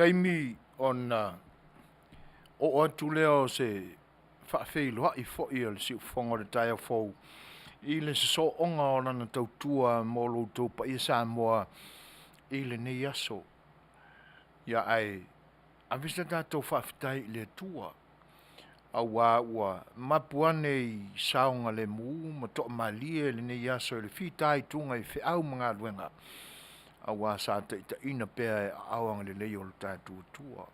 taimi ona o atu leo se whaafeiloa I fo I o le si ufonga le taia fou. I le se so onga o lana tautua mo lo tau pa I Samoa I le nei aso. Ia ai, a vista tātou whaafitai le tua. A ua mapuane I saunga le mu, ma to malie le nei aso le fitai tunga I whiau mga luenga. A sa ta ina pea awanga le leo le tātua tua.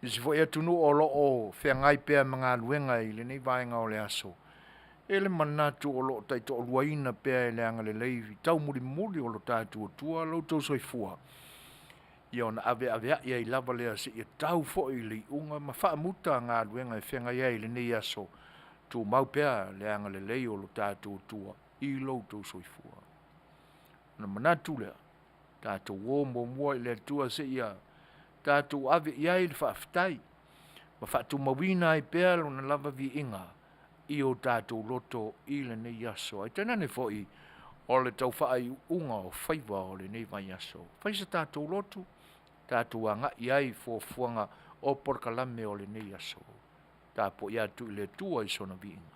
Isi fo ia tunu o lo o whiangai pea mga luenga I le nei vaenga o le aso. Ele manatu o lo tai to luaina pea le anga le leivi. Tau muri muri o lo tātua tua, lo tau soifua. Ia ona ave ia I lava lea se ia tau fo I li unga ma wha muta ngā luenga I whiangai ai le nei aso. Tu mau pea le anga le lei o lo tātua tua. I lo tau soifua. Na manatu lea. Tātou o mua I le tua se ia. Tātou ave iai le whaafitai. Ma whaatu mawina I pea lo na lava vi inga. I o tātou loto I le nei aso. Ai tēnā ne fo I o le tau whaai unga o whaiva o le nei vai aso. Whaisa tātou loto. Tātou anga iai fo fuanga o porkalame o le nei aso. Tāpo ia tu I le tua I sona vi inga.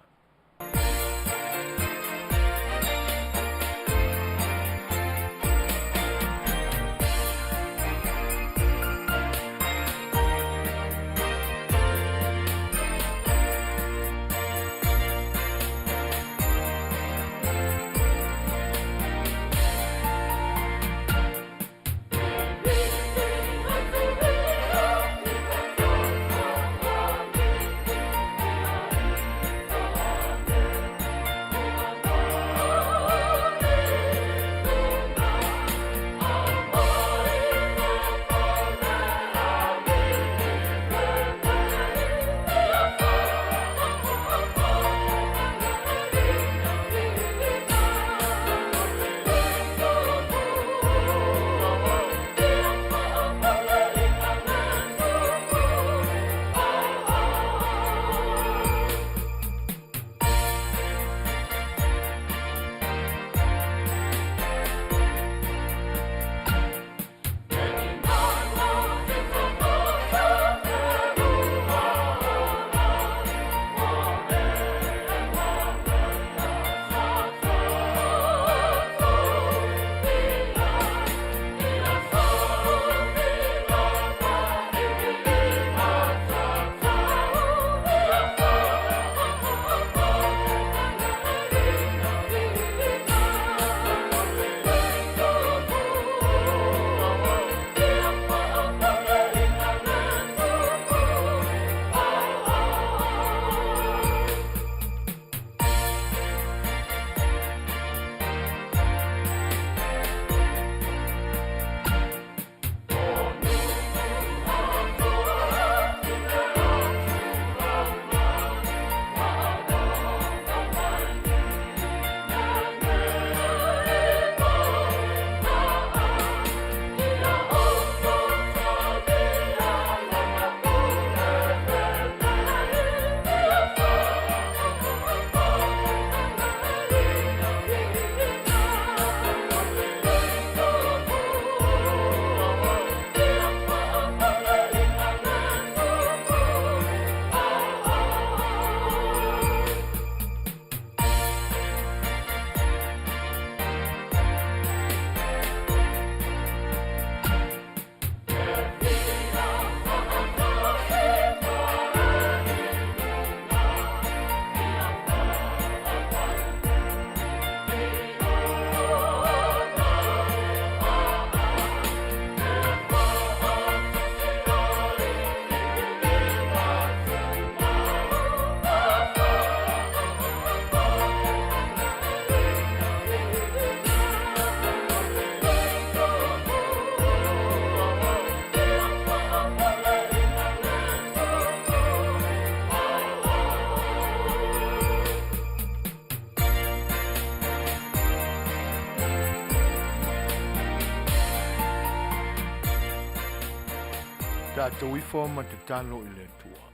Tātou I forma te talo I le tua.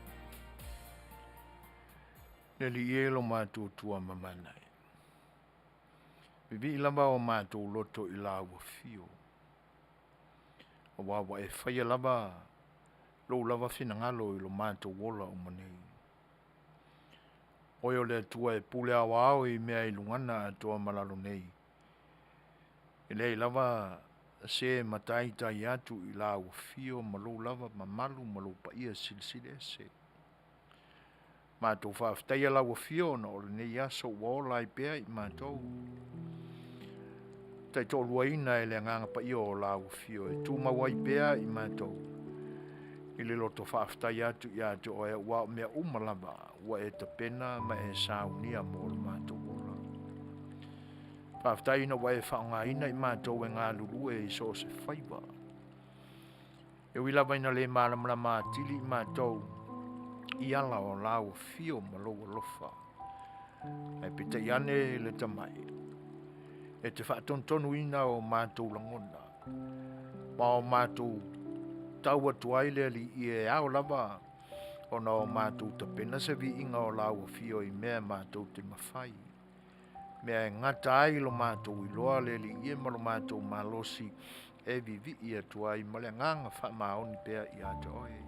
Le li ielo mātou tua mamanai. Bibi I lama o mātou loto I la ua fio. wa e whaia lava, lo lava fina ngalo I lo mātou wola o manei. Oe o le tua e pule awa au I mea I lungana toa malalo nei. E lei lava se matai tai atu I la ua fio ma lo lava ma malu ma lo pa ia silisile se. Mātou whaaftaia la ua fio na o le nei aso ua ola I pea I mātou. Tai tō luaina e le nganga pa ia o la ua fio e tū mawai pea I mātou. I le loto whaaftai atu I atu o e ua mea umalava ua e ta pena ma e saunia mo le mātou ola. Whaaftai na ua e whaongaina I mātou e ngā lulu e so se whaiva. E wilava ina le mālamala mātili I mātou I ala o la ua fio ma loa lofa. E pita I ane le tamai. E te whaatontonu ina o mātou langona. Ma o mātou tau atu ai le li I e au lava o na o mātou ta pena se vi inga o la ua fio I mea mātou te mawhai. Mea e ngata ai lo mātou I loa le li I e ma lo mātou malosi e vi I atu ai ma le nganga wha maoni pea I ata oe.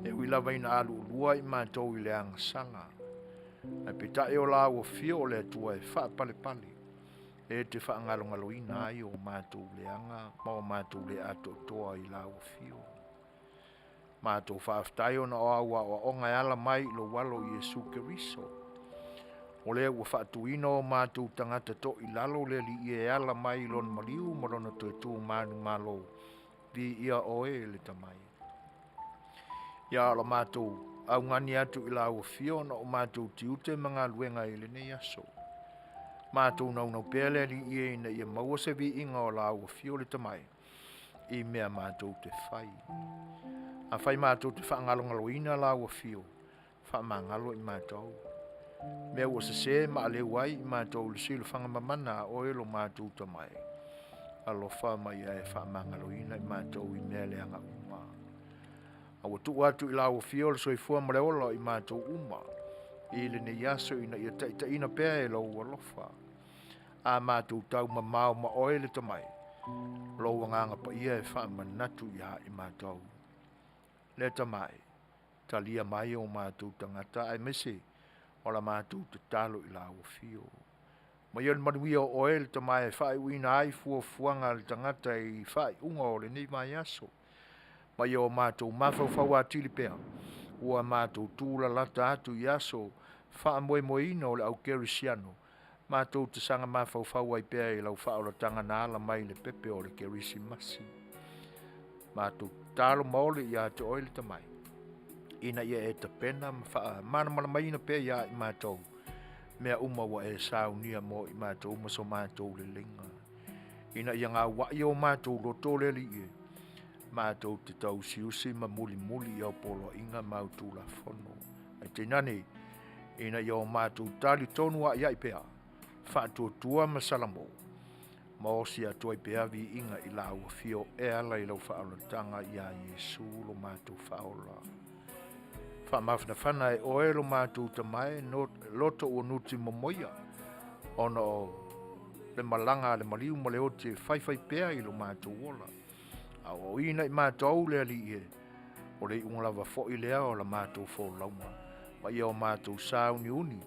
E wila vaina alu lua I mātou I le anga sanga. E pita e o la ua fio o le atua e wha pale pale. E te wha ngalo ina ai o mātou le anga, ma o mātou le ato toa I la ua fio. Mātou whaaftai o na o aua o onga ala mai lo walo Iesu Keriso. O le ua whaatuina o mātou tangata to I lalo le li I e ala mai lon maliu marona to e tū manu malo vi ia oe le tamai. Ia ala mātou au ngani atu I la ua fio na o mātou tiute mga luenga I le nei aso. Mātou nau pele li I e na ia maua se vi inga o la ua fio le tamai. I mea mātou te whai. A whai mātou te whaangalo ina la ua fio. Whaamangalo I mātou. Mea ua se ma ale wai I mātou le silo whangamamana o elo mātou tamai. Alo wha mai e whaamangalo ina I mātou I mea le anga uma. A ua tu atu I la ua fio le soifua mareola I mātou uma. I le ne yaso ina ia taita ina pea e lau ua lofa. A mātou tau ma mau ma oe le tamai. Lau nganga pa ia e whaamanatu ia I mātou. Le tamai, talia mai o mātou tangata ai mese, o la mātou te talo I la ua fio. Ma ia le manuia o oe le tamai e whai uina ai fuanga le tangata I whai unga o le nei mai aso. Ma ia o mātou mawhau atili pea. Ua mātou tūla lata atu I aso, wha moe ina o le au kerisiano. Mātou te sanga mawhau ai pea I lau whaola tanga na ala mai le pepe o le kerisi masi. Mātou talo maole I a te oile tamai. Ina ia e ta pena mana mai ina pea ia I mātou. Mea uma wa e saunia mo I mātou uma so mātou le linga. Ina ia ngā wai o mātou roto le li e. Mātou te tau siusi ma muli I au polo inga mātou la fono. Ai te nani, ina ia o mātou tali tonu a iai pea. Whātua tua masalamo. Ma o si atua I pea vi inga I la ua fio e ala I lau whaolatanga I a Iesu lo mātou whaola. Whamawhina whana e oe lo mātou tamai loto o nuti momoia. Ona o le malanga le maliu ma le o te whaiwhai pea I lo mātou wola. A o ina I mātou le ali e. O le ungalawa fo I lea o la mātou fo lauma. Ma ia o mātou sauni uni.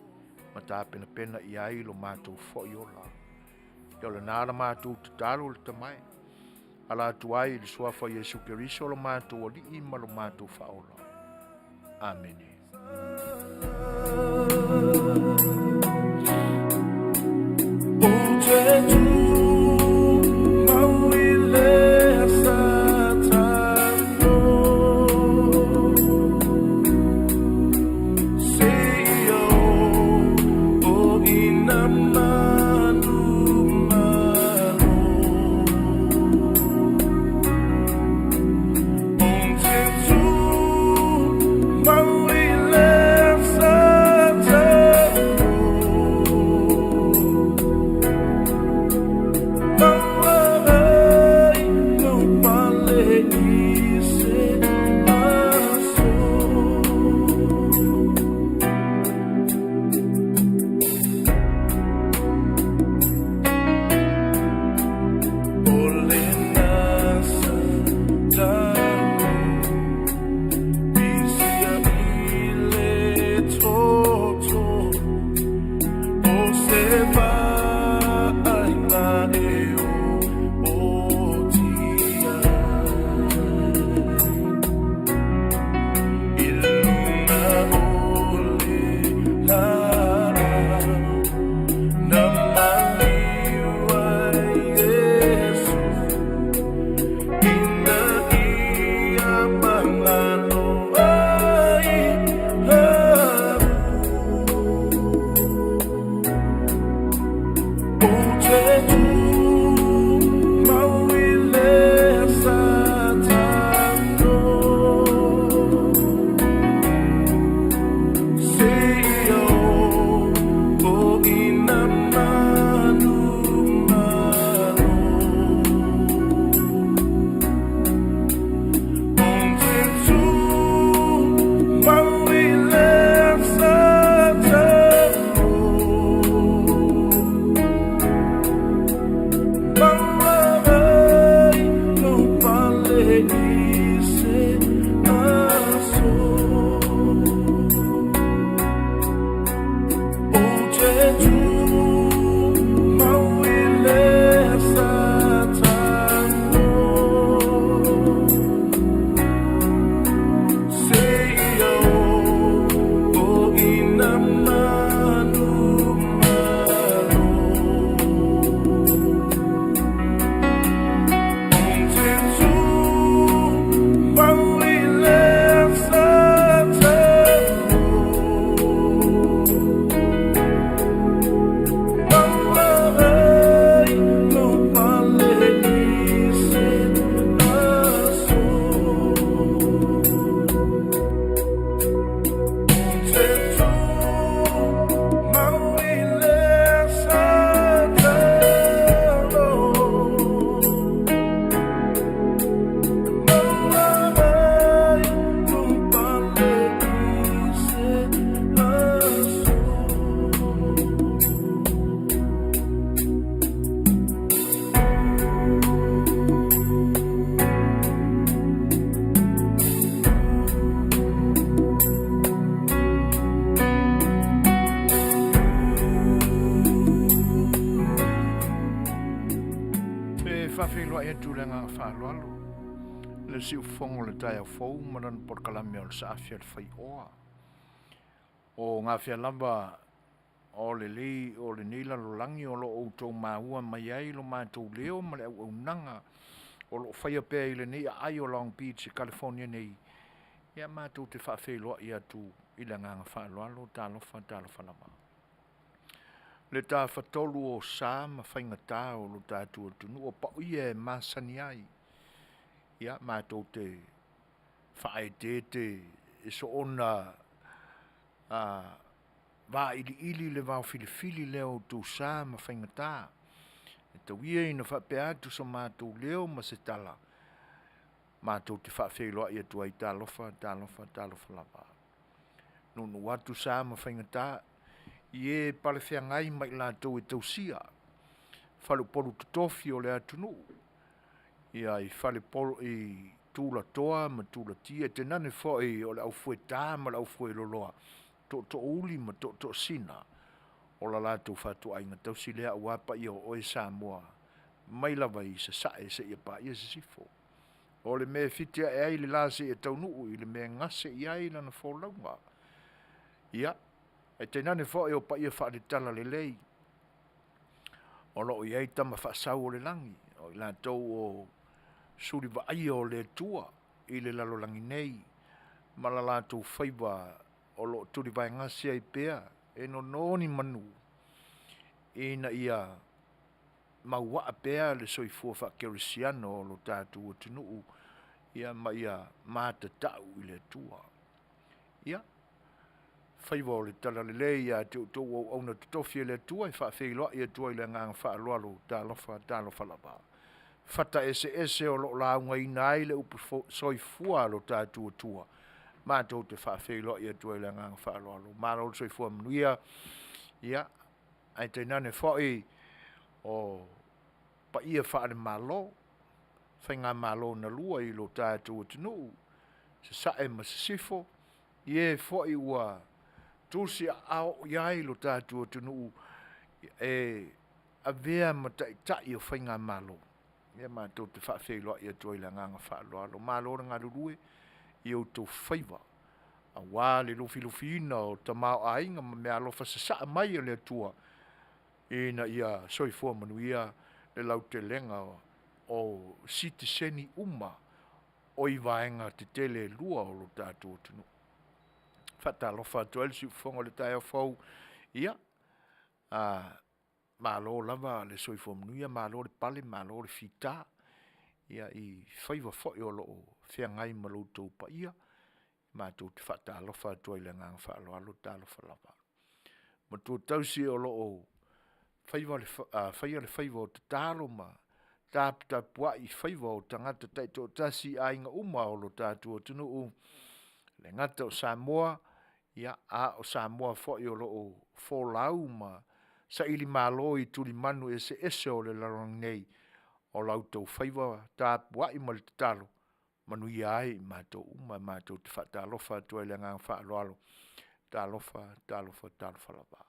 Ma tā pena pena I ai lo mātou fo I ola. Ia le nāra mātou te talo le tamai. Ala atu ai le suafa Iesu Keriso lo mātou o li ima lo mātou faola. Amene. whawhiloa ia tūlenga whālualo. Le si ufongo le tai au fau maran por kalame o le saafia le whai oa. O ngā whia lamba o le lei o le nila lo langi o lo outou maua mai ai lo mātou leo ma le au nanga. O lo whaia pēr i le nei ai o Long Beach, California nei. Ia mātou te whawhiloa ia tū i le nganga whālualo tālofa lama. Le tā whatolu o sā ma whaingatā o lo tātua tunu o pa uie māsani ai. Ia mātou te whaetete e so ona wā ili le wāo filifili leo tū sā ma whaingatā. E tau ia ina whapeatu sa mātou leo ma se tala. Mātou te whawhiloa ia tuai tālofa lava. Nunu watu sā ma whaingatā. Ie pale whiangai mai lātou e tausia. Whale polu tutofi o le atunu. Ia i whale polu i tūla toa ma tūla tia. Te nane whoi o le au fue tā ma le au fue loloa. To uli ma to sina. O la lātou whatu ainga tausi lea wapa i o oe Samoa. Mai lava i sa sae se ia pa ia se sifo. O le me fitia e ai le lase e taunuu i le me ngase i ai lana wholaunga. Ia. E te nane fo e o pa ia whaare tala le lei. O lo i ei tama whaasau o le langi. O i la tau o suri wa ai o le tua i le lalo langi nei. Ma la la tau whaiwa o lo turi vai ngasi ai pēa. E no noni manu. E na ia maua a pēa le soi fua wha kerisiano o lo tātou o tunuu. Ia ma ia māta tau i le tua. Ia. Whaiwa o le tala le lei ia te utou au auna tutofi le tua i whawhiloa ia tua i le ngang whaaloalo tālofa lava. Whata ese o lo launga i nai le upu soi fua lo tātua tua. Mātou te whawhiloa ia tua i le ngang whaaloalo. Mātou soi fua mnuia. Ia, ai te nane whai o pa ia whaare malo. Whainga malo na lua i lo tātua tunu. Se sae ma se sifo. Ie whai ua tusi au iai lo tātua tunu e a vea ma tai o whainga malo. Ia mātou te whawhiloa ia tua i la nganga whaaloalo. Malo ngā rurue i au tau whaiwa. A wā le lufi ina o ta mao ainga ma mea alofa sa saa mai le tua. Ina ia soifua manuia le lau te lenga o siti seni uma o i vaenga te tele lua o lo tātua tunu. Fata lofa tuel si fongo le tai fau ia malo lava le soifo mnuia malo le pale malo le fita ia i faiva foi o lo fiangai malo to pa ia ma tu fata lofa tuel le ngang fa lo alo ta lofa lava ma tu tausi o lo faiva le faiva o talo ma tap pua i faiva o tangata tai to tasi ainga uma o lo tatu tunu le ngata o Samoa ia a o Samoa fo i o lo fo lauma sa ili malo i tuli manu ese o le larong nei o lautou whaiva tā pua i mal talo manu i ai mātou uma mātou te whata alofa tua i le ngang wha aloalo tā alofa lava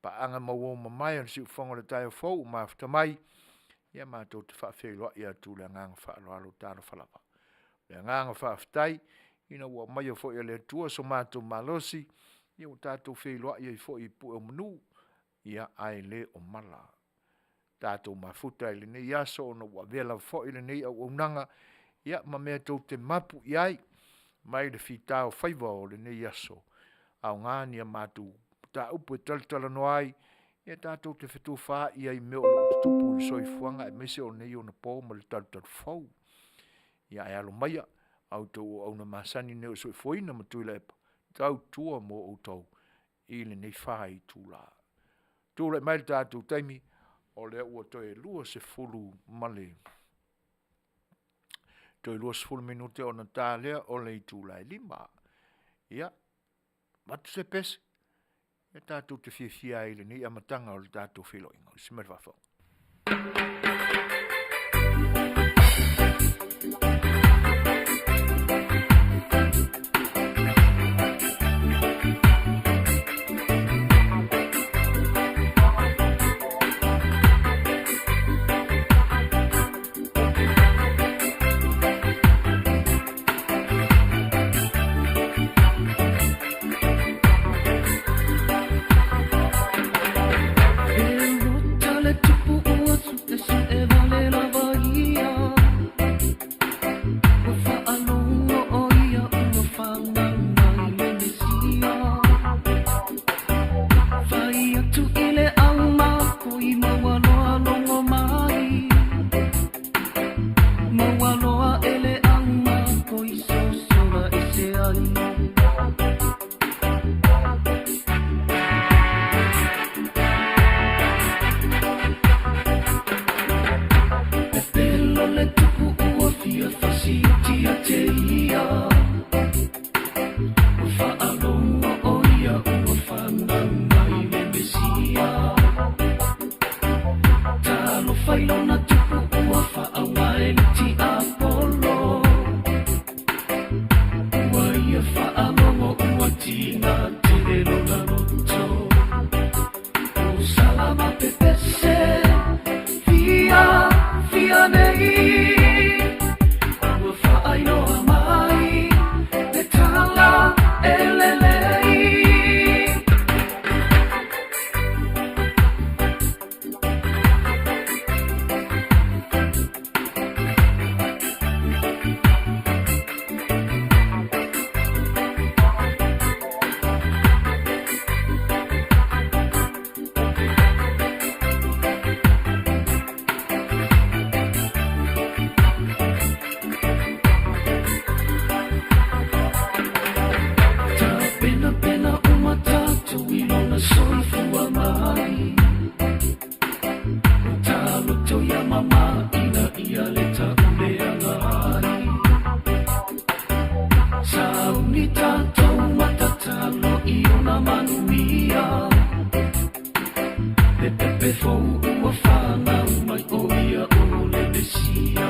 pa anga mawo mamai an si ufongo le tai o fau ma mai ia mātou te whawhiloa ia tu le ngang wha aloalo tā alofa lava le ngang whawhitai ina ua mai o foi le tua so mātou malosi ia o tātou whailoa ia i foi pu o manu ia ai le o mala tātou mafuta i le nei aso no ua vela foi le nei au unanga ia ma mea tau te mapu iai mai le fitao whaiva o le nei aso au ngāni a mātou tā upu e talitala no ai ia tātou te whetu wha ia i meo lo te tupu i soi fuanga e mese o nei o na pō ma le talitala whau ia e alo maia au tau au na masani neo soi foina ma tuila epa. Tau tua mo o tau i le nei whai tūla. Tūla mai le tātou taimi o le ua toi lua se fulu male. Toi lua se fulu minute o na tā lea o le i tūla e lima. Ia, matu se pese. Ia tātou te fia i le nei amatanga o le tātou whilo inga. Simere whawhau. ua whanau mai o ia o le Mesia.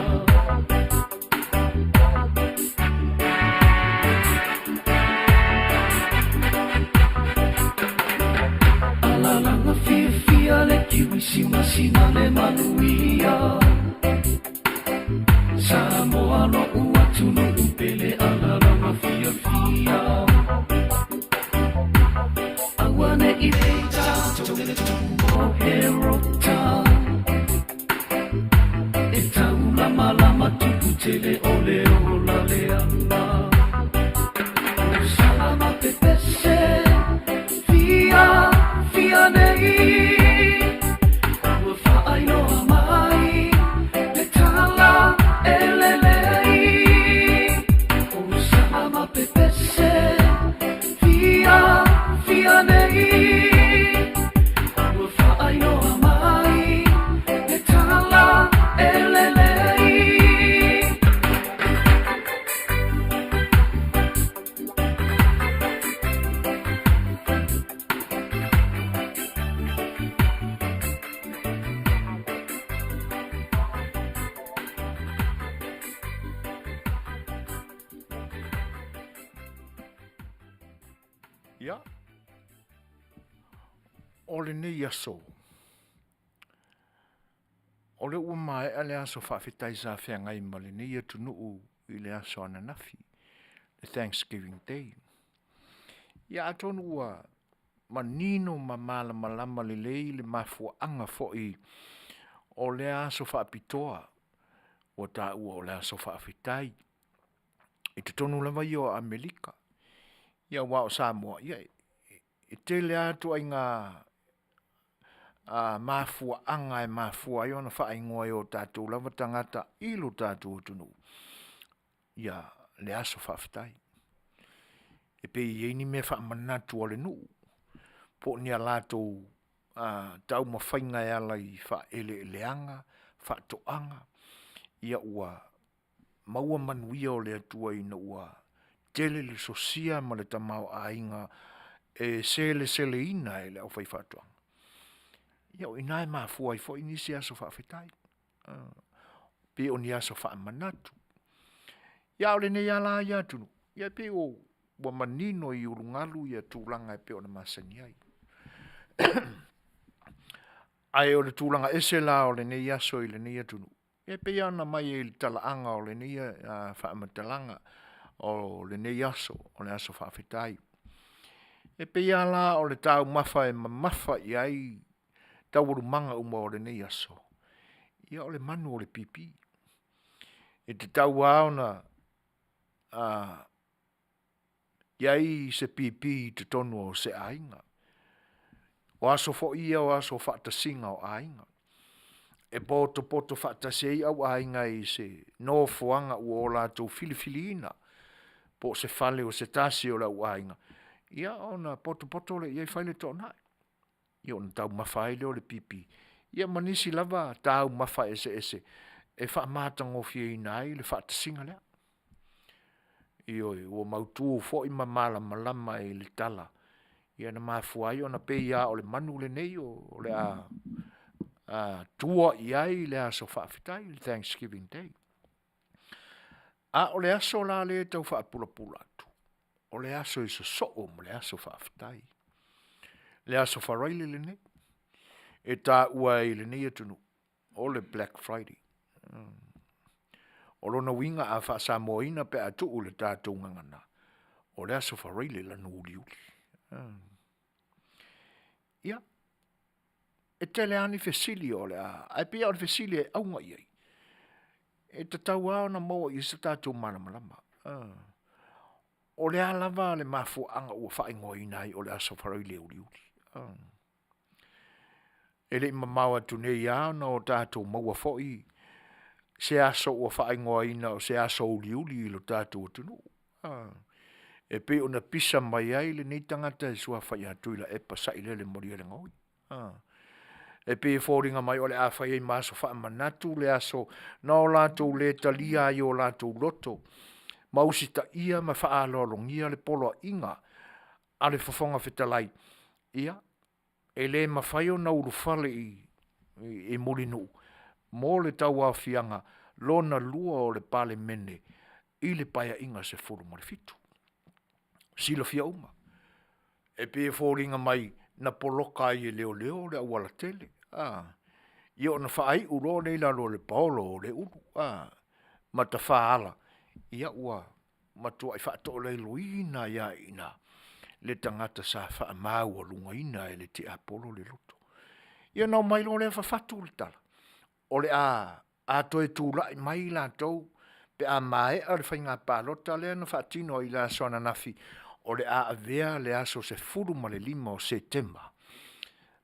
Alalanga fia le kiwi masina le manuia. Samoa no ua tunu upele alalanga fia. Awane I leita tole tumo herota. E tau lama tupu tele ole ola leana. Salama pepese fia nei. Ua whaainoa mai le tala elelei. O salama pepese fia nei. Ua whaainoa mai le tala elelei. Ia. O le nei aso. O le ua mai a le aso whawhitai sa whea ngai ma le nei atu nuu I le aso ananafi. Le Thanksgiving Day. Ia atonu ua manino ma mala malama le lei le mafua anga foi o le aso whapitoa. O ta ua o le aso whawhitai. I te tonu lava I o Amerika. Ia wao Samoa. Ia I te le atu ai ngā mafua anga e mafua I ona wha ingoa o tātou lava tangata ilo tātou tunu. Ia le aso whawhitai. E pe I ni me wha manatu o le nuu. Po ni a lātou tau mawhainga e ala I wha ele leanga, wha toanga. Ia ua maua manuia o le atua ina ua tele le sosia ma le tamau a inga e sele ina e le au whai whatuanga. Ia o inai mafua I fo inisi aso whawhitai. Pe o ni aso wha manatu. Ia o le nei ala ia tunu. Ia pe o wa manino I urungalu ia tūlanga e pe o na masani ai. Ai o le tūlanga ese la o le nei aso I le nei atunu. Ia pe ana mai e le talaanga o le nei whaamatalanga o le nei aso, o le aso whawhitai. E pe ala o le tau mafa e mamafa I ai tau urumanga uma o le nei aso. Ia o le manu o le pipi. E te tau aona iai se pipi te tonu o se ainga. O aso fo ia o aso whaatasinga o ainga. E poto whaatasei au ainga I se no fuanga u o lātou filifiliina. Po se fale o se tasi o la u ainga. Ia ona poto le iai whaile tōnai. Ia ona tau mawhaile o le pipi. Ia manisi lava tau mawha ese. E wha mātango fie inai le whaatasinga lea. Ioi, o mautu fo I mamala malama e le tala. Ia na mafuai o na pe ia o le manu le nei o le tua iai le aso whawhitai, le Thanksgiving Day. A o le aso la le tau whaapula atu. O le aso I so mo le aso whawhitai. Le aso wharaile le nei. E tā ua I le nei atunu. O le Black Friday. O lona winga a wha Samoina pe atu u le tātou ngangana. O le aso wharaile la nuri uli. Ia. E tele ani fesili o le a. Ai pia o le fesili e aunga iai. E te tau ao na moa I se tātou malamalama. O le alava le mafu anga ua whaingo inai o le aso wharaile uli uli. E le mamawa tunei ao na o tātou maua foi. Se aso ua whaingo ina o se aso uli uli ilo tātou tunu. E pe ona pisa mai ai le nei tangata e sua whai atu ila e pasai le mori ele ngoi. E pe fōringa mai o le a whai e maso wha manatu le aso na o lātou le talia I o lātou loto. Mausita ia ma wha alolongia le polo inga a le whafonga whetalai. Ia, e le mawhai o na urufale I e molinu. Mo le tau a fianga, lona lua o le pale mene, i le paia inga se furu mo le fitu. Silo fia uma. E pe fōringa mai na poloka i leo le awala tele. I o na whaai uro nei lalo le paolo o le uru. Ma ta whaala. Ia ua matua i whaato le luina ia ina. Le tangata sa wha mau o lunga ina e le te apolo le loto. Ia nau mai lo le whawhatu le tala. O le a toi tūlai mai la tau. Pe a mae a le whainga pālota le na whaatino i la sona nafi. O le a avea le aso se furu ma le 5 o Septemba.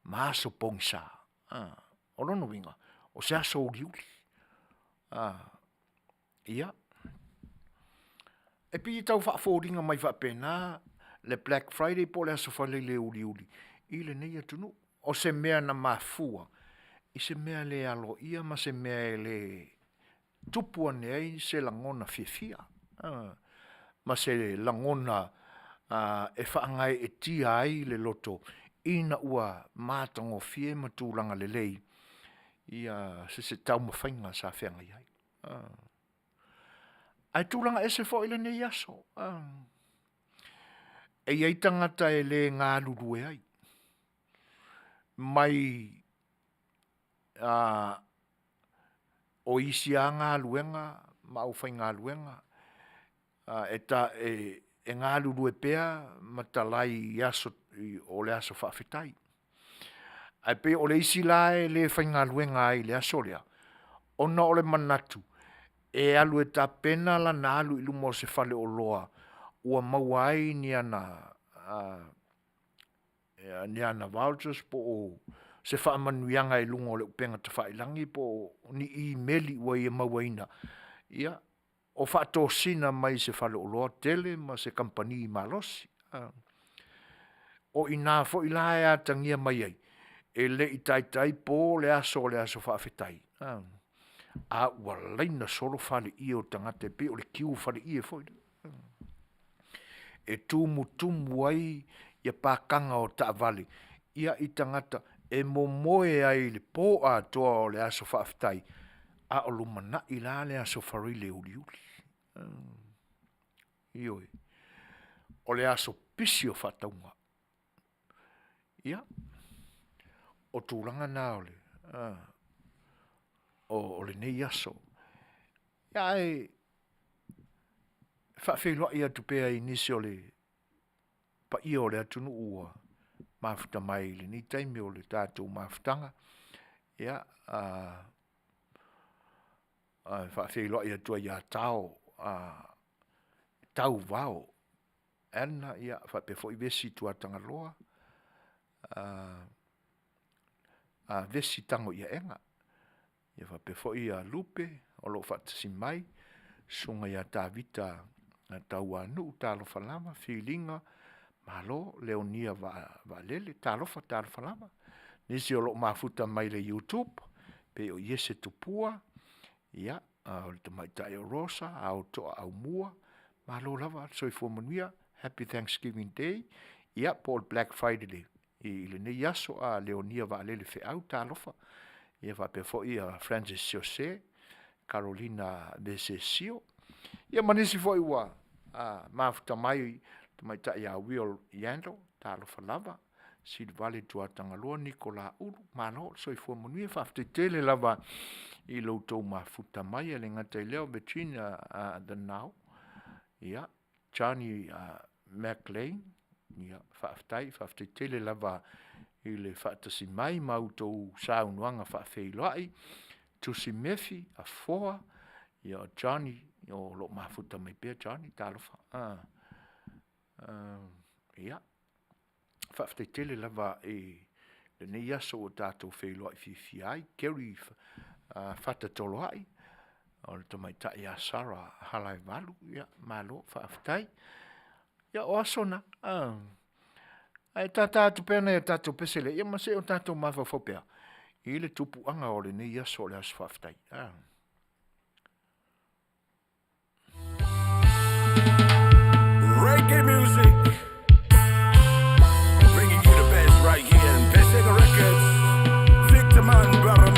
Ma aso pongsa. O lono winga. O se aso uriuli. Ia. E pi tau whaafōringa mai whaapena. Le Black Friday po le aso whale le uriuli. I le nei atunu. O se mea na mafua. I se mea le alo ia ma se mea le tupua nei se langona fia. Ma se langona e whaangai e tia ai le loto ina ua mātango fie matūlanga le lei ia se tau mawhainga sa whenga iai. Ai tūlanga e se fo ile nei aso. E iai tangata e le ngā lurue ai. Mai o isi a ngā luenga, ma au whai ngā luenga, e ngā lurue pēa matalai i aso, o le aso whaafetai. Ai pe o le isi lae le whai ngā luenga ai le aso lea. Ona o le manatu, e alu e ta pena la na alu ilu mo se whale o loa, ua mauai ni ana vouchers po o se whaamanuianga i lungo le upenga te whailangi po ni i meli ua i mauaina. Ia, o whaato sina mai se whale o loa tele ma se kampani i malosi. O i nā fo i lae a tangia mai ai, e le i tai po le aso whaafetai. A ua leina solo whale i o tangate pe o le kiu whale i e foi. E tumu ai ia pākanga o taavale. Ia i tangata e momoe ai le po a toa o le aso whaafetai. A o lumana i la le aso whare le uli. Ioi. O le aso pisi o whataunga. Ia. O tūranga nā o le. O le nei aso. Ia e whaafeilua ia tupea i nisi o le pa ia o le atunu ua mafuta mai le ni taimi o le tātou mafutanga. Ia whaafeilua ia tua ia tau vau. Ana ia whaapefo i vesi tua tangaloa. Vesi tango ia enga. Ia whaapefo i a lupe o lo whaatasi mai. Sunga ia tā vita na tau anu tālofa lama, whilinga, malo, leonia va lele, tālofa lama. Nisi o lo mafuta mai le YouTube, pe o iese tupua, ia, o le tamaitai o rosa, au toa au mua, malo lava, soifua manuia, Happy Thanksgiving Day, ia, po Black Friday, i le ne yaso a leonia va lele fe au tālofa, ia va pe fo ia Francis Jose, Carolina Besesio, ia manisi fo iwa, mafuta mai tamaitai a Will Yando, tālofa lava, Silvale tua tangaloa, Nicola Uru, mano, soifua manuia, whaftetele lava i loutou mafuta mai, le ngatai leo between the now, ia, Johnny McLean, ia, whaftetele lava i le whaatasi mai, mautou saunuanga whaafeiloai, Tusi Mefi, a foa, ia Johnny, o lo mafuta mai pia Johnny, tālofa, ia, whaftetele lava e le nei aso o tātou wheiloa i whiwhiai, Kerry whatatoloai, o le tamaitai a Sarah halai walu, ia, malo, whaftai, ia, o asona, ai tātou pēna e tātou pesele, ia mase o tātou mawhawhopea, i le tupu anga o le nei aso le aso whaftai, Reggae music, bringing you the best right here in Pesiga Records. Victor Man, brother.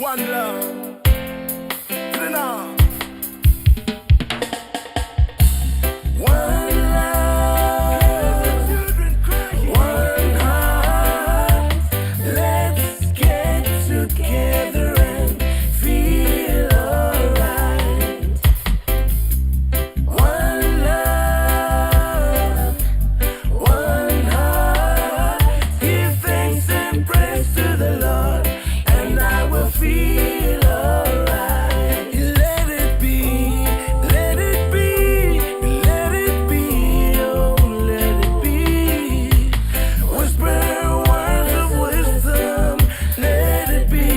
One love. Now. One love, one heart. Let's get together and feel alright. One love, one heart. Give thanks and praise to the Lord, and I will feel alright. Let it be, let it be, let it be, oh, let it be. Whisper words of wisdom, let it be.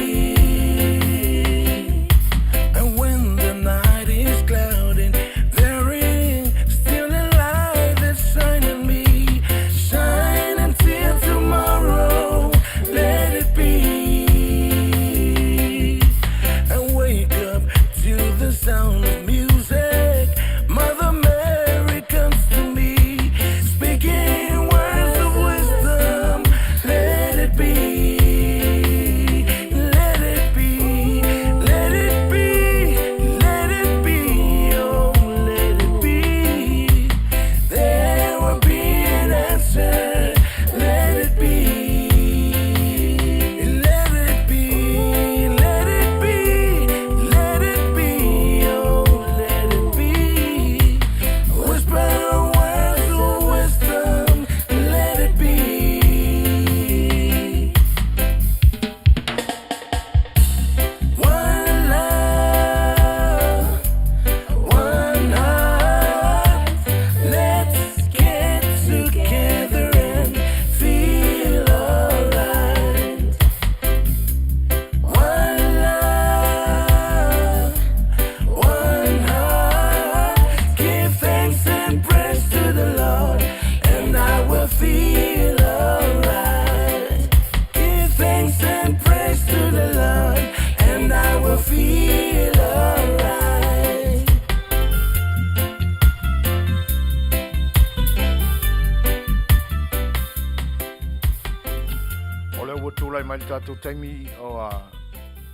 And when the night is clouded, there is still a light that's shining me. Shine until tomorrow, let it be. And wake up to the sound of music. Mother Mary comes to me, speaking words of wisdom. Let it be, let it be, let it be, let it be, oh, let it be. There will be an answer. Let it be, let it be, let it be, let it be, oh, let it be. Whisper words of wisdom, let it be. One love, one heart. Let's get together and feel alright. One love, one heart. Give thanks and praise to the Lord, and I will feel alright. Give thanks and praise to the Lord, and I will feel alright. O leo ua tūlai mai le tātou taimi o a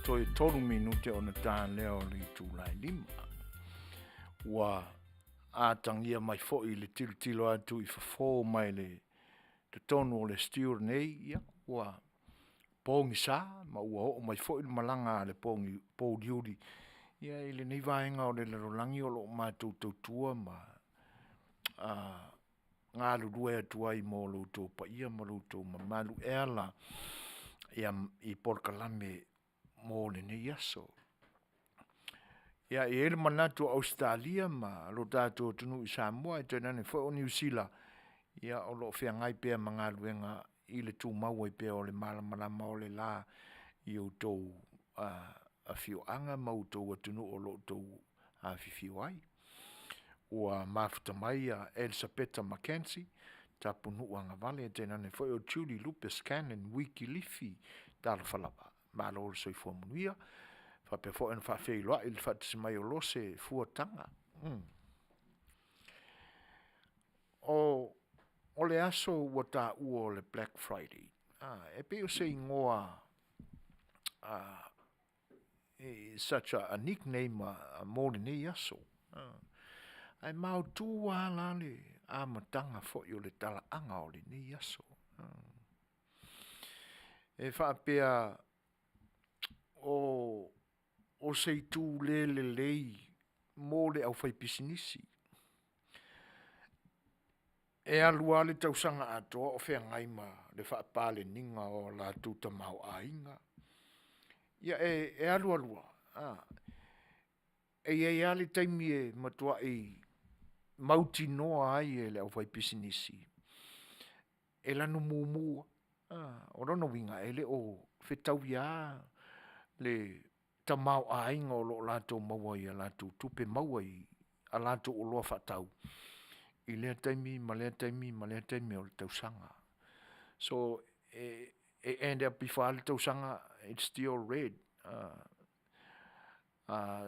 toi tolu minute o na tā leo le tūlai lima. Ua ātangia mai fo'i le tilo atu I whafō mai le te tonu o le stiur nei ia. Ua pōngi sā, ma ua o mai fo'i le malanga le pōngi pōdiuri. Ia I le nei vaenga o le larolangi o lo mātou tautua ma ngā lurue atu ai mō loutou pa ia ma loutou ma malu ela ia I porkalame mō le nei aso. Ia I ele manatu Australia ma lo tātou tunu I Samoa I tēnane fo o New Zealand. Ia o lo whea ngai pēr ma ngā luenga I le tū maua I pēr o le malamalama o le la I o tōu a whioanga ma o tōu atunu o lo tōu a whiwhiu ai. Ua mafuta mai a Elisabetta Mackenzie, tapunu anga vale tēnane fo o Julie Lupus Cannon, Wiki Liffy, tāla whalapa, mālo o soi fua munuia, whape fo en whawhei loa, ili whatisi mai o lose fuatanga. O le aso ua tā ua o le Black Friday, e pe o se ingoa, such a nickname a mōle nei aso. Ai mau tū ala le amatanga fo I o le tala anga o le nei aso. E whaapea o sei tū le lei mō le au whai pisinisi. E alua le tausanga atoa o whea ngaima le whaapale ninga o la tūta mau ainga. Ia e alua lua. E ale taimi e matua mauti noa ai e le au whai pisinisi. E lano mumua. O rono winga e le o whetau ia le tamau ainga o lo lato maua I a lato tupe maua I a lato o loa whatau. I lea taimi, ma lea taimi, ma lea taimi o le tausanga. So, end up before le tausanga, it's still red.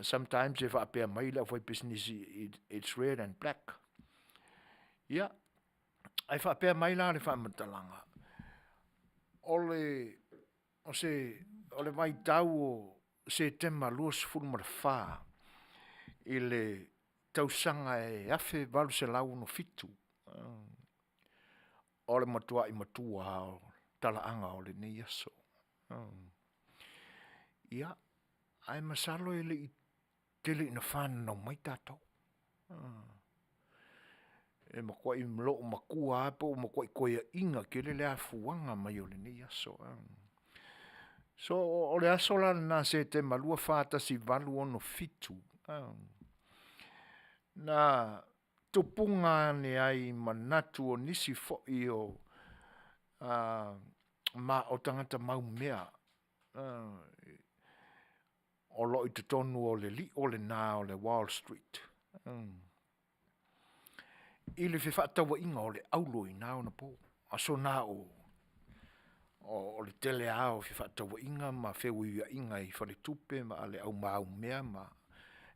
Sometimes if I pay my life for business, it's red and black. Yeah, if I pay my life, if I'm matalanga. Ole mai tau se tema luas fulma fa ile tausanga e afe valu se lau no fitu. Ole matua I matua ao tala anga ole ne yaso. Ia, ai masalo ele I tele ina whana no mai tātou. E makwai mlo makua apo makwai koia inga ke le lea fuanga mai ole ne yaso. So ole aso la na se te malua whata si valu ono fitu. Na tupunga ne ai manatu o nisi fo I o ma o tangata mau mea. O lo I te tonu o le li o le nā o le Wall Street. I le whewhatawa inga o le aulo I nā o na po. Aso nā o le tele ao whewhatawa inga ma whewia inga I whare tupe ma ale au mau mea ma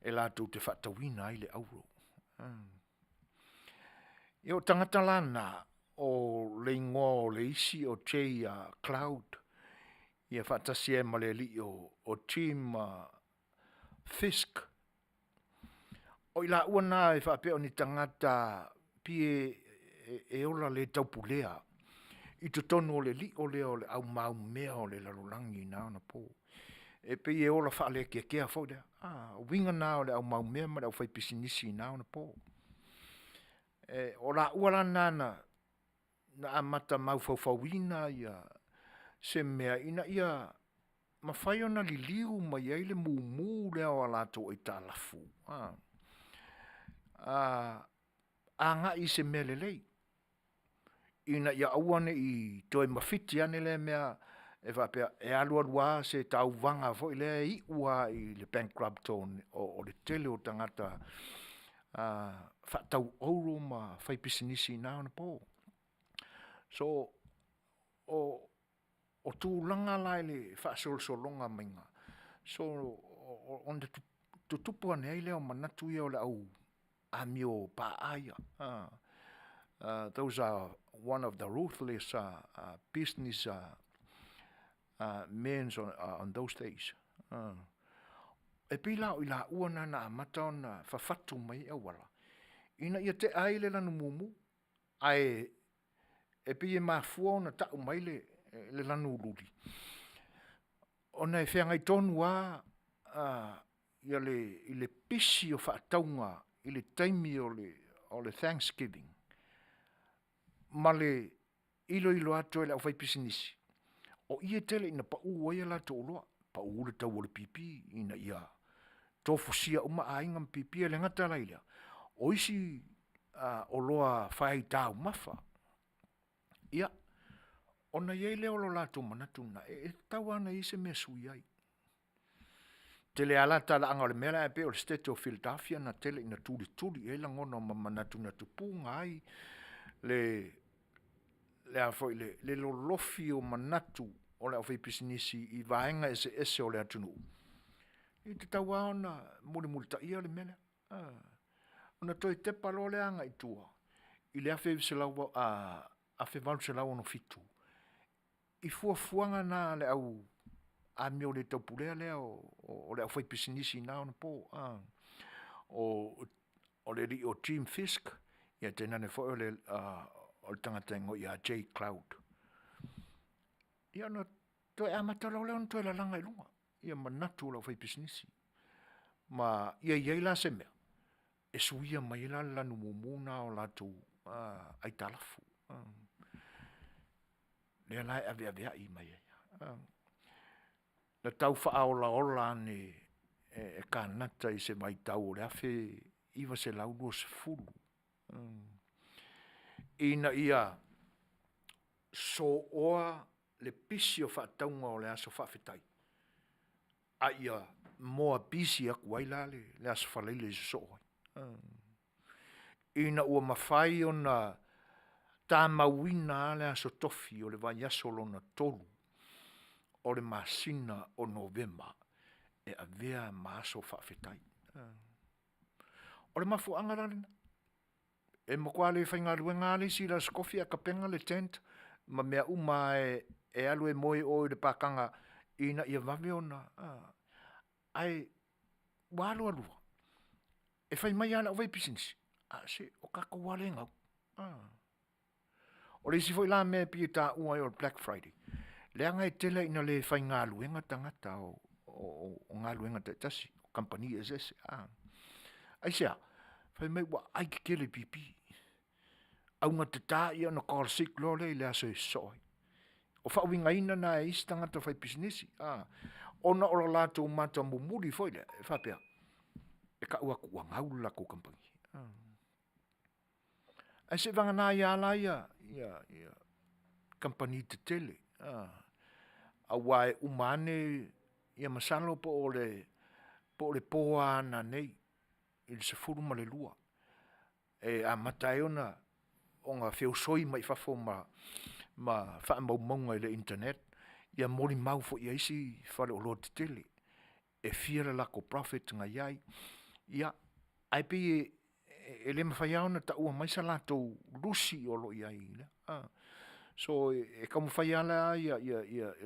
e lātou te whatawina I le aulo. I o tangata lana o le ingoa o le isi o Jay Cloud. Ia whatasi e male li o Tim Fisk. O ila ua nā e whapea o ni tangata pie e ola le taupulea. I te tonu o le li o le au mau mea o le lalulangi nā na po. E pe e ola whaale kia fau dea. Winga nā o le au mau mea ma le au whaipisinisi nā na po. O la ua la nana na amata mau fawina ia se mea ina ia mawhai ona li liu ma iai le mumu leo ala to I ta lafu. Anga I se mea lelei. Ina ia auane I toi mawhiti ane le mea e whapea e alua se tau vanga fo I le I ua I le bankrupt o le tele o tangata whatau ouro ma whaipisinisi nā na po. So, o tūlanga lai le whaasolsolonga mainga. So, on the tutupu ane ai leo manatu ia o le au amio paaia. Those are one of the ruthless business men on those days. E pila o ila uana na amata ona whawhatu mai e wala. Ina ia te aile lanu mumu, ai e pia mafua ona tau mai le lanu ururi. Ona e whianga I tonu ia le pisi o whaataunga, I le taimi o le Thanksgiving. Ma le ilo ato e le au whaipisinisi. O ia tele ina pa ua ia la to loa, pa ua le tau o le pipi, ina ia tofusia uma ainga pipi le ngata laila. O isi o loa whai tau mafa. Ia, ona iei leo lo lato manatu na e tau ana I se mea sui ai. Tele ala tala anga o le mera e pe o le State of Philadelphia na tele ina tuli e langono ma manatu na tupunga ai le afoi le lolofi o manatu o le awhi pisinisi I vaenga ese o le atunu. I te tau ona muli ta ia le mele. Ona toi te palo le anga I tua. I le awhi se lau awhi valu se lau no fitu. I fuafuanga na le au amio le taupulea lea o le awhi pisinisi na ona po. O le ri o Team Fisk. Ia tenane fo o le tangata ingo I a Jay Cloud. Ia no toi amata lau leo toi la langa I lunga. Ia manatu lau fai pisinisi. Ma ia la se mea. E suia mai la lanu mumuna o latu ai talafu. Lea lai avea I mai. Na tau whaaola ne e kānata I se mai tau o le afe iwa se laulo se fulu. Ina ia so oa le pisi o whaataunga o le aso whawhetai. A ia moa pisi aku aila le aso whaleile se soa. Ina ua mawhai o na tā mawina le aso tofi o le vai aso lona tolu o le masina o Novemba e a vea maaso whawhetai. O le mafu angararina. E makua le whainga ruenga le si la skofi a kapenga le tent ma mea uma e alu e moe o le pakanga ina ia vave ona. ai walo alu e fai mai ana o vai business se o ka ko wale ngau o le si foi la me pi ta ua o Black Friday le anga e tele ina le fai ngā luenga tangata o ngā luenga te tasi o company SS ai sea fai mai wa ai ki kele pipi au ngā te tā ia no call sick lo le aso e soi o fa winga ina na e isi tangata fai business ona o la tō mata mumuri foi le e fa pia e ka ua kua ngau la ko company ai se vanga na ia la ia company te tele a wai umane ia masalo po le poa na nei il se furu ma le lua e a matai ona o ngā whio soi mai whafo ma wha maunga i le internet ia mori mau fo ia isi whare o lo te tele e whiara lako profit ngā iai ia ai pi e le mawhai aona ta ua maisa lato lusi o lo iai so e kamu whai ala ia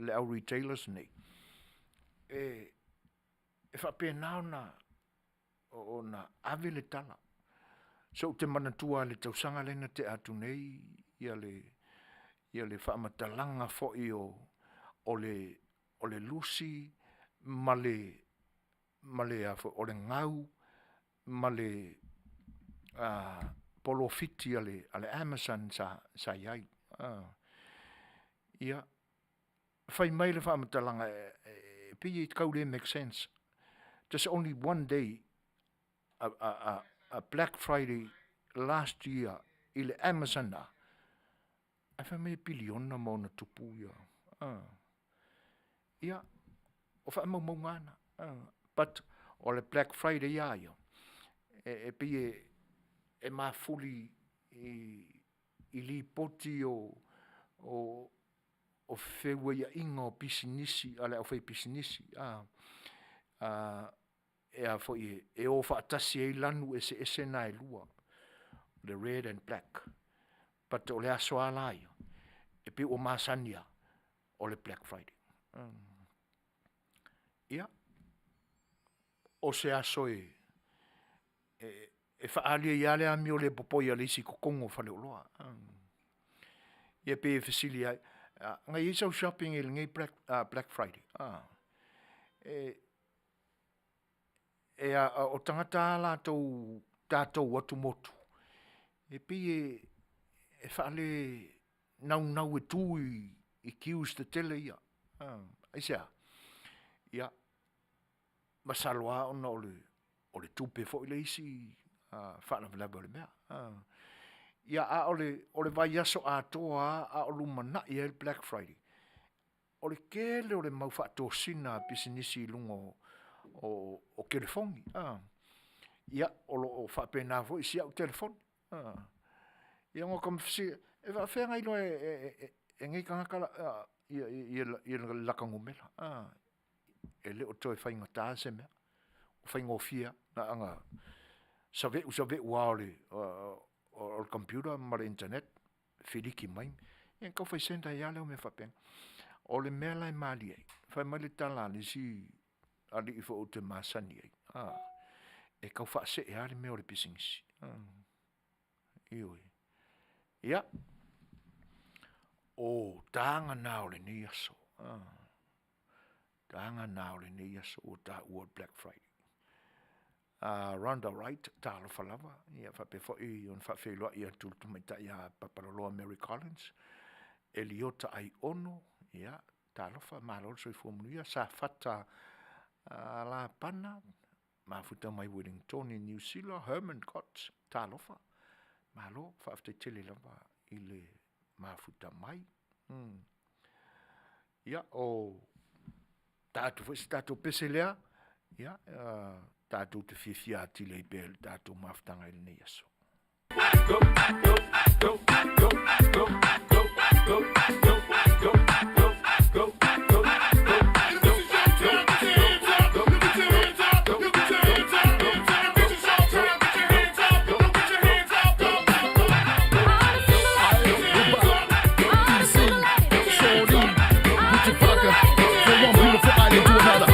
le au retailers nei e whape naona o na ave le tala so te manatua le tausanga lena te atu nei ia le whaamatalanga fo'i o le lusi ma le o le ngau ma le polo fiti ale Amazon sa iai ia fai mai le whaamatalanga pi i kaule make sense there's only one day a Black Friday last year i le Amazon na ai fai mai biliona mo na tupu ia o wha mau ngana but o le Black Friday ia e pi e mafuli i li poti o fewa ia inga o pisinisi ale o fai pisinisi e a fo e o fa tasi e lanu ese na e lua the red and black but o le aso ala e pi o masania o le Black Friday ia o se aso e fa ali ia le ami o le popoi ale si kokongo fa le loa ia pe fasili ai ngai iso shopping il ngai Black Friday o tangata la tātou watu motu e pi e whaale nau e tui i kius te tele ia ai sea ia masaloa ona o le tupe fo i le isi whaana vilaba o le mea ia o le vai aso atoa o lumana i el Black Friday o le kele o le mau whaatosina pisinisi lungo o telefoni ia o whapena fo isi au telefoni ia ngā kam fisi e whawhenga ino e ngai kangakala i lakangu mela e le o toi whainga tāse mea o whainga o fia na anga save uaole o computer ma le internet whiriki mai e kau whai senda i aleo me whapenga o le mea lai maali ai whai mai le tala ni si ali i fo o te masani ai e kau wha se e ale mea o le pisingisi ioi ia o tanga nao le ni aso tanga nao le ni aso o ta ua Black Friday Ronda Wright talo falava ia whape fo i on whawhelua ia tultumaita ia papaloloa Mary Collins Eliota ai ono ia talo wha malol soi fuamunia sa fata la pana mafuta mai Wellington in New Zealand Herman Cots talofa malo fa afte tele lava ile mafuta mai ya o tatu peselea ya tatu te fifia tile bel tatu maftanga il neso go go go go go go go go go go go One beautiful island to another.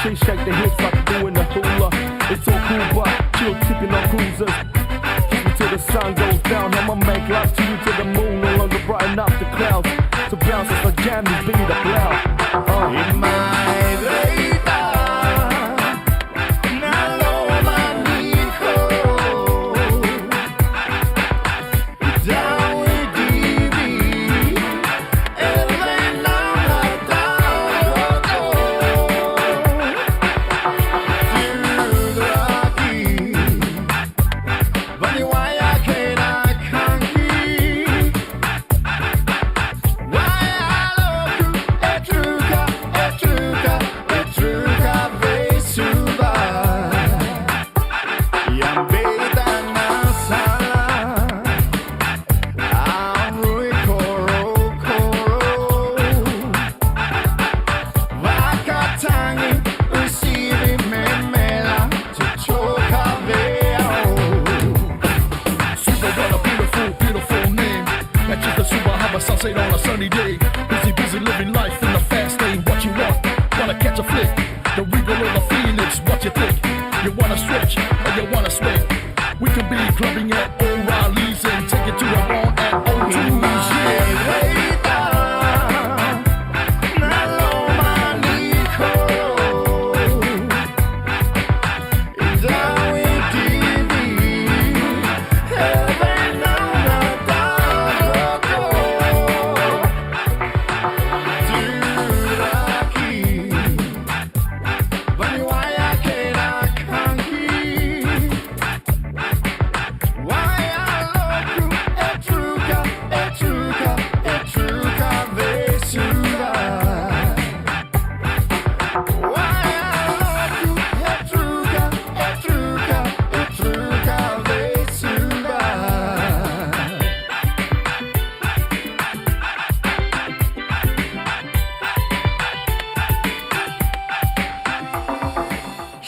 Chase shake the hips like doing the hula. It's so cool, but chill tipping on cruisers. Kiss me till the sun goes down. I'ma make love to you till the moon no longer brighten up the clouds. So bounce as the jam is beat up loud. In my vida, nalo maniko. Dawi divi, elena matao. Tiuraki, vani waya kena kanki. Sunset on a sunny day. Busy living life in the fast lane. What you want? Wanna catch a flick? The wiggle of the Phoenix. What you think? You wanna stretch or you wanna swing? We can be clubbing at O'Reilly's and take it to the bar at O2's.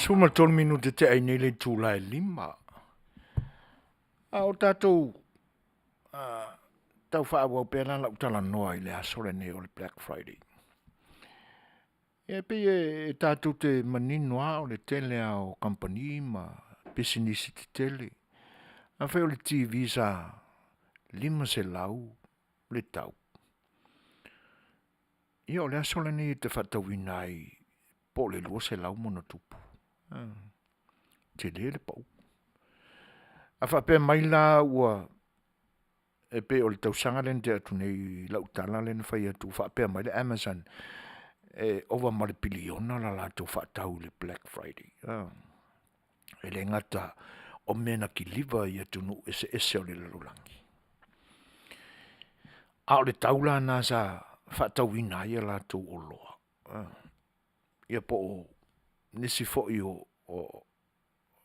Suma tol minuti te ai nele tūlai lima. O tātou tau whaawau pēra lau tala noa I le asore ne o le Black Friday. E pe e tātou te maninoa o le tele o company ma pisinisi te tele. A whai o le TV sa lima se lau le tau. Ia o le asore ne te whatawina I po le lua se lau mona tupu. Te le pau. A whape mai la ua e pe o le tausanga len te atu nei lau tala len whai atu whape mai le Amazon e over ma le piliona la lato whatau le Black Friday. E le ngata o mena ki liva I atu nu ese o le lalulangi. A o le taula na sa whatau ina ia lato o loa. Ia po o nisi fo'i o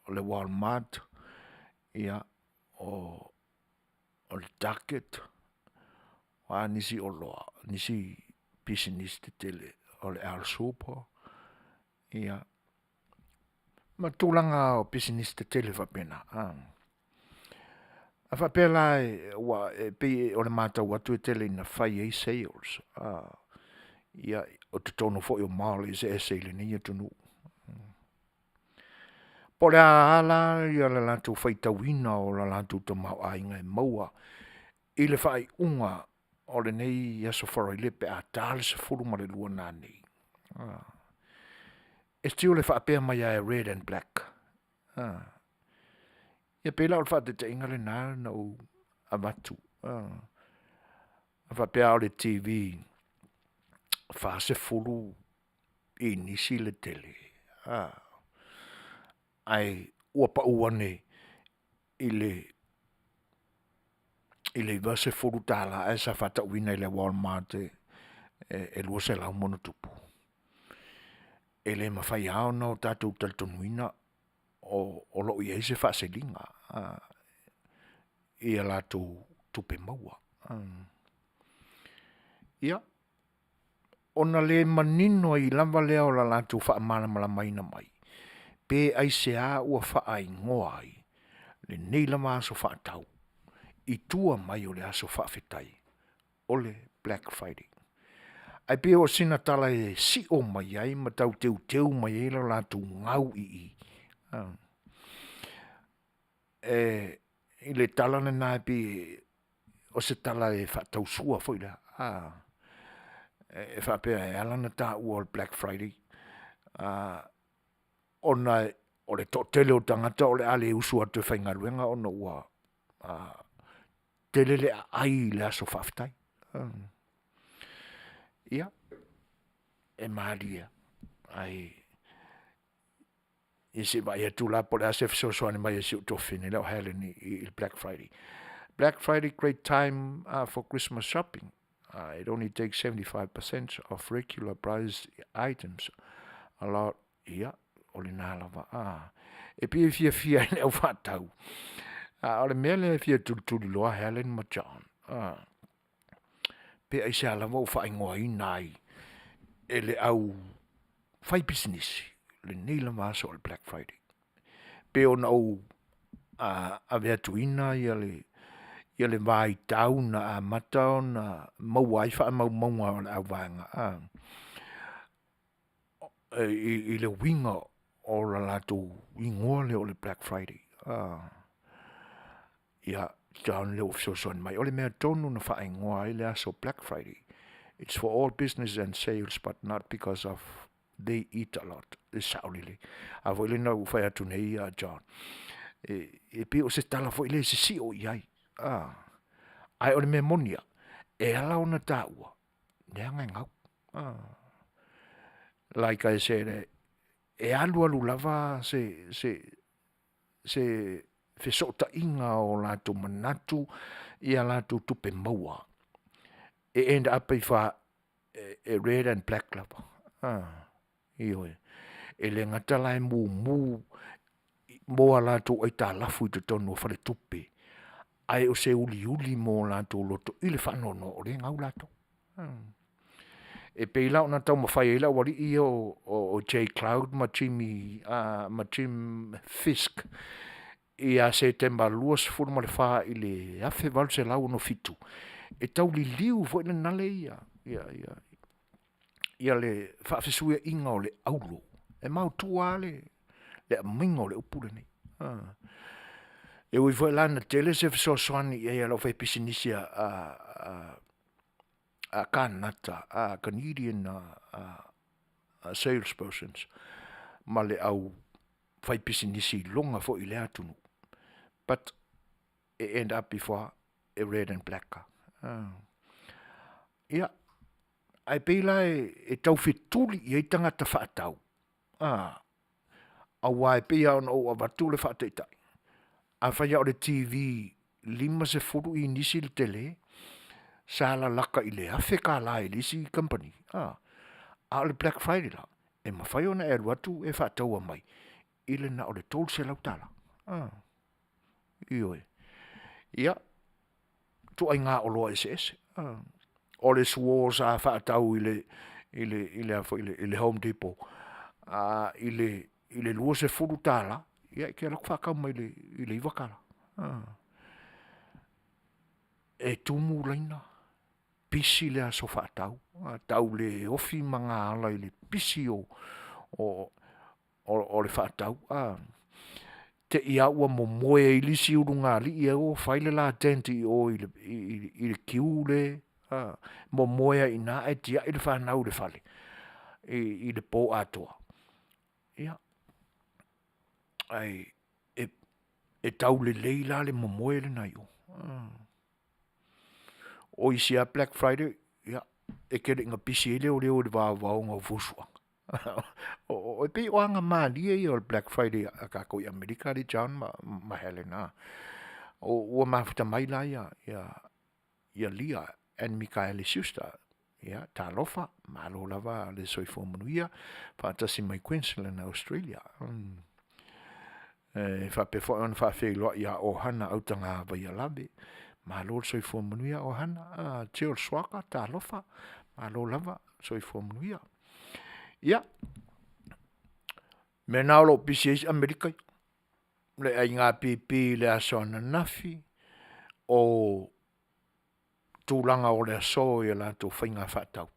le Walmart, ia o le Target, wa nisi o loa, nisi business te tele, o le Al Super, ia ma tūlanga o business te tele whapena. A whapela e pe o le mātau atu e tele na whai e sales, ia o te tono fo'i o maole se e seile ni e tunu. Po le ala ia le latu whaitawina o la latu ta mau ainga e maua. I le whai unga o le nei aso wharai lepe a tāle se furu ma le lua nani. E stiu le whaapea mai a red and black. Ia pēla o le whaate te inga le nā na o amatu. A whaapea o le TV whaase furu I nisi le tele. Ai ua pa uane I le vase furu tala e sa fata uina I le Walmart e lua se lau mono tupu. E le mawhai hao na o tātou taltonuina o lo I eise whaselinga I a lātou tupe maua. Ia, ona le manino I lava lea o la lātou whaamana malamaina mai. Pe ai se a ua wha ingoa ai, le nei lama aso whaatau, I tua mai o le aso whaafetai, o le Black Friday. Ai pe o sina tala e si o mai ai, ma tau teu mai ai la tu ngau i. I le tala na nai pe o se tala e whatau sua foi la. E whapea e ala na tā ua Black Friday. Ona o le to tele o tangata o le ale usua te whaingaruenga ona ua tele le ai le aso whaftai. Ia, e maalia. Ai, i se vai atu la po le ase fisosoane mai e si utofine leo Helen i Black Friday. Black Friday, great time for Christmas shopping. It only takes 75% of regular priced items. A lot, yeah, ole nā lava. E pia fia e neo whatau. Ole mea le fia tuli loa Helen ma John. Pe ai se ala wau whaingoa i nai. E le au whai business. Le nila maso o Black Friday. Pe o nau a vea tuina ia le vai tau na matao na mauai wha maunga o le au vanga. I le winga o la lato ingoa le o le Black Friday. Ia John le ofsoson mai. O le mea tonu na wha ingoa i le aso Black Friday. It's for all business and sales, but not because of they eat a lot. E saulile. A voi le nau whai atu nei John. E pi o se tala foi le se si o iai. Ai o le mea monia. E ala ona tā ua. Nea ngai ngau. Like I said, e alu lava se fesota inga o lato manatu ia lato tupe maua. E end up i fa e red and black lava. Ioe. E le ngata lai mu moa lato ai tā lafu i te tonu o whare tupe. Ai o se uli mo lato loto i le whanono o le ngau lato. E peila o na tau mawhai eila wari i o J. Cloud ma Jim Fisk i a September luas furu ma le wha i le afe wal se lau no fitu. E tau li liu fo ina nale ia le whaafesuia inga o le aulo. E mau tua le aminga o le upule nei. E ui fo lana tele se fisosoani e alo fai pisinisia a kanata, a Canadian salespersons, ma le au fai pisinisi longa fo i le atunu. But it end up before a red and black car. Ia, ai peila e tau fituli i e tangata whaatau. A wai pia on o a watu le whaateitai. A whai au le TV lima se furu i nisi le tele, sala laka i le afe ka la i lisi company. A le Black Friday la, e mawhai ona e ruatu e whaatau a mai. Ile na o le tol se lautala. Ioe. Ia, tu ai ngā o loa ese. O le suo sa whaatau i le Home Depot. I le lua se furu tala. Ia, ke lak whakau mai i le iwakala. E tumu leina. Pisi le aso whaatau. Tau le ofi manga ala i le pisi o le whaatau. Te ia ua mo moe i lisi urunga li i o whaile la tenti o i le kiu le. Mo moe i na e tia i le whanau le whale. I le po atoa. Ia. Ai, e tau le leila le mo moe le nai o. O isi a Black Friday, ia, e kere inga pisi ele o leo le wāwao ngā vusua. O e pe o anga maali e o Black Friday a kako i Amerika le John ma Helena. O ua mafuta mai la ia lia en Mikaele Schuster. Ia, tā lofa, malo lava le soifo manuia, whaatasi mai Queensland, Australia. Whapefo on whawhelo ia o hana autanga vai alabe. Malo soifo manuia o hana, teo swaka, tā lofa, malo lava, soifo manuia. Ia. Me naolo PCH Amerikai. Le ai ngā pipi le aso ana nafi. O tūlanga o le aso i la tō whainga whatau.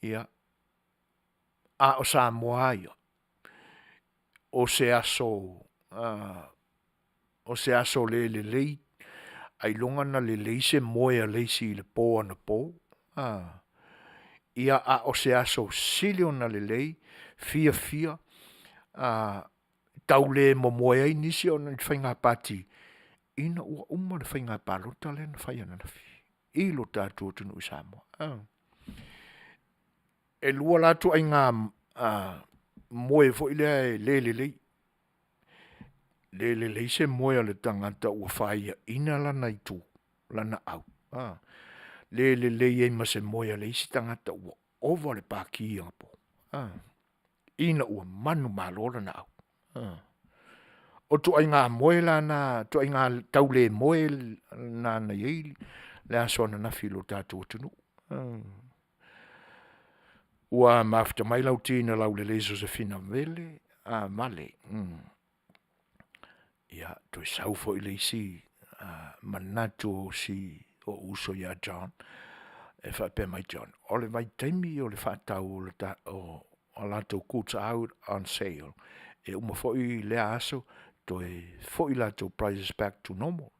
Ia. A o Samoa ia. O se aso le ai longa na le se moe a le si le po ana po. Ia a o se aso silio na le fia tau le mo moe ai nisi o na whainga pati. Ina ua uma le whainga palota le na whai ana na fi. I lo tātua tunu i Samoa. E lua latu ai ngā moe fo ile le se moe le tangata ua whaia ina lana i tū, lana au. Le e ma se moe le isi tangata ua ova le pāki i po. Ina ua manu malora na au. O tu ai ngā moe lana, tu ai ngā tau le moe na iei, le asona na filo tātua tunu. Ua mafta mai lau tina lau le Josephina Vele, male. Ia, tu sau fo i le isi, manatu si o uso ia John, e whape mai John. O le vai taimi o le whatau o lato kuta out on sale. E uma fo i le aso, to e fo i lato prices back to normal.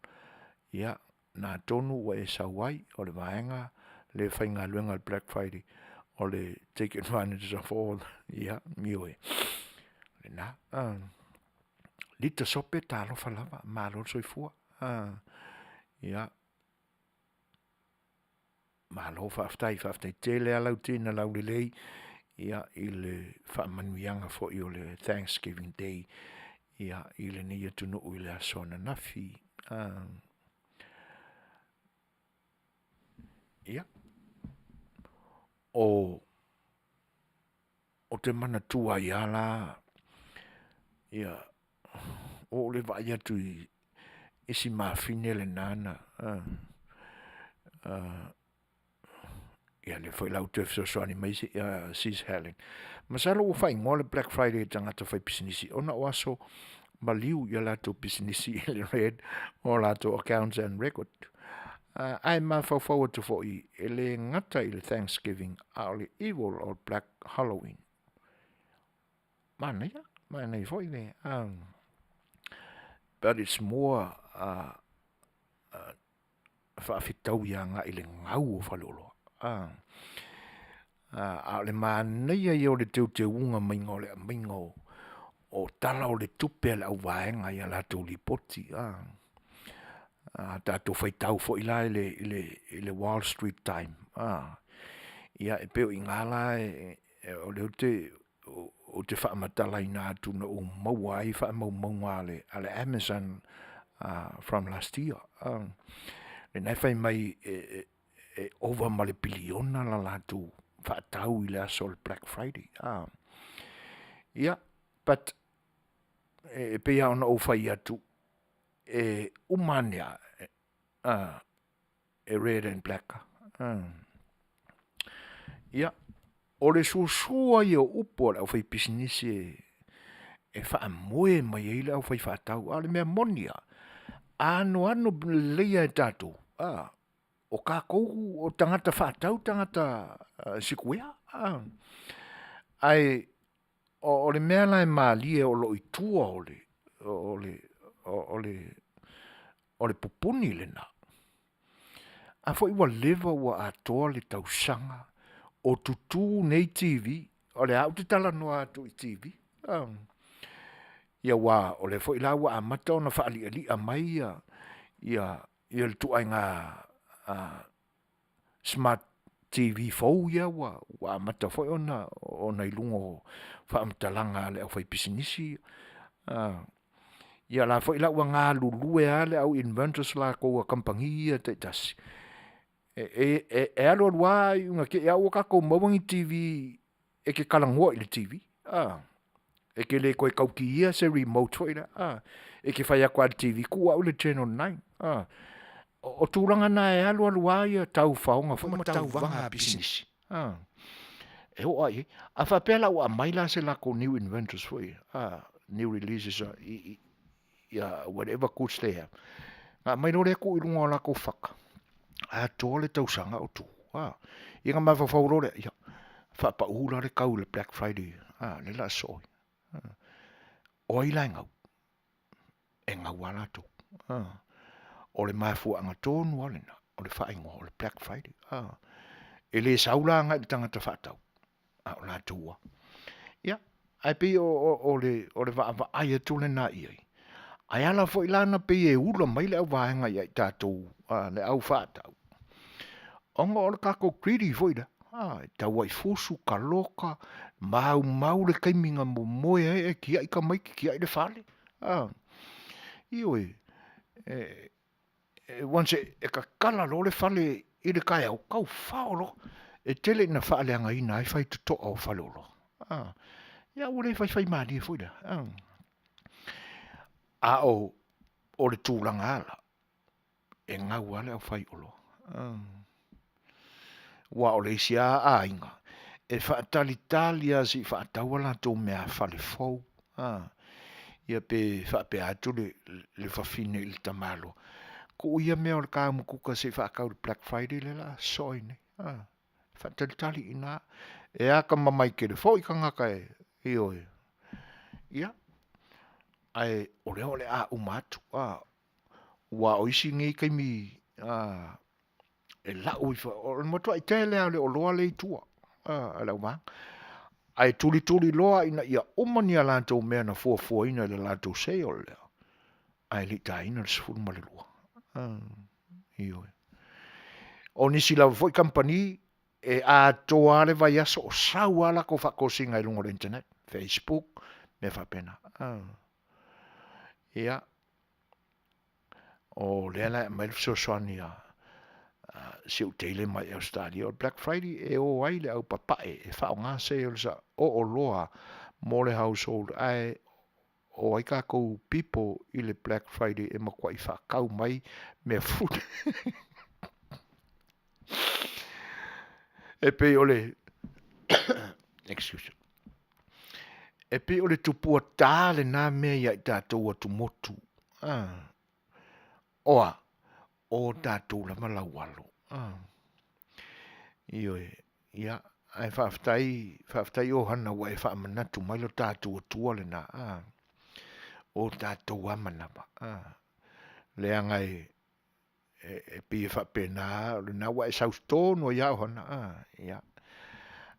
Ia, nā tonu ua e sawai o le vaenga, le whainga luenga al Black Friday, o le take advantage of all, ia, mioe. Le nā, lita sope talo falava, malo soifua, ia, malo whaftai tele a lau tina lau le lei, ia, i le whaamanuianga fo i o le Thanksgiving Day, ia, i le nia tunu ui le asona nafi, ia, o te mana tua i ala, ia, o le vai atu i isi mawhine le nana, ia le whai lau tefu soani mai sis Helen. Masalo o whai ngō le Black Friday tangata whai pisinisi, ona o aso maliu ia lato pisinisi le red, o lato accounts and record. Ai ma whau atu fo i, ele ngata i le Thanksgiving, a le evil o Black Halloween. Mana i fo i le, but it's more whaafitau ia ngā i le ngau o whalolo. A le mānei ai o le te unga maingo le maingo o tala o le tupe le au vaenga ia lato li poti. Tātou whaitau fo ila i le Wall Street Time. Ia e peo i ngala o le o te whaamatala i nā tuna o maua ai whaamau ale Amazon from last year. Le nai whai mai over ma le biliona la lātou whaatau i le aso le Black Friday. Ia, but e pea ona o whai atu umania red and black. Ia, o le susua i o upo au whai pisinisi e whaamoe mai eile au whai whaatau. Ale mea monia. Ano leia e tātou. O kākou o tangata whaatau, tangata sikuea. Ai, o le mea lai maalie o lo i tua o le pupuni le na. A fo iwa lewa ua atoa le tausanga o tutu nei TV, o le au te tala noa atu i TV. Ia wā, o le fo ila ua amata o na whaali a mai ia le tuai ngā smart TV fau ia wa amata fo ona ilungo whaamtalanga le au whai pisinisi. Ia la fo ila ua ngā lulue ale au inventors la koua kampangi ia te tasi. E alo alua unga ke ea ua kako mawangi TV e ke kalangua i le TV. E ke le koe kauki ia se remote fo ila. E ke whai akwa TV kua au le Channel 9. O tūranga na e alo alua ia tau whaonga fo ma tau wanga business. E ho ai, a whapela ua maila se lako new inventors fo ia. New releases whatever goods they have. Ngā mai nore ko i runga o lako whaka. A tōle tausanga o tū. Ia ngā mawhawhaurore, ia. whapaula le kau le Black Friday. Le la soi. O i lai ngau. E ngau ala tō. O le mafua anga tōnu alena. O le whaingo o le Black Friday. E le saulanga i tangata whatau. O la tōua. Ia. Ai pe o le wa ai atu le na iai. Ai ala fo ilana pe e ula mai le au vaenga i tātou. Le au whatau. Onga o le kako greedy fo ida. Tau ai fusu ka loka. Mau le kaiminga mo moe kia i ka maiki kia i le whale. Ioi. Once e ka kala lo le whale i le kai au kau whaolo. E tele na whale anga ina ai whai tuto au whale olo. Ia ure whai maari e fuida. O le tūlanga ala. E ngau ale au whai olo. Wa o le isi a inga. E whaatalitali a si whaatawala tō mea whale fau. Ia pe whape atu le whawhine i le tamalo. Ko ia mea o le kāmukuka se whaakau le Black Friday le la soine. Whaatalitali ina. E aka mamai ke le fau i ka ngaka e. Ioi. Ia. Ai ole a umatu. Wa o isi ngai kaimi. E la ui fa. O le motua i tele a le o loa le i tua. Ala uma. Ai tuli loa ina ia umani a lantou mea na fua ina le lantou se o lea. Ai li ta ina le sifuru ma le lua. Ioi. O nisi la foi company e a toa le vai aso o sau ala ko whakosinga i lungo le internet. Facebook, me whapena. Ia. O lea la mai so soani a se o teile mai Australia o Black Friday e o ai le au papae e whao ngā se o sa o loa mo le household ai o ai kako people i le Black Friday e makua i whakau mai mea fruit. E pe o le excuse. E pe o le tupua tāle nā mea ia i tātou atu motu. Oa, o tātou la malawalo. Ioi, ia, ai whaaftai o hana wa e whaamanatu mai lo tātou atua le nā. O tātou amanama. Le angai e pia whaapena, le nā wa e saustōno i au hana. Ia.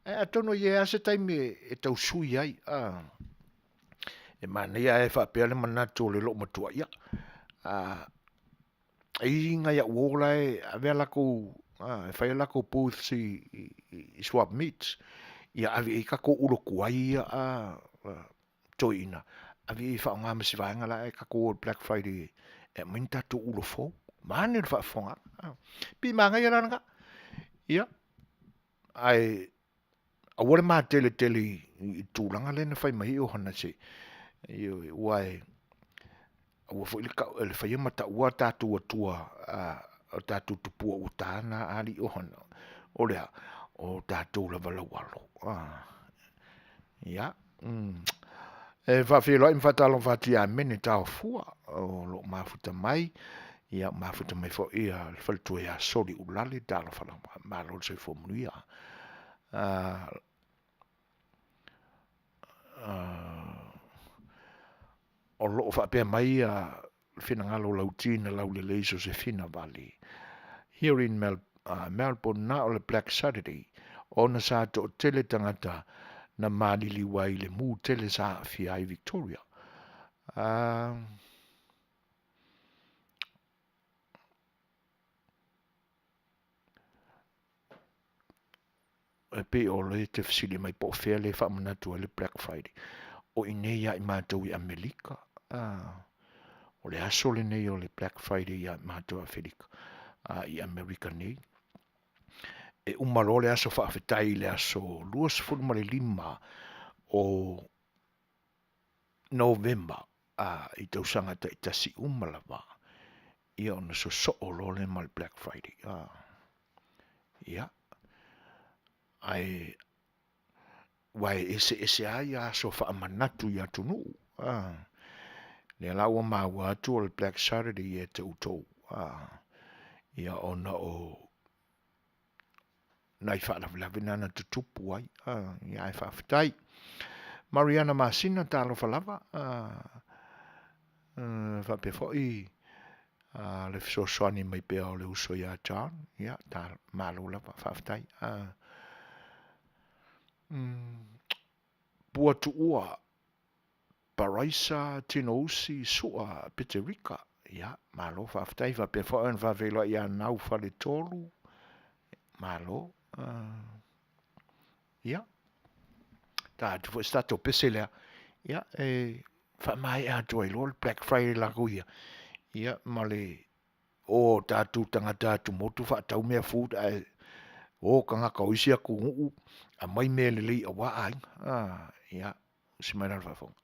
E atono i e ase taimi e tau sui ai. E mani a e whaapea le manatu o le lo matua. Ia. I inga ia uola e avea lako e whaia lako booth i swap meats ia avi e kako ulo kuai ia toina avi e whao ngā masi vaenga la e kako Black Friday e minta tu ulo fo mani le whaafonga pi manga ia ranga ia ai awore mā tele i tūlanga lena whai mahi o hana se uai ua fo le whaia mata ua tātou atua o tātou tupua o tāna ali o hana. O lea, o tātou la walawalo. Ia. E whawhelo ai mwhatalong whati a mene tāo fua. O lo mafuta mai. Ia mafuta mai fo ia whaltua ia sori ulale tālo whalama. Mālo se fo munuia. O loo whapea mai a whinangalo lautina lau le leiso se whina vali. Here in Melbourne na o le Black Saturday, o na sa to tele tangata na malili wai le mu tele sa fiai Victoria. E pe o le te fisili mai po fea le whamanatu le Black Friday. O ineia i mātou i Amerika. O le aso le nei o le Black Friday i mātou i Amerika nei. E umaro le aso whaafetai le aso luas fulmare lima o November i tausanga ta itasi umalawa. Ia ona so o lo le ma le Black Friday. Ia. Ai wai ese ai aso whaamanatu i atunu. Le laua maua atu o le Black Saturday e te utou. Ia ona o nai whaalavilawina na tutupu ai, ia e whaafitai. Mariana Masina talo falava, whapea fwoi, le fisosoani mai pea o le uso ia John, ia, ta malu lava whaafitai. Pua tuua, Paraisa, Tino Usi, Sua, Piterica, ia, malo whaafitai, whapea fwoi an whawelo ia nau whale tolu, malo, ia. Ta tu fo stato pesela, ia, fa mai a joy lol Black Friday la kuia. Ia, male, o tatu tangata tu motu fa tau mea food, o kanga kausia ku a mai mele li a wa ai, ia, simaina fa fong.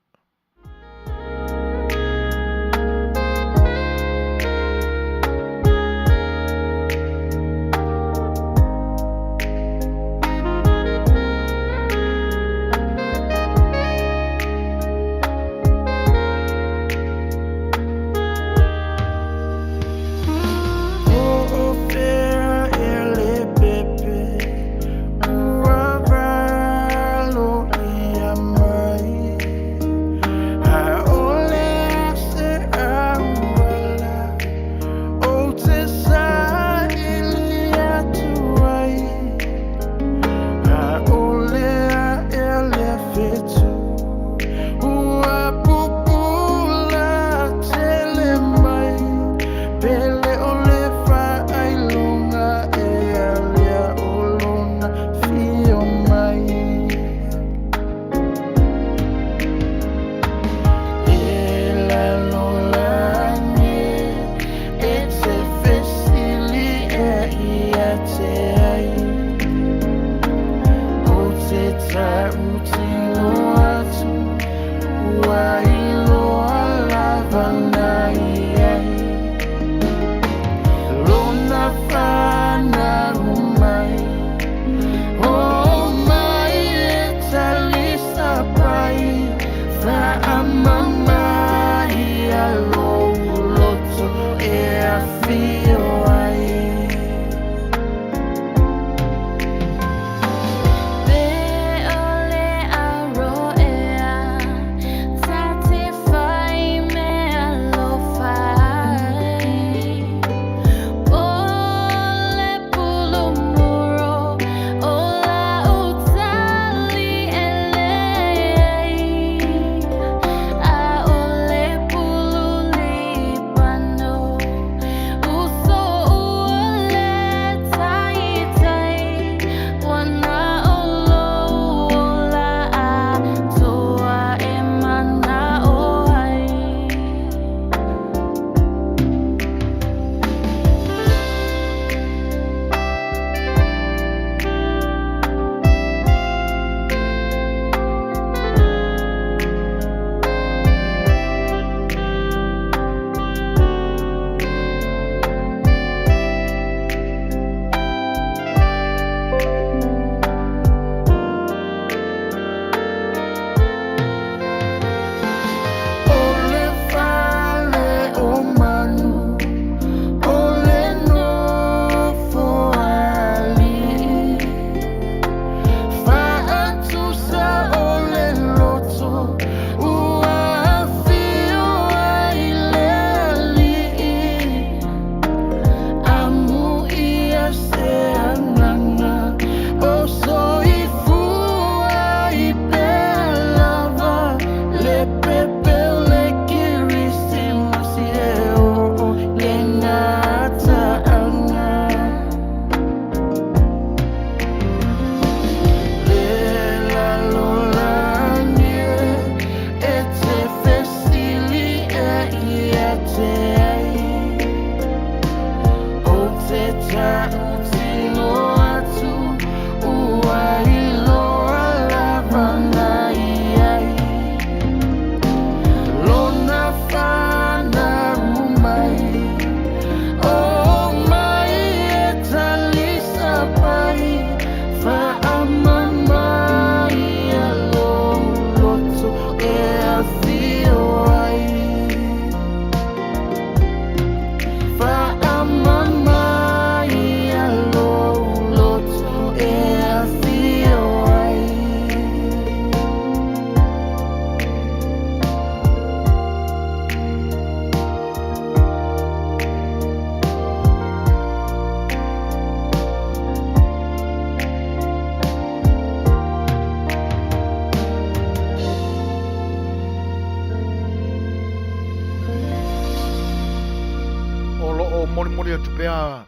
mori atu pea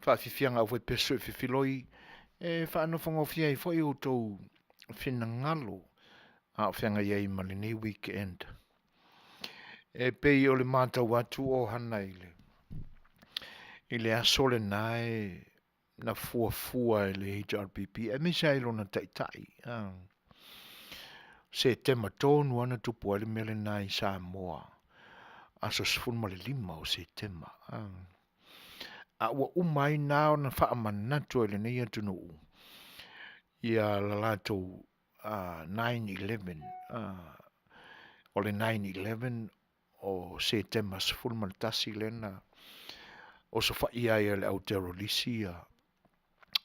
whaafifianga au peso e whiwhiloi e whaanofangofia i fwoi o tau whinangalo a whianga iei malini weekend. E pei o le mātau atu o hana i le asole nae na fuafua e le HRPP e misa ilo na taitai. Se tema tonu ana tupu ale mele nai Samoa. Aso sifun ma le 5 o se tema. A ua umai nao na wha amanatu ele nei atu nuu. Ia la lato 9/11. O le 9/11 o se tema sifun ma le tasi lena. O so wha ia ia le Aotearoa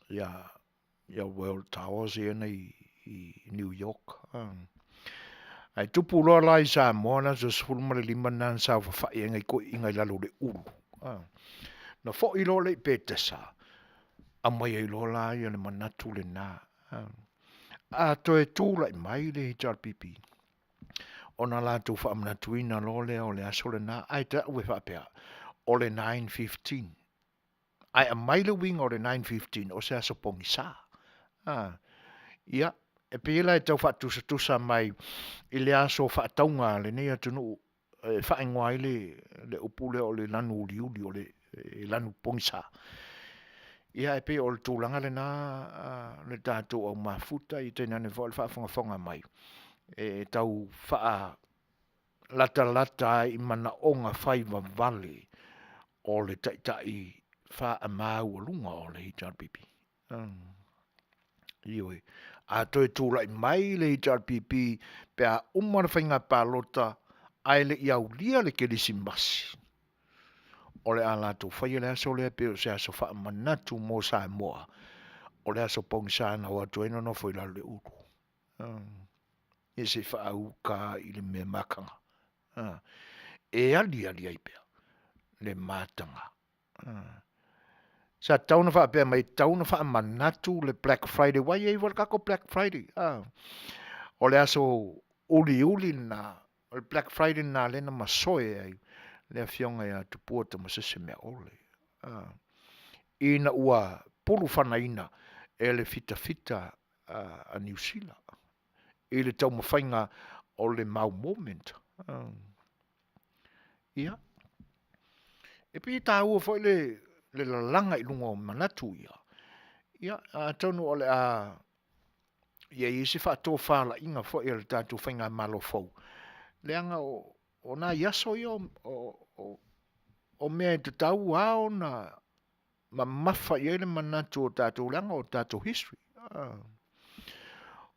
ia World Towers ia nei i New York. Ai tupu loa lai Samoa na so sifun ma le 5 nan sa wha ia ngai ko ingai lalo le ulu. Na fo ilo le petesa. Amai ai lo la ia le manatu le na. A toe tūla i mai le HRPP. O na la tu wha manatuina lo le o le aso le na. Ai ta ue wha pea. O le 9:15. Ai a mai le wing o le 9:15. O se aso pongi sa. Ia. E pēla e tau wha tusa mai. I le aso wha taunga le nei atunu. Wha ingoa le upule o le lanu uliuli o le lanu pongisa. Ia e pe o le tūlanga le nā le tātou au mafuta i tēnā ne wha whaafonga mai. E tau wha lata i mana onga whaiva vale o le taitai wha a mau lunga o le HRPP. Ioi. A toi tūla i mai le HRPP pe a umara whainga pālota ai le iau lia le kelisi masi. O le ala tu whai le aso le pe o se aso wha manatu mo Samoa. O le aso pong sa na wa tueno no foi la le uru. E se wha au ka i le me makanga. E ali ai pea. Le matanga. Sa tauna wha pea mai tauna wha manatu le Black Friday. Wai e wal kako Black Friday. O le aso uli na. O le Black Friday na le na masoe ai. Le fionga ya tupuata masese mea ole. Ina ua pulu whana ina e le fita a New Zealand. E le tau mawhainga o le mau moment. Ia. E pi tā ua fwoi le lalanga i lunga o manatu ia. Ia, taunu o le ia isi whaato whala inga fwoi e le tātou whainga malo fau. Le anga o nā yaso ia o mea te tau ao na mawha i ele manatu o tātou langa o tātou history.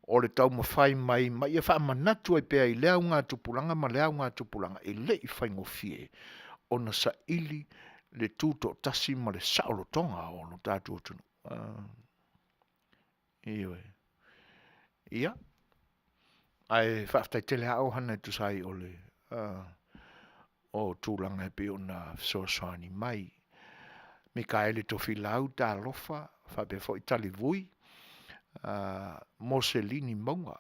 O le tau mawhai mai ia wha manatu ai pēa i lea ngā tupulanga ma lea ngā tupulanga e le i whaingo fie o na sa ili le tūto tasi ma le saolo tonga o no tātou tunu. Iwe. Ia. Ai whaftai tele hao hana tu sai o le o tūlanga e pe o na soasani mai. Mikaele tofi lau tā lofa, whape fo itali vui, Moselini maunga,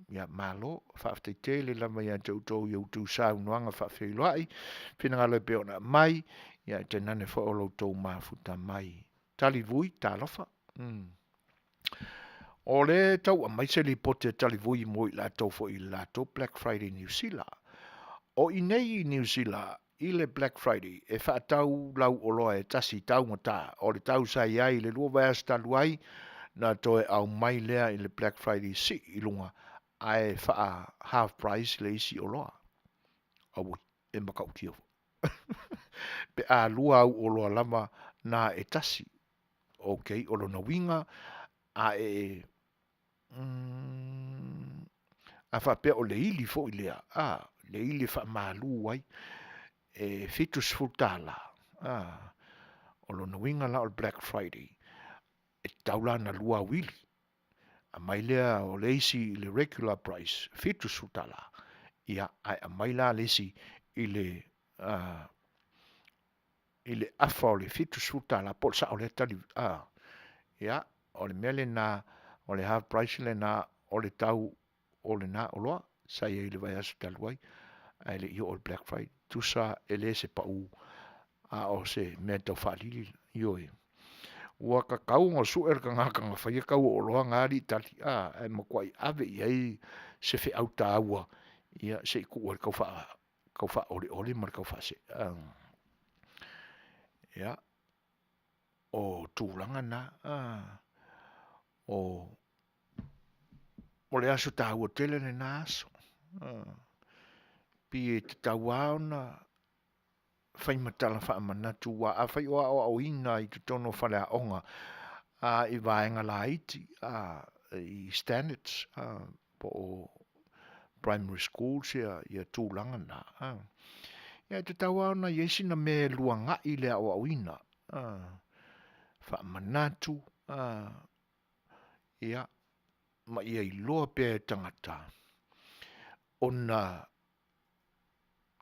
ia malo, whaftai tele lama ia tautou iau tū sau nuanga whawhi loai, whinangalo e pe o na mai, ia te nane fo o loutou mafuta mai. Tali vui tā lofa. O le tau a mai se li pote tali vui mo i la tau fo i la tau Black Friday New Zealand. O i nei i New Zealand, i le Black Friday, e whaatau lau o loa e tasi tau ngata, o le tau sa iai le lua vai asta luai, na toe au mai lea i le Black Friday si i lunga, ai wha half price le isi o loa. Awui, e makau kia fo. Pe a lua au o loa lama na e tasi. Ok, o lo na winga, a e... a whapea o le ili fo i lea. Le ili wha malu wai. E fitus futala. O lo na winga la o Black Friday. E taula na lua wili. A mai lea o leisi le regular price. Fitus futala. Ia, a mai la leisi i le afa o le fitus futala. Pol sa o le tali. Ia, o le mele na, o le half price le na, o le tau, o le na, o loa. Sa ia i le vai asu taluai. Ai le i o Black Friday. Tusa ele se pa u a o se mea tau whalili ioi. Ua ka kau ngā suer ka ngā kanga whaia kau o loa ngāri tali e makwai ave iai se whi au tā ua ia se i kuwa kau wha ori ori mar kau wha se ia o tūranga na o le aso tā ua tele ne nā aso pi e te tau au na whai matala wha manatu wa a whai o au ina i te tono whale a onga i vaenga la iti i standards po o primary schools ia tūlanga na ia te tau au na iesi na me luanga i le au ina wha manatu ia ma ia i loa pe tangata ona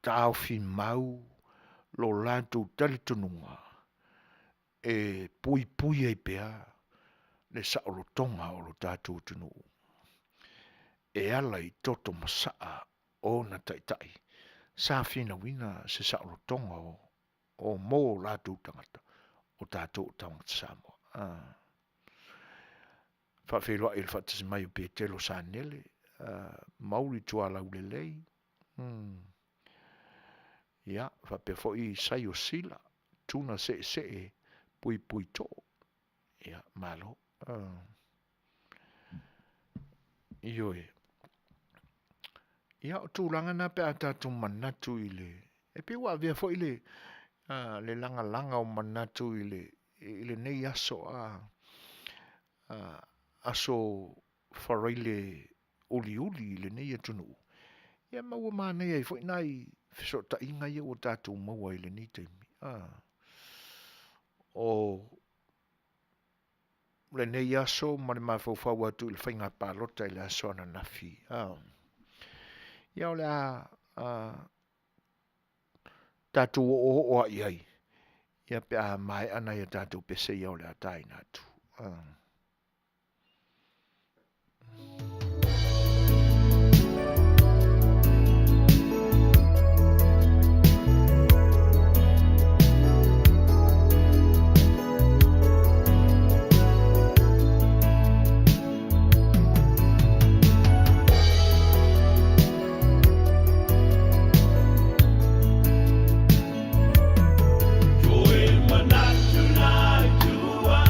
tau fi mau lo lantu tali tununga e pui pui e pea le sa o tonga o lo tatu tunu e ala i toto masaa o na taitai sa fina wina se sa o tonga o mo latu tangata o tatu tangata Samoa fa felo il fa tsi mai pe telo sanele mauri tua la ulelei ia fa pe fo i sai o sila tuna se pui pui to ia malo ioe ia o tūlanga na pe ata tu manatu ile e pe wa via fo ile le langa langa o manatu ile nei aso aso farile uli le nei atunu ia maua mana ia fo nai so ta inga ia o tatu maua ile ni te o le nei aso ma le mafau atu il whainga palota ile aso na nafi ia o le tatu o iai ia pe a mai ana ia tatu pese ia o le atai natu Manatu na tua,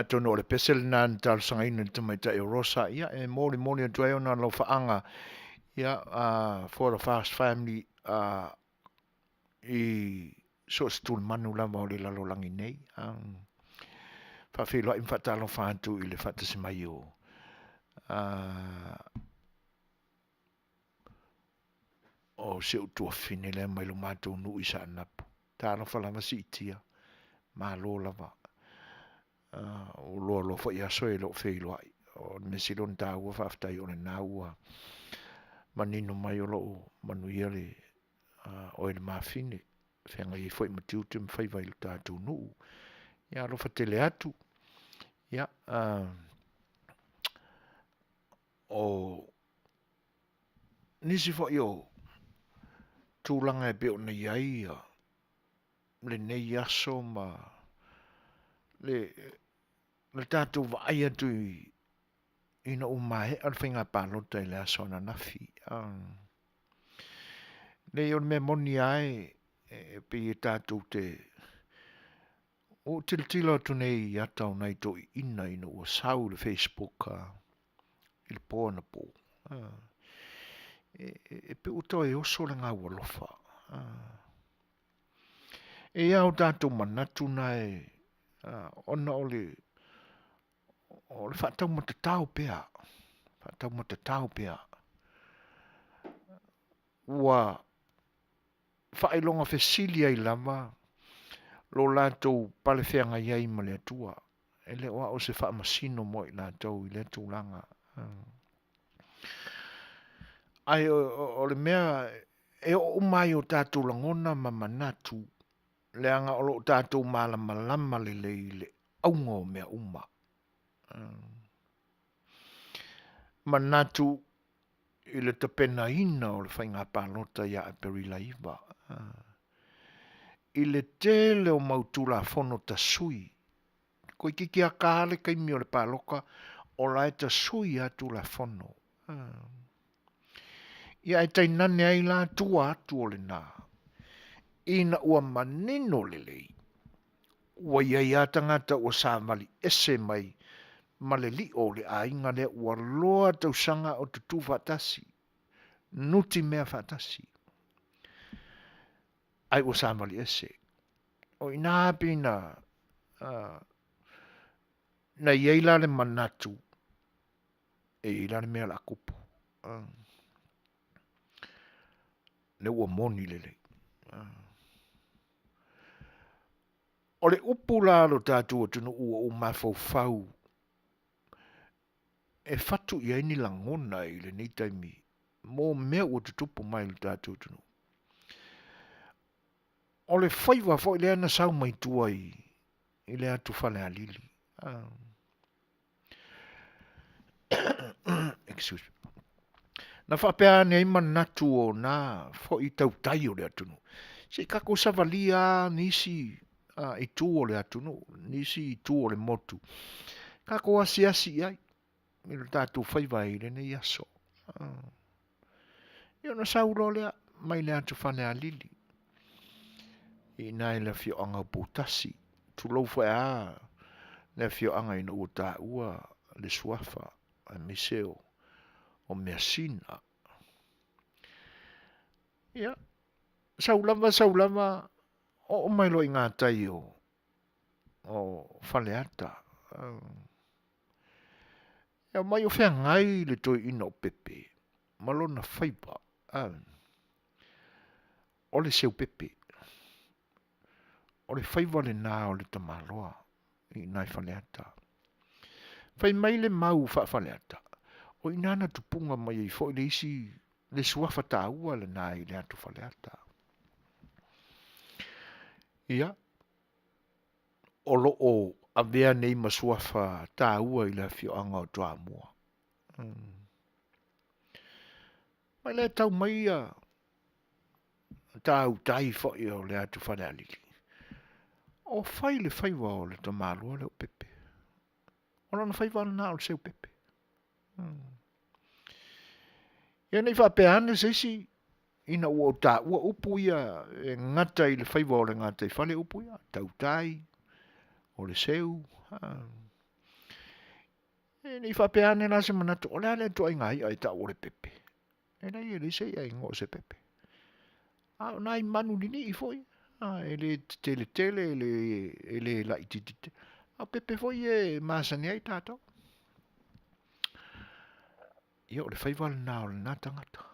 Atono o le pesel nan tal sanga ina tamai ta e rosa ia e moli atu ai ona lo faanga ia for the fast family i so stul manu lava o le lalolangi nei whawhiloa i mwhatalo whantu i le whatasi mai o o se utua fine le mai lo mātou nu i sa anapu tāno whalama si itia mā lo lava o loa lo wha i aso e lo whiloa o mesilon tā ua whaftai o le nā ua manino mai o lo manu ia le o le mawhine whenga i whai matiu te mwhaiwai lo tātou nu ia lo whatele atu ia o nisi whai o tūlanga e beo nei ai le nei aso ma le tātou wa ai atu ina umahe al whenga pālota i le aso na nafi le on me moni ai pe i tātou te o tiltila tu nei atau nei to ina o sau le Facebook il pōna pō e pe uto e oso le ngā walofa e au tātou manatu nai ona o le whatau matatau pea ua whaelonga whesilia i lama lo lātou pale whenga iai ma le atua e le oa o se whaamasino mo i lātou i le tūlanga ai o le mea e o mai o tātou langona ma manatu le anga o lo tātou malama le aunga o mea uma manatu i le tapena ina o le whainga pālota ia e perila iwa i le tele o mautula fono ta sui ko i kiki a kāle kai mi o le pāloka o lai ta sui atu la fono ia e tainane ai la tua atu o le nā. Ina ua manino le lei. Ua iai atangata ua sāmali ese mai ma le li o le ainga le ua loa tausanga o tutu fatasi. Nuti mea fatasi. Ai ua sāmali ese. O ina api na iai la le manatu e ila le mea la kupu. Le ua moni le lei. O le upu la lo tātua tunu ua o mawhau e whatu i aini langona i le nei taimi mō mea ua tutupu mai lo tātua tunu. O le whaiwa fo i le ana sau mai tua i le atu whale alili. Excuse me. Na whapea ne ima natu o nā fo i tau tai o le atunu. Se kako savalia nisi i tū o le atunu, nisi i tū o le motu. Kako asi ai, mi lo tātou whaiwai le nei aso. Io na sauro lea, mai le atu whane a lili. I nai le fio anga pūtasi, tu lau whai le fio anga ina ua tā ua le suafa, a miseo. O mea sina. Ia. Saulama, o mai lo i ngā tai o whaleata. Ia mai o whea ngai le toi ina o pepe. Malona whaipa. O le seu pepe. O le whaiva le nā o le tamaloa. I nai whaleata. Whai mai le mau whaleata. O inana tupunga mai i fo le isi le suafa tāua le nai le atu whaleata. Ia. O lo o avea nei ma suafa tāua i le fioanga o tua mua. Mai le tau mai a tāu tai fo i o le atu whalealili. O whai le whaiwa o le tamalua le o pepe. O lana whaiwa na o le seu pepe. Ia nei whapeane seisi ina ua o tā ua upu ia e ngata i le whaiwa o le ngata i whale upu ia tau tai o le seu Ni whapeane nā se manatu, o lea le to inga ia e ta o le pepe. E nei e le se ia ingo se pepe. A nai manu ni I foi. E le tele e le la ititite. A pepe foi e masani ai tātou. Ia o le whaiwala nā o le nā tangata.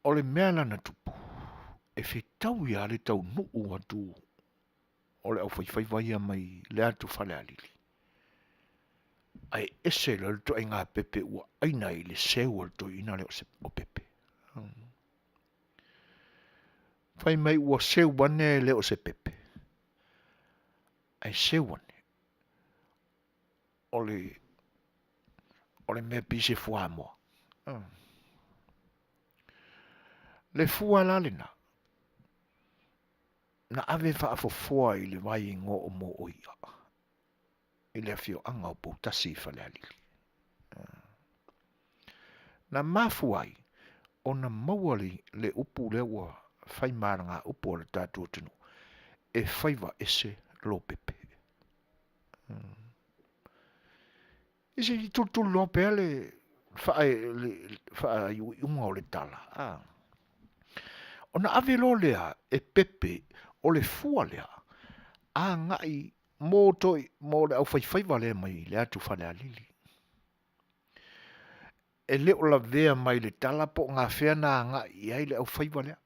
O le mea lana tupu. E whetau ia le tau nuu atu. O le au whaiwhaiwai mai le atu whale alili. Ai ese le to inga pepe ua aina I le seu le to ina le o pepe. Whai mai ua seu wane le o se pepe. Ai seu wane. O le mea pise fua moa. Le fua la le na. Na ave whaafofua I le vai ingo o mo o ia. I le afio anga o poutasi whale alili. Na mafu ai, o na mauali le upu le ua whai maranga upu o le tātua tunu. E whaiwa ese lo pepe. Isi I tutu lo pea le wha unga o le tala. O na ave lo lea e pepe o le fua lea. A ngai mō toi mō le au whaiwhaiwa lea mai le atu whale alili. E leo la vea mai le tala po ngā whea nā ngā iai le au whaiwa lea.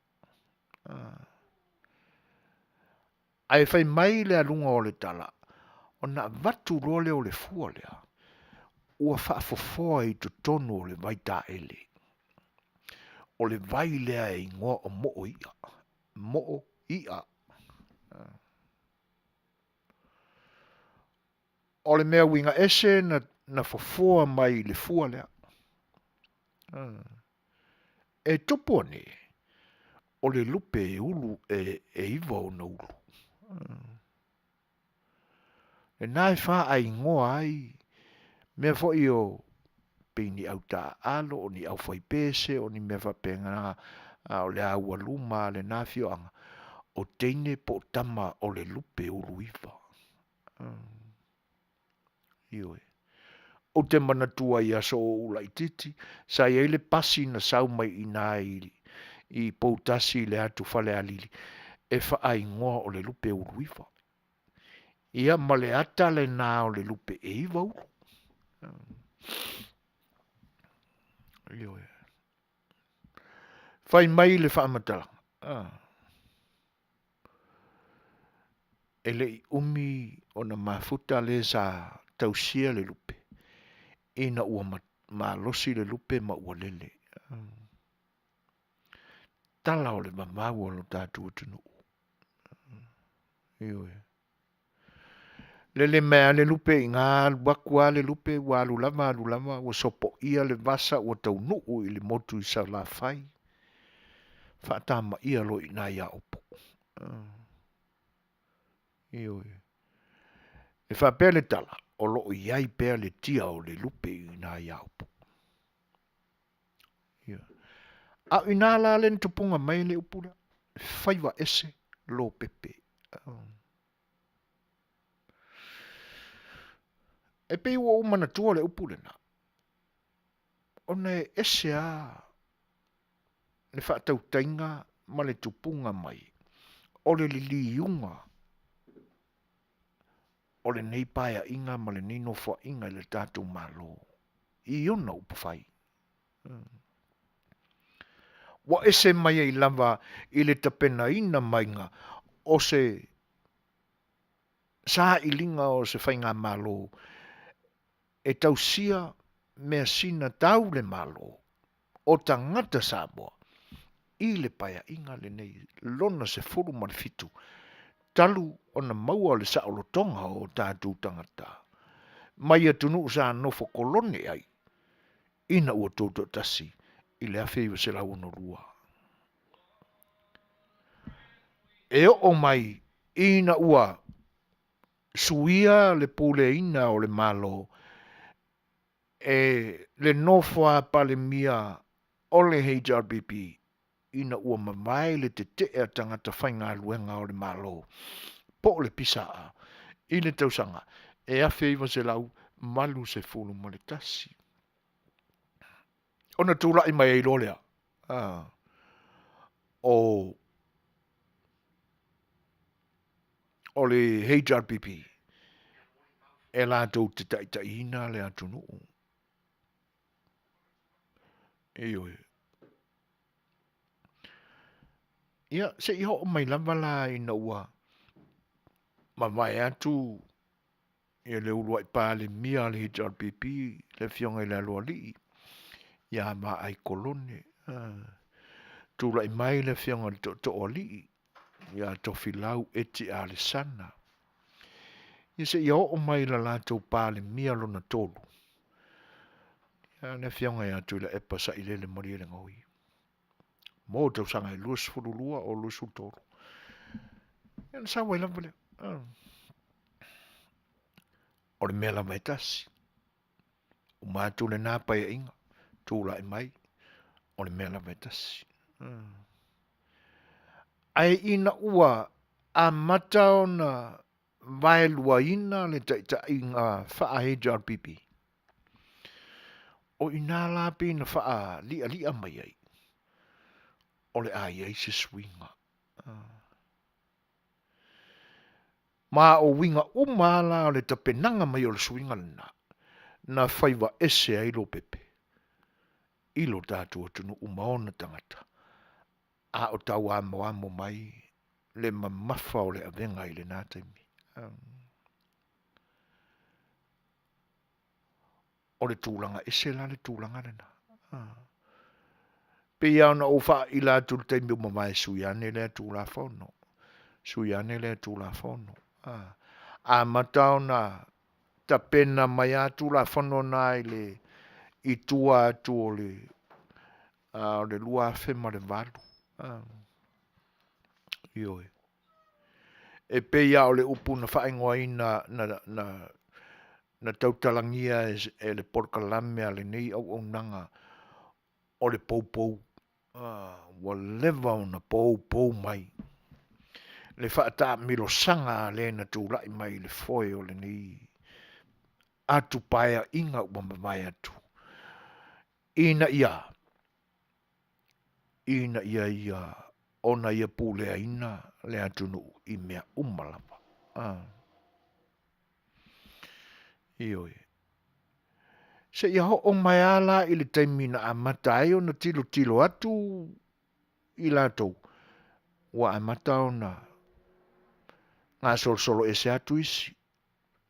Ai whai mai le alunga o le tala. O na vatu roa leo le fua lea. Ua whaafofoa I tu tonu o le vai tā ele. O le vai lea e ingoa o mo'o ia. Mo'o ia. O le mea winga ese na fofoa mai le fua lea. E tupo ne. O le lupe e ulu e iwa o na ulu. E nai wha a ingoa ai. Mea fo I o peini au tā alo o ni au whai pese o ni mea whapenga o le aua luma le nāwhio anga. O teine po tama o le lupe ulu iwa. Ioi. O te manatua I aso o ula I titi, sa I le pasi na sau mai I nā I poutasi le atu whale alili, e wha ingoa o le lupe ulu iwa. Ia ma le ata le nā o le lupe e iwa ulu. Ioi. Whai mai le whaamatala. E le umi o na mafuta le sa tausia le lupe. Ina ua ma losi le lupe ma ua lele. Tala o le mamau o lo tātua tunu. Ioi. Lele mea le lupe I ngā wakua le lupe wa alulama ua sopo ia le vasa ua tau nuu I le motu I sa la whai. Whaatama ia lo I nā ia opo. Ioi. E whapea le tala. O loo iai pea le tia o le lupe I nā ia opo. A ina la len tupunga mai le upura. Whaiwa ese lo pepe. E pei ua umana tua le upura na. O ne ese a. Ne whaatau tainga ma le tupunga mai. O le liliunga. O le nei paia inga ma le nei nofa inga le tātou malo. I ona upawhai. Wa ese mai I lava I le tapena ina mainga o se sa ilinga o se whainga malo. E tausia mea sina tau le malo. O tangata Samoa. I le paia inga le nei lona se furu man fitu. Talu o na maua le saolotonga o tātou tangata. Mai atunu sa nofo kolone ai. Ina ua toto tasi. I le awhiwa se lau no rua. E o mai ina ua suia le pule ina o le malo. E le nofa pale mia o le HRBP. Ina ua mamai le te tangata whainga luenga o le malo. Po le pisaa. I le tausanga. E a feiva se lau malu se fulu mo le tasi. Ona tūla I mai eilo lea. O le HRPP. E la tau te taitaina le atunu. Eo e. Ia, se iho o mai lava la ina ua. Ma mai atu. Ia le ulua I pā le mia le HRPP. Le fionga I le alua li. Ia ma ai kolone. Tūla I mai le fionga le to o li. Ia to filau eti a le sana. Ia se iho o mai la la tau pā le mia lona tolu. Ia le fionga ia tu la epa sa I le mori le ngoi. Mo tau sanga I luas furulua o luas utoro. Ia na sa wai lava le. O le mea lava e tasi. O mātu le nāpa e inga. Tūla I mai. O le mea lava e tasi. Ai ina ua a matao na vai lua ina le taita inga faa HRPP. O ina lapi na faa lia mai ai. O le ai se swinga. Ma o winga umala o le tapenanga mai o le swinga na faiva ese ai lo pepe. Ilo tātua tunu umaona tangata. A o tau amo mai le mamafa o le avenga I le nātaimi. O le tūlanga ese la le tūlanga lena. Pe iau na ufa I la tūltaimi o mamai suiane le tūla fono. Suiane le tūla fono. A matau na ta pena mai atu la fono na I tua atu o le lua fema le valu. Io e pe ia o le upu na whaingoa na tautalangia e le porkalame a le nei au nanga o le poupou. Wa leva o na poupou mai. Le whaata milo sanga le na tūlai mai le foe o le nei. Atu paia inga ua mamai atu. Ina ia ona ia pūlea ina le atunu I mea umalapa. Ioi. Se ia ho o mai ala I le taimina a matai o na tilo atu I latou. Wa a matao na ngā solo ese atu isi.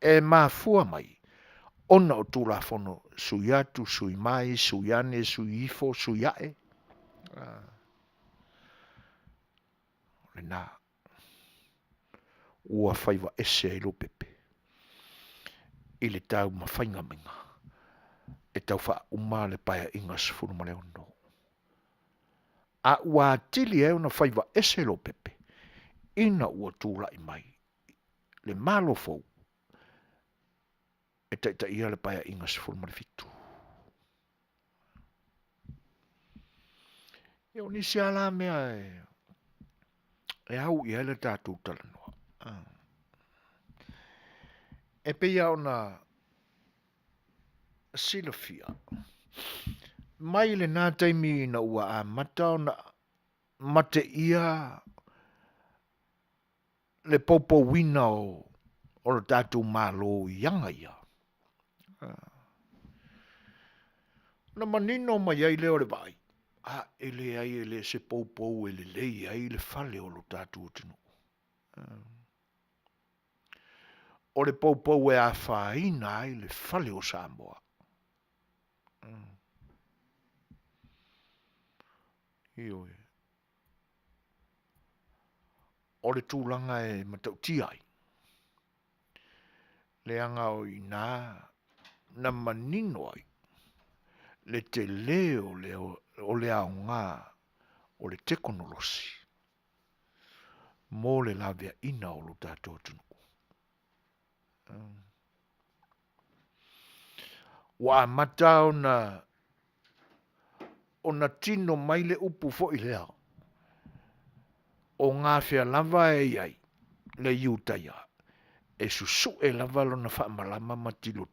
E mafua mai. Ona o tūla fono sui atu, sui mai, sui ane, sui ifo, sui ae. Nā. Ua whaiva ese I lo pepe. I le tau mawhainga minga. E tau wha uma le paia inga sifuru ma le ono. A ua tili e una whaiva ese lo pepe. Ina ua tūla I mai. Le malo fau. E taita ia le paia inga sifuru ma le fitu. E o nisi ala mea e au I ele tātou talanoa. E pe ia ona silafia. Mai le nā taimi na ua a mata ona mate ia le popo wina o le tātou mālo ianga ia. Na manino mai ai leo le vai. Ele ai ele se poupou ele lei ai le fale o lo tātou tino. O le poupou e a whaina ai le fale o Samoa. Ioi. O le tūlanga e matau tiai. Le anga o I na manino ai. Le te leo o le au ngā o le tekonolosi. Mō le lavea ina o lo tātou tunu. Wa matau na o na tino mai le upu fo I lea. O ngā whea lava e iai le iutaia. e susu e lava lona whaamalama ma tilo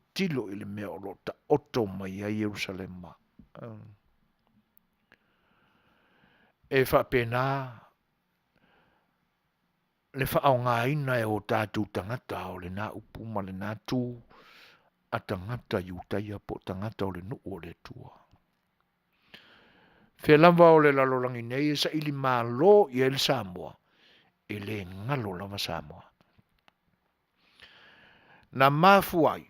i le mea o lo ta oto mai a Jerusalema. E whaapena le whaao ngā ina e o tātou tangata o le nā upu ma le nā tū a tangata iutaia po tangata o le nuu o le tua. Whea lava o le lalorangi nei e sa ili mā lo i el Samoa e le ngalo lava Samoa. Na mafu ai,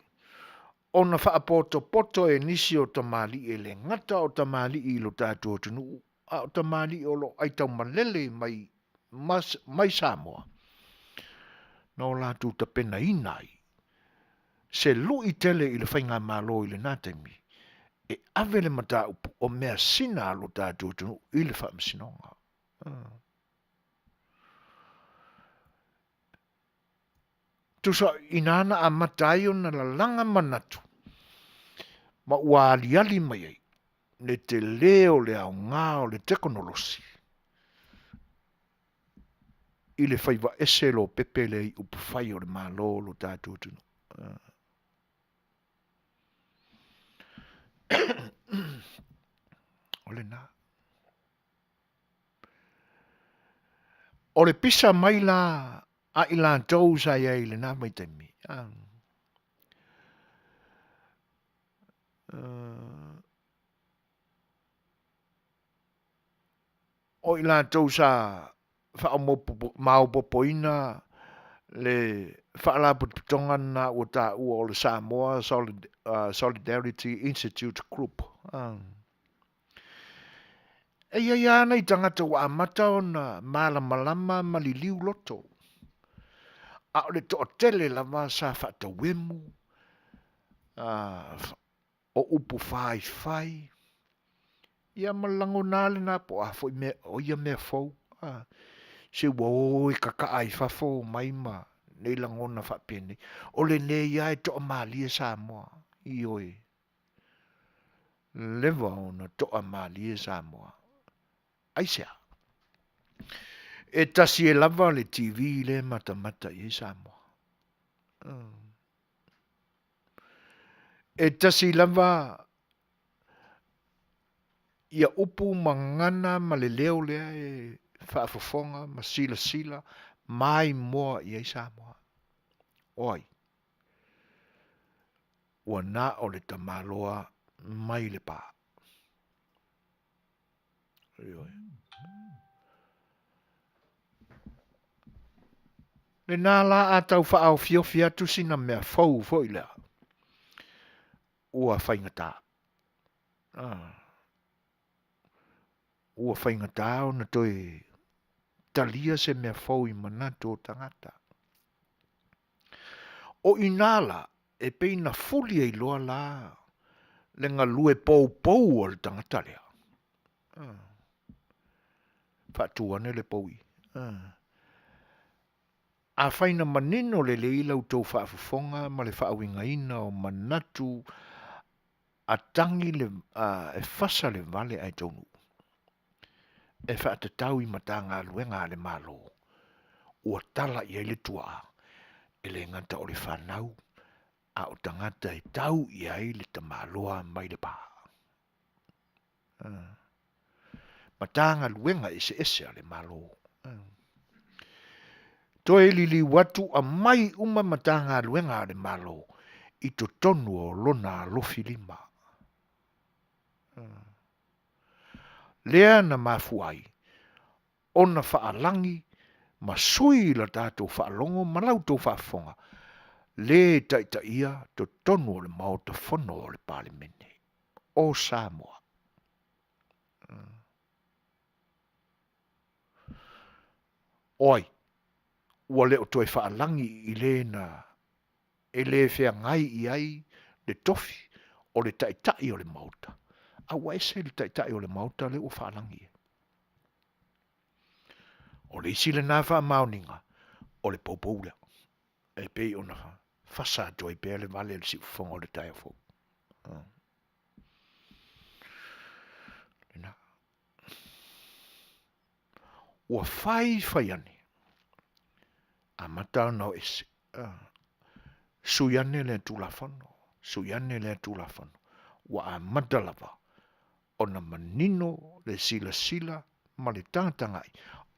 o na whaapoto e nisi o tamali e le ngata o tamali i lo tātou tunu, a o tamali o lo aitau malele mai Samoa. No lātou ta pena inai, se lu i tele i le whainga malo i le nātemi, e ave le mata upu o mea sina lo tātou tunu i le whaamasinonga. Tusa inana a matai o na lalanga manatu. Ma ua aliali mai ai. Ne te leo le au ngā o le teknolosi. I le whaiva ese lo pepele i upu whai o le malo lo tātou tunu. O le nā. O le pisa mai la a i lātou sa ia i le nā mai taimi. O i lātou sa maupopoina le whaalaputonga na o tā ua o le Samoa Solidarity Institute Group. E ia ana i tangata wa amata o na malama maliliu loto. A o le to tele lava sa whata wemu. O upu whai. Ia malango nāle nā po a fo o ia mea fau. Se ua i kaka ai fafo mai ma nei langona whapene. O le ne ia e toa mali e Samoa. I oi. Lewa o na toa mali e Samoa. Aisea. E tasi e lava le TV le mata i Samoa. E tasi lava ia upu mangana ma le leo lea e whaafofonga ma sila mai moa i Samoa. Oi. Ua nā o le tamaloa mai le pā. Le nā la a tau whaau fiofi atu sina mea fau foi lea. Ua whaingata. Ua whaingata o na toi talia se mea fau i manato tangata. O inala e peina fuli e loa la le ngā lue pou o le tangata lea. Whatuane le poui. A whaina manino le ilau tau whaafufonga ma le whaawinga ina o manatu a tangi le e whasa le vale ai tonu. E whaatatau i matanga luenga le malo. Ua tala i ele tua e le ngata o le whanau a o tangata e tau i ele ta maloa mai le pā. Matanga luenga ese ale malo. Toe lili watu a mai uma matanga luenga le malo i to tonu o lona lofi lima. Lea na mafuai, ona whaalangi, ma sui la tātou whaalongo, ma lau tau whaafonga. Le taita ia to tonu o le maota whono o le palimene. O Samoa. Oi, ua leo toi whaalangi i le na, e le whea ngai i ai, le tofi, o le taitai o le maota. A waise le taitai o le maota le o whaalangi. O le isi le nā wha mauninga, o le poupoula. E pei o na whasa toi pēr le vale le si ufonga o le tai afo. Ua whai ane. A matau nao ese. Suyane le tulafono. Suyane le tulafono. Wa a madalava. Ona manino le sila ma le tangatangai.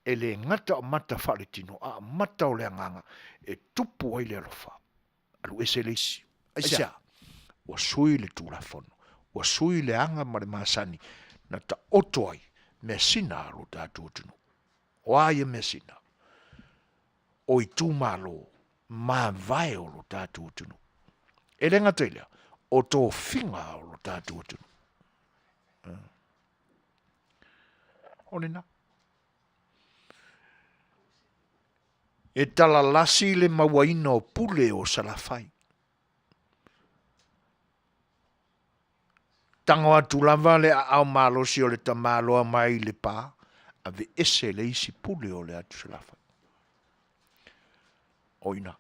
E le ngata o mata whaletino a mata o le anganga e tupu ai le alofa. Alu ese le isi. Aisa. Wa sui le tulafono. Wa sui le anga ma le masani. Na ta oto ai. Me sina alo tātou tunu. O aia me sina. O i tū malo. Ma vai o lo tātou tunu. E renga teilea. O tō whinga o lo tātou tunu. Onena. E tala lasi le mawaina o pule o salafai. Tango atu lava le au malosi o le tamaloa mai le pā, ave ese le isi pule o le atu salafai. Oina.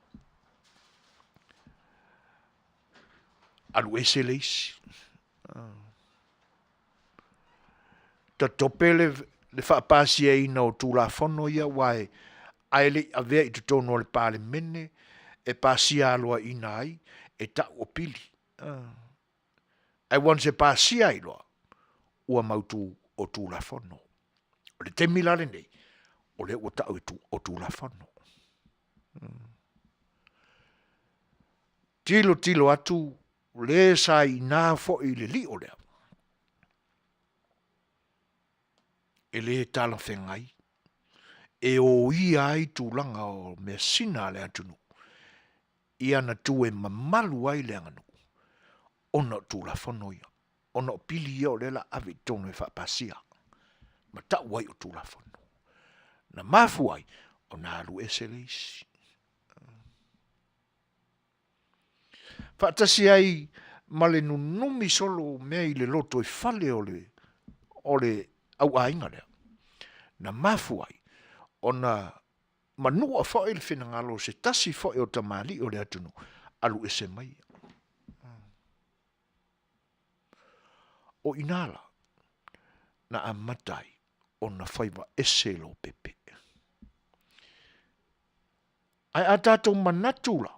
Alu ese le isi. Ta topele le whaapasia ina o tūlafono ia wae, aile avea i tutono le pāle mene, e pasia aloa ina ai, e ta o pili. Ai wan se pasia iloa, ua mautu o tūlafono. O le te milare nei, o le ua tau o tūlafono. Tilo atu, le sa ina fo i le li o lea. E le tala whengai. E o ia ai tūlanga o mea sina le atunu. Ia na tue mamalu ai le anganu. Ona tūlafono ia. Ona o pili ia o lela awe tono e whapasia. Ma tau ai o tūlafono. Na mafu ai, o nā alu ese le isi. Whaatasi ai, ma le nunumi solo mea i le loto e whale o le au ainga lea. Na mafu ai, ona manua fo il finangalo se tasi fo o tamali o le atunu alu ese mai o inala na amatai ona faiva ese lo pepe ai atato manatula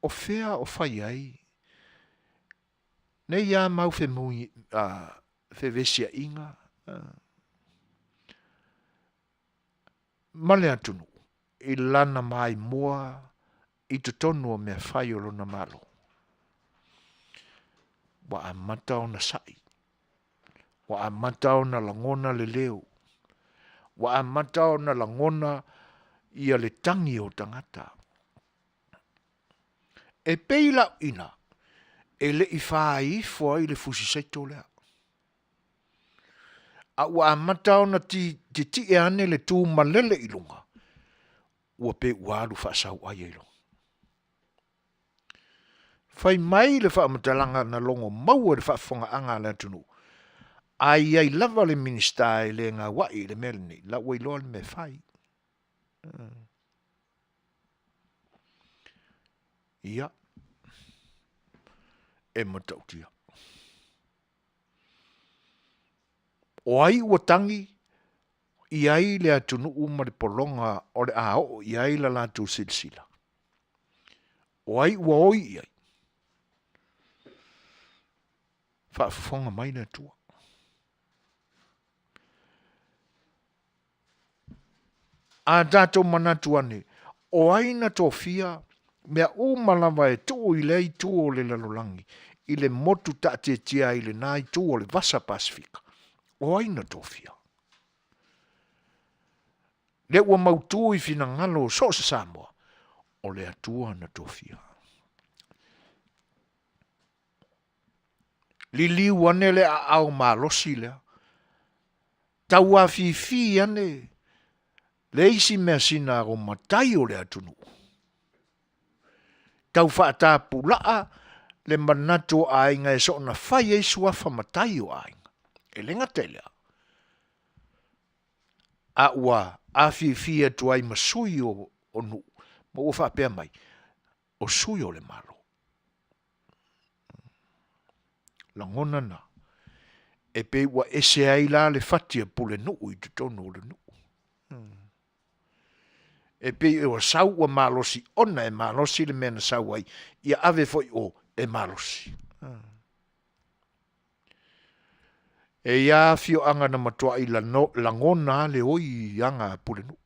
o fea o fai ai nei ya mau fe mui fe vesia inga male atunu, i lana mai mua, i te tonu o mea whai o lona malo. Wa a matao na sai. Wa a matao na langona le leo. Wa a matao na langona ia le tangi o tangata. E peila ina, e le i whai fua i le fusi seito lea. A ua amatao na ti e ane le tū malele i lunga. Ua pe ualu whaasau ai e lunga. Whai mai le whaamatalanga na longo maua le whaafonga anga le tunu. Ai ai lava le minista e le ngā wai le melni. La ua iloa le me whai. Ia. E matautia. O ai ua tangi, i ai le atunu uma le polonga o le ao, i ai la lātou silsila. O ai ua oi i ai. Whaafonga mai na tua. A tātou manatu ane, o ai na tōwhia, mea o malawa e tō i lei tō o le lalolangi, i le motu tate tia i le nai tō o le Vasa Pasifika. O aina tōwhia. Le ua mautu i whina ngalo so sa Samoa, o le atua na tōwhia. Li liu ane le a au malosi lea. Tau a fi ane, le isi mea sina o matai o le atunu. Tau whaata pulaa, le manato a inga e so na whai e suafa matai o a inga. E lenga telea. A ua a fi tu ai masui o nu. Ma ua whapea mai. O sui o le malo. Langona na. E pe ua ese ai la le fatia pule nuu i te tono o le nuu. E pe o sau ua malosi, ona e malosi le mea na sau ai, ia ave foi o e malosi. E ia fio anga na matua i la ngona le oi anga pulenu.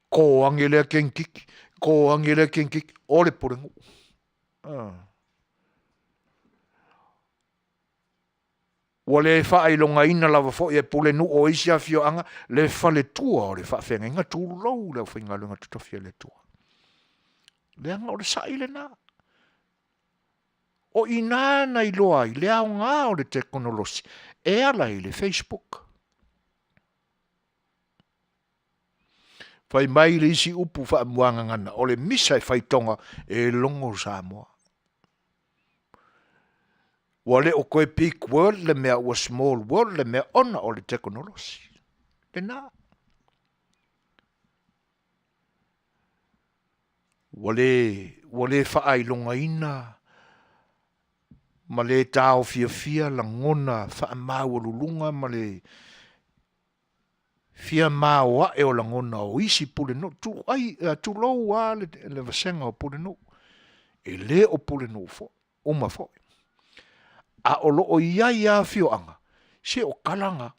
Ko angele kenkiki, ko angele kenkiki, ole pulenu. Wa le whaelonga ina lava fo e pulenu o isi a fio anga, le whale tua o le whawhenga, inga tūru lau le whainga lunga tutawhia le tua. Le anga o le saile na. O ina na iloa i le au ngā o le teknolosi, e ala i le Facebook. Whai mai le isi upu wha muanga ngana, o le misa e whaitonga e longo Samoa. Wa le o koe big world le mea ua small world le mea ona o le teknolosi. Le nā. Wa le whaai ina, ma le tau fia la ngona wha mau lulunga, ma le fia mau e o la ngona o isi pule no, tu lou a le vasenga o pule no, e le o pule no fo, uma fo. A o loo ia fio anga, se o kalanga,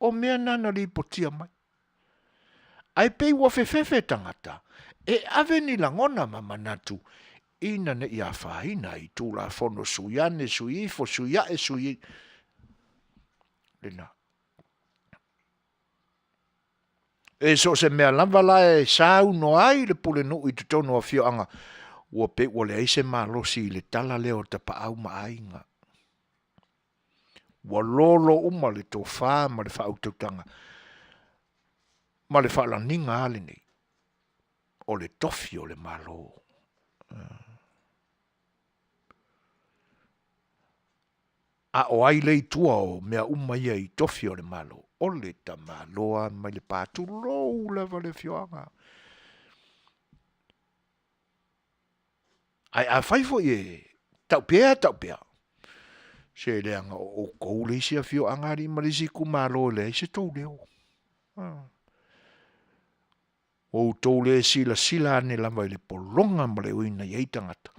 o mea nana li potia mai. Ai pei wa fefefe tangata, e ave ni la ngona mamanatu, ina ne ia whaina i tū la whono suiane, suifo, suiae, Lena. E so se mea lamvala e sau no ai le pule no i tutono a fio anga, ua pe ua le eise malosi le tala leo ta pa au maainga. Ua lolo uma le tō whā ma le whautautanga. Ma le whaalaninga ale nei. O le tofi o le malo. A o ai lei tua o mea uma ia i tofi o le malo. O le ta maloa mai le pātu lou lava le fioanga. Ai a whaifo e taupea. Se le anga o kou le isi a fioanga ri marisi ku malo le se tau leo. O tau le sila ane lava i le polonga ma le uina i eitangata.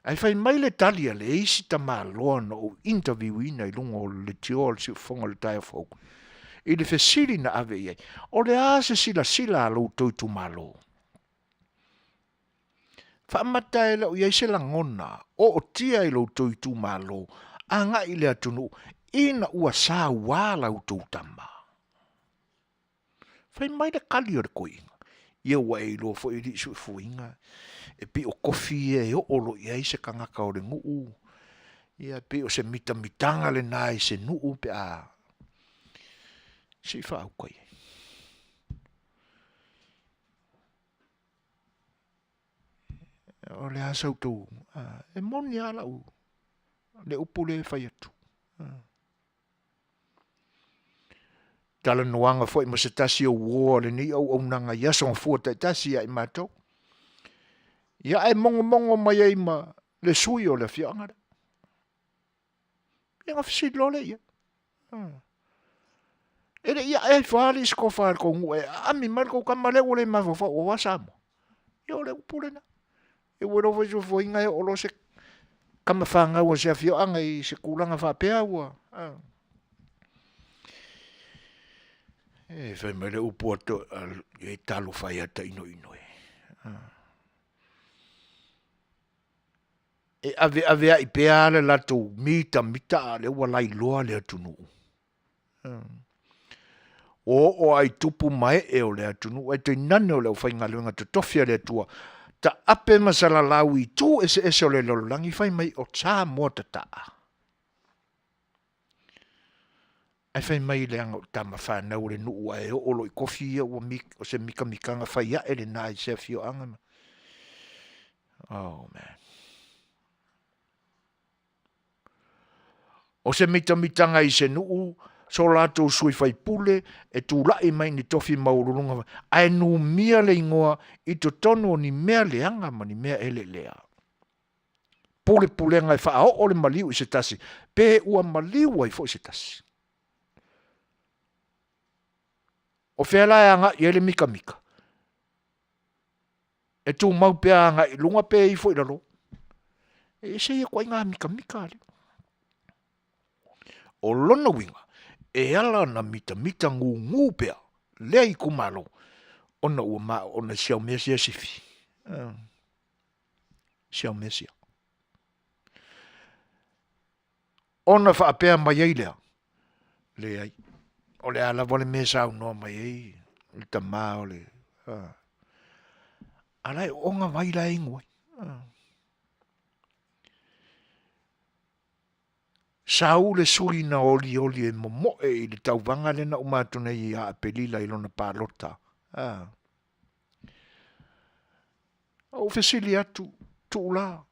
Ai fai mai le talia le isi ta maloa na o interview ina i lungo le tio al si fonga le taia fau. I le fesili na ave iei. O le ase sila alo toi tu malo. Whaamata e lau iei se la ngona. O tia i lau toi tu malo. Anga i le atunu. Ina ua sa wala u tau tama. Fai mai le kali o le koinga. Ia ua e ilo fo i li su fuinga. E pi o kofi e o olo iei se kangaka o le nguu. Ia pi o se mitanga le nai se nuu pe a. Si fa au koe. O le asa utou. E moni ala u. Le upu le fai atu. Tala noanga foi ma se tasi o uoa le ni au nanga yaso o fuata tasi ai matou. Ia e mongo mai ai ma le sui o le fiangara. Ia nga fisi lole ia. Ele ia e fali sko fal ko ngue ami mal ko kamale o le mafo o wasamo. Ia o le upulena. E wero fo fo inga o lo se kama fanga o se fianga i se kulanga fa pea wa. E fai mele upu ato e talo fai ata ino e. E ave ai pea le lato mita le ua lai loa le atunu. O ai tupu mai e o le atunu, e te nane o le whai ngaluenga te tofia le atua, ta ape masala lau i tu ese o le lololangi whai mai o tā mua ta taa. Ai whai mai le anga o tama whanau le nuu e o lo i kofi ia o se mikanga whai ia e le nai se fio anga. Oh man. O se mitanga i se nuu, so lato sui fai pule, e tu lai mai ni tofi maurulunga, ai nu mia le ingoa, i to tono ni mea leanga, ma ni mea ele lea. Pule ngai wha o le maliu i se tasi, pe ua maliu ai fo i se tasi. O whela anga i ele mika mika. E tū mau pia anga i lunga pe i fo i lalo. E se ia kwa inga mika mika ale. O lona winga, e ala na mita mita ngu pia, lea i kumalo, ona ua maa, ona siau mesia sifi. Siau mesia. Ona whaapea mai ei lea. Lea ai. O le ala vole mesa au noa mai ei. Le ta maa o le. Alai onga vai la ingoi. Sau le suri na oli e momo e le tauvanga le na umatuna i a pelila i lona palota. O fesili atu tula.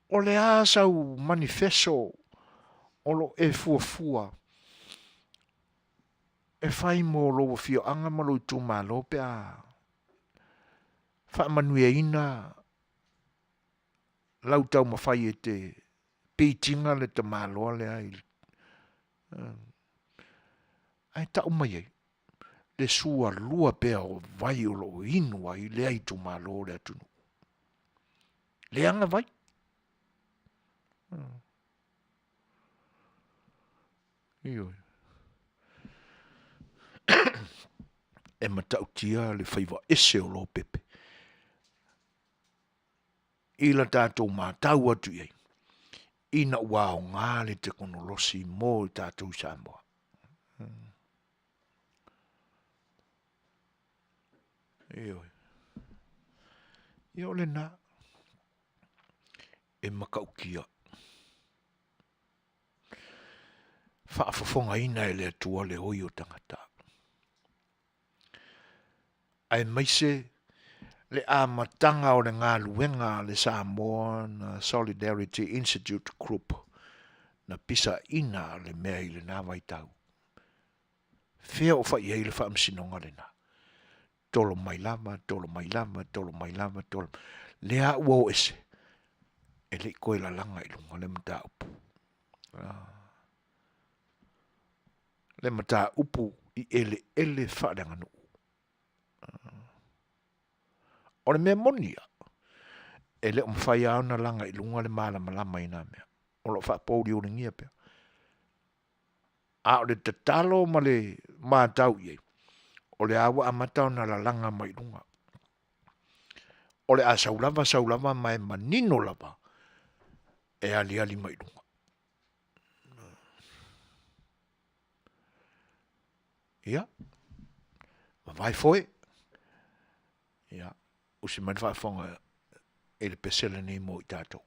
O le a sau manifesto o lo e fua. E fai mo lo fio anga ma lo tu malo pe a. Fa manuia ina. Lau tau mawhai e te peitinga le te maloa le ai. Ai tau mai ei. Le sua lua pea o vai o lo inu ai le ai tu maloa le atunu. Le anga vai. Ioi. E matau tia le whaiva ese o lo pepe. Ila tātou mātau atu ei. Ina wao ngā le te konolosi mō tātou Samoa. Ioi. Io le nā. E makaukia. Whaafafonga ina e le atua le hoi o tangata. Ai maise le amatanga o le ngā luenga le Samoan Solidarity Institute Group na pisa ina le mea i le nā waitau. Fea o whai hei le whaamsinonga le nā. Tolo mai lama. Le a ua o ese. E le koe la langa i lunga le mata upu. Le mata upu i ele whaadanga nuu. O le mea monia, e le umwhai au na langa i lunga le malama ina mea. O lo whaapauri o ringia pia. A o le tatalo ma le mātau iei. O le awa amatau na la langa mai lunga. O le a saulava mai manino lava. E ali mai lunga. Ia. Ma vai foi. Ia. Usi mai whaafonga e le pesele nei mo i tātou.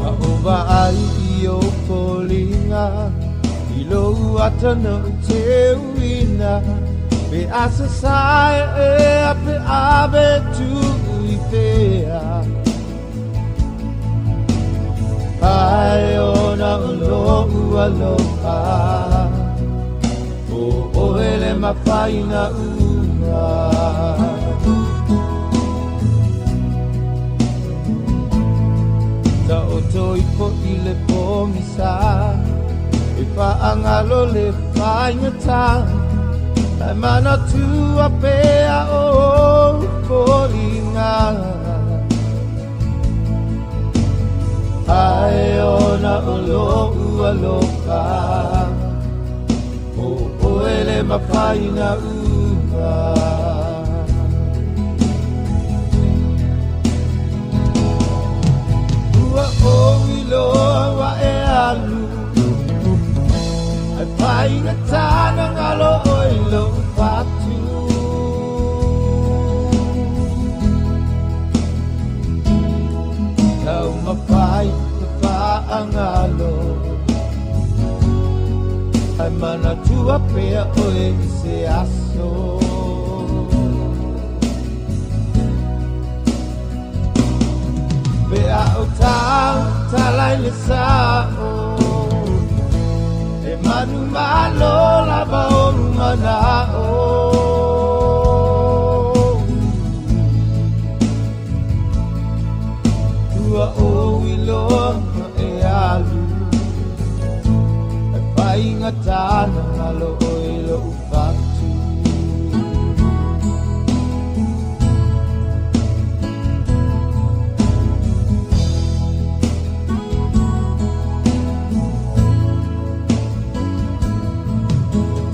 Aowa ai I o kolinga I lou atana o te uina Pe asa sae e a pe ave tu I pea Ai ona ulo ualoha O ele mawhaina ua Ta o toi po I le pomisa E whaangalo le whaingata Ai mana tua pea o kolinga Ai ona olo ualoka O ele mawhaina ua Ua o iloa wa e alu Ai whainga tāna ngalo o ilo patu Kau mawhai te whaangalo Ai mana tua pea o e se aso Pea o tau talai le sao E manu malo lava o mana'o Ua o iloa e alu E painga tāna ngalo o ilo upatu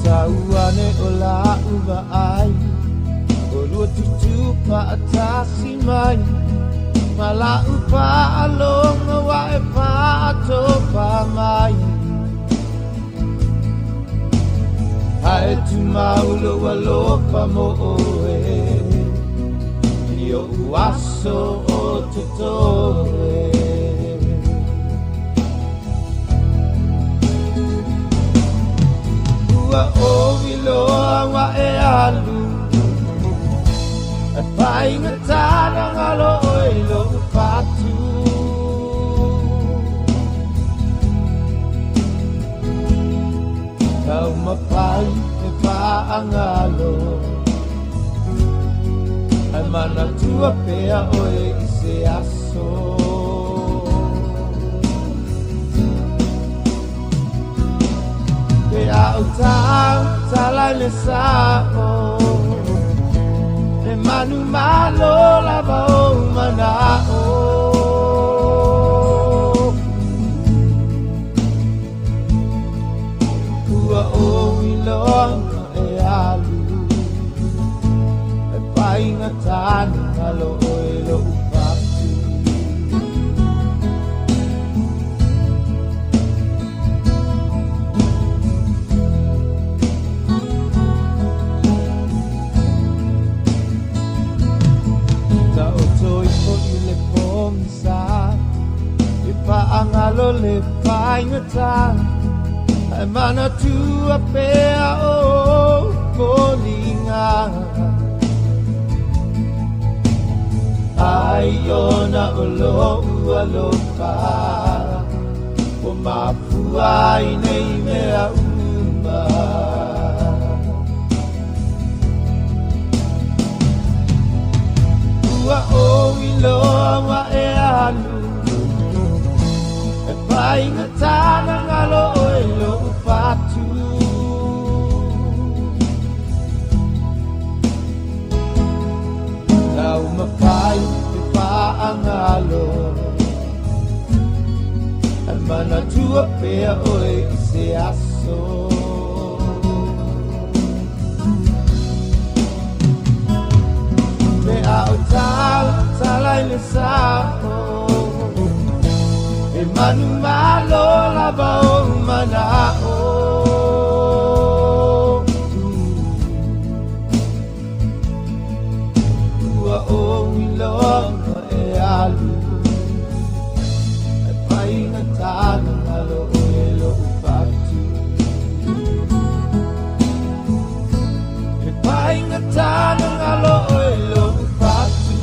Tauane o la uva ai O lua tutu pa atasi mai Mala upa alonga wa e pato pa mai Hae tu maulo wa lopa mo oe Io uaso o tutoe Ua o iloa wa e alu E painga tāna ngalo o ilo patu Kau mapai e paangalo Ai mana tua pea o e ise aso Ke au tau talai le sao E manu malo lava o mana'o Ua o iloa e alu E painga tāna ngalo o ilo upatu Paangalo le painga ta Ai mana tua pea o kolinga Ai ona o lo ua lopa O mapua i nei mea uma Ua o iloa wa e alu Painga tāna ngalo o ilo upatu Kau mapai te paangalo Ai mana tua pea o e ise aso Me au talai le sao E manu malo lava o mana'o Ua o iloa e alu E painga tāna ngalo o ilo upatu E painga tāna ngalo o ilo upatu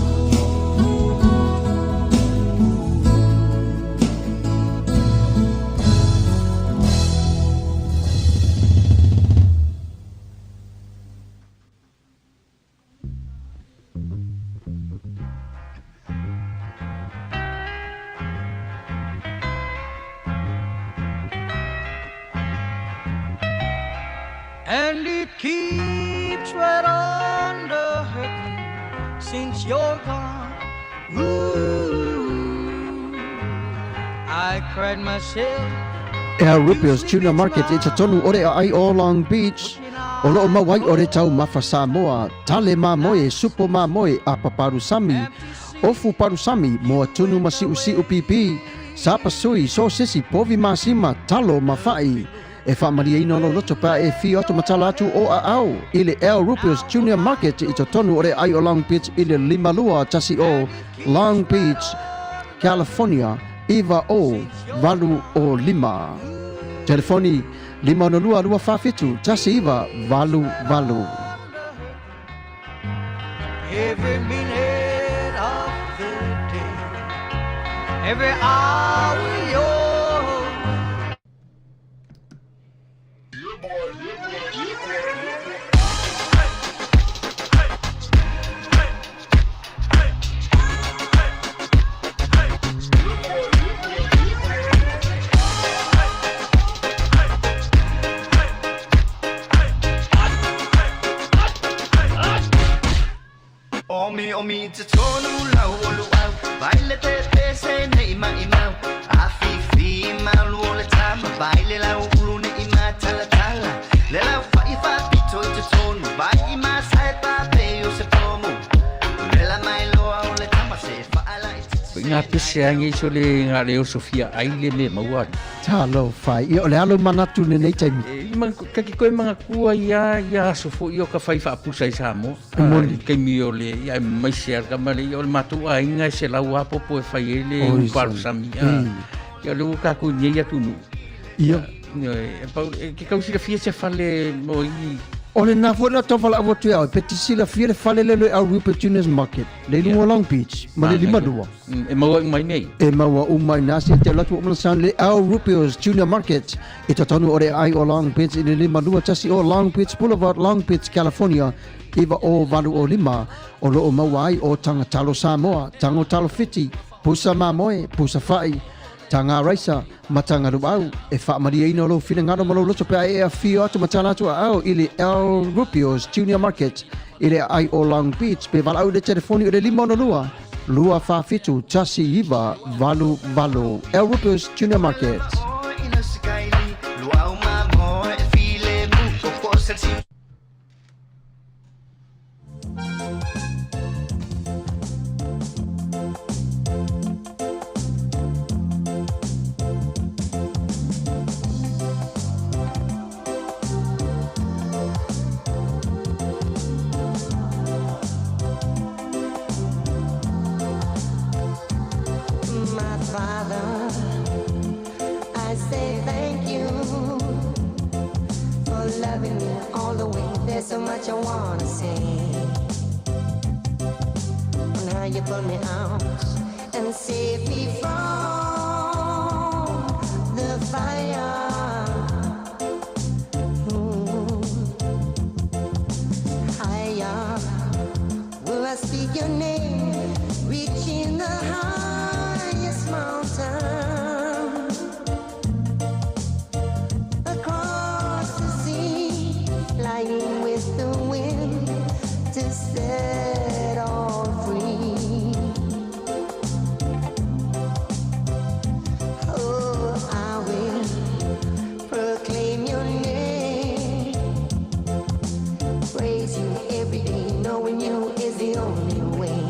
And it keeps right on the hurting since you're gone. Ooh, I cried myself. El Rupios Tuna Market i tatonu ore ai o Long Beach. O loo mawai ore tau mafa Samoa, tale mamoe, supo mamoe a paparusami. Ofu parusami moa tunu masiu siu pipi. Sapasui so sisi povi masima talo mafai. E whamaria ino no loto pa e fi oto matala atu o a au. Ile El Rupios Junior Market i tatonu ore ai o Long Beach ile limalua tasi o Long Beach, California. Iva o valu o lima. Telefoni 50225 tasi iva valu valu. Every minute of the day, every hour yours. Omi te tonu lau olu au Baile te se ne ima imau Afifi malu ole tama Baile lau ulu ne ima tala tala Le lau fa pito i te tonu Bai ima sae pape o se pomo Le la mai loa ole tama se fa ala i te Ngā pese angi so le ngā leo Sofia aile me mauari. Talo fai. I o le alo manatu ne nei taimi. Kaki koe mga kua ia sofo i o ka whai whaapusa i Samoa. Moni. Kei mi o le ia maise ar kamare i o le matua a inga se lau apopo e whai e le uparusami. Ia le uka ku nyei atunu. Ia. Ke kausira fia se whale mo i O le nā fwena tawhala awa tui au, peti sila fia le whale lelo au Rupert Juniors Market, le lunga Long Beach, ma le lima dua. E maua umai nei. E maua umai nasi te latu o malasan le au Rupert Junior Market, e tatanu o re ai o Long Beach, i le lima dua tasi o Long Beach Boulevard, Long Beach, California, iwa o valu o lima, o lo o maua ai o Tangatalo Samoa, Tangotalo Fiti, Pusa Mamoe, Pusa Fai, Tanga Raisa, matanga ruau, e wha maria ino lo whina ngaro malo loto pe e a whio atu matana atu au ili El Rupios Junior Market, ili ai o Long Beach, pe walau de telefoni o le lima ono lua, lua wha fitu, tasi iwa, valu valu, El Rupios Junior Market. ina se kaili Luau mamo e file mu o posel si My Father, I say thank you for loving me all the way. There's so much I wanna say. And how you pulled me out and saved me from the fire. Higher, will I speak your name, reaching the highest mountain, across the sea, flying with the wind to set all free. Oh, I will proclaim your name, praise you every day, knowing you is the only way.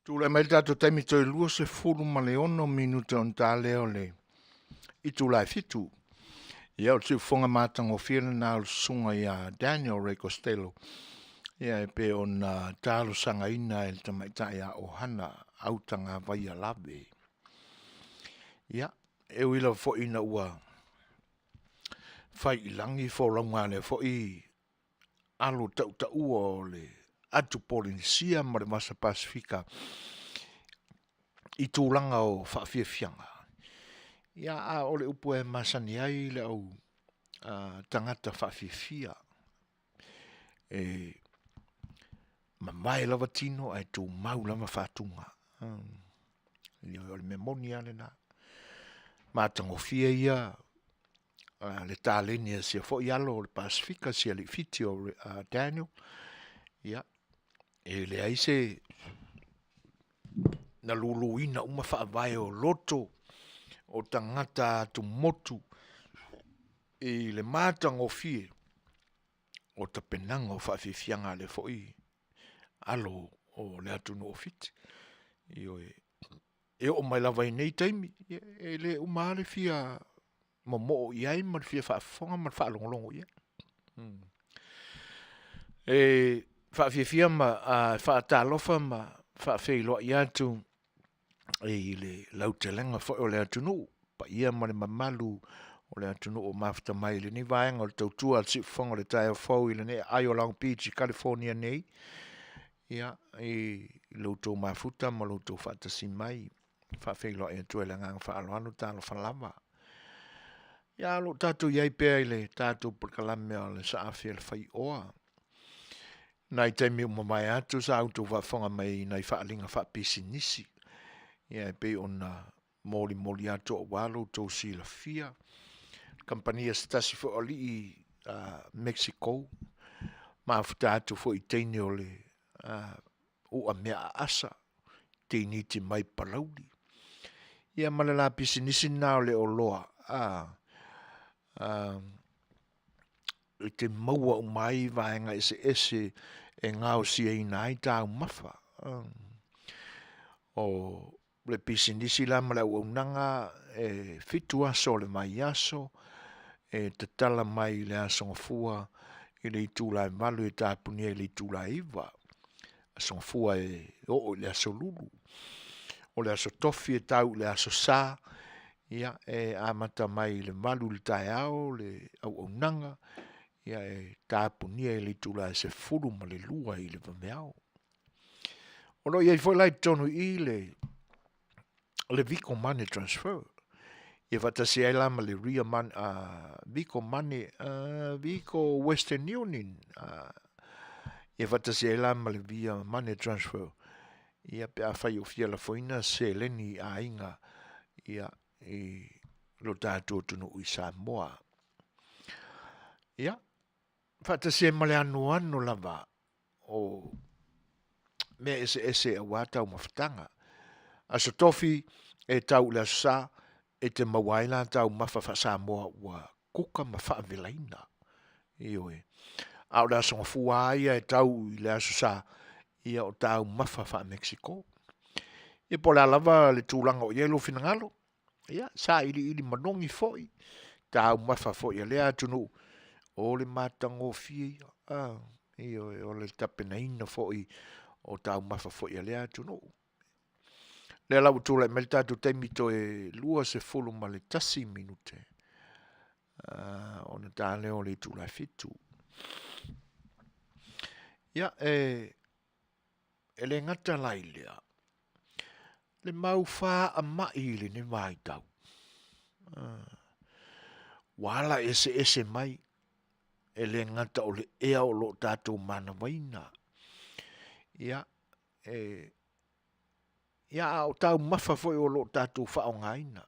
Tūle mai tātou taimi toi lua se fulu ma le ono minuta on tā leo le. I tūlai fitu. Ia o tiu whonga mātango whina nā o sunga ia Daniel Ray Costello. Ia e pe on tālu sanga ina e tamaitai a ohana autanga vai a lawe. Ia, e wila fo ina ua whai ilangi fo raunga le fo i alo tau ua o le atu Polinisia ma le masa Pasifika i tūlanga o whawhiawhianga. Ia a ole upu e masani ai le au tangata whawhiawhia. E mamai lava tino ai tū mau lava whatunga. Ia ole me moni ane na. Mātango whia ia le tālenia sia fo i alo o le Pasifika sia le fiti o Daniel. Ia. E le aise na luluina uma whaavai o loto o tangata tu motu e le mātango fie o ta penanga o whawhiwhianga le foi alo o le atunu o fiti. E o mai lawai nei taimi e le umare fia mo iai ma le fia whaafonga ma le whaalongolongo ia. E whaafia ma whaatalofa ma whaafeiloa i atu e le lautelenga fo o le atunu pa ia ma le mamalu o le atunu o mafta mai le ni vaenga o le tautua al sifonga le tae o fau i le ne Ayo Long Beach, California nei ia e lautou mafuta ma lautou whaatasi mai whaafeiloa i atu e le ngang whaaloanu talo whalama ia lo tātou iai pēr i le tātou pulkalame o le saafia le whai oa. Nai taimi umamai atu sa auto whafonga mai nai whaalinga whaapisi nisi. Ia e pe ona moli atu o walo tau si la fia. Kampania stasi fo ali i Mexico. Maafuta atu fo i teine o le ua mea asa. Teini te mai palauli. Ia malala pisi nisi nao le o loa. I te maua umai vaenga ese e ngāo sia i nai tāu mawha. O le pisinisi la mala unanga e fitu aso le mai aso e te tala mai le asongafua i le itula e malu e tāpunia i le itula iwa. Asongafua e o le aso lulu. O le aso tofi e tau le aso sā. Ia e amata mai le malu le tae ao le au unanga. Ia e tāpunia e le tula e se furu ma le lua i le vameao. Ono ia i foi lai tonu i le Vico Money Transfer. Ia vatasi ai lama le Ria Man, Vico Money, Vico Western Union. Ia vatasi ai lama le Via Money Transfer. Ia pe a fai o fia la foina se leni a inga. Ia i lo tātou tunu i Samoa. Ia. Fata se male anu lava o me ese a wata o mafutanga. Aso tofi e tau le asa e te mawaila tau mafafa Samoa ua kuka mafa velaina. Iyo e. Au le aso ngafua ia e tau le aso sa ia o tau mafafa Mexico. E po le alava le tūlanga o yelo finangalo. Ia, sa ili manongi foi. Tau mafa foi a lea tunu. O le matango fia, iyo o le tapenaina foi o tau mafa foi a lea tunu. Le lau tūla me le tātou taimito e lua se fulu ma le tasi minute. O na tā leo le tūla fitu. Ia, e le ngata lai lea. Le mau wha a mai le ne mai tau. Wala ese mai. E le ngata o le ea o lo tātou mana waina. Ia, ia o tau mafa foi o lo tātou whaongaina.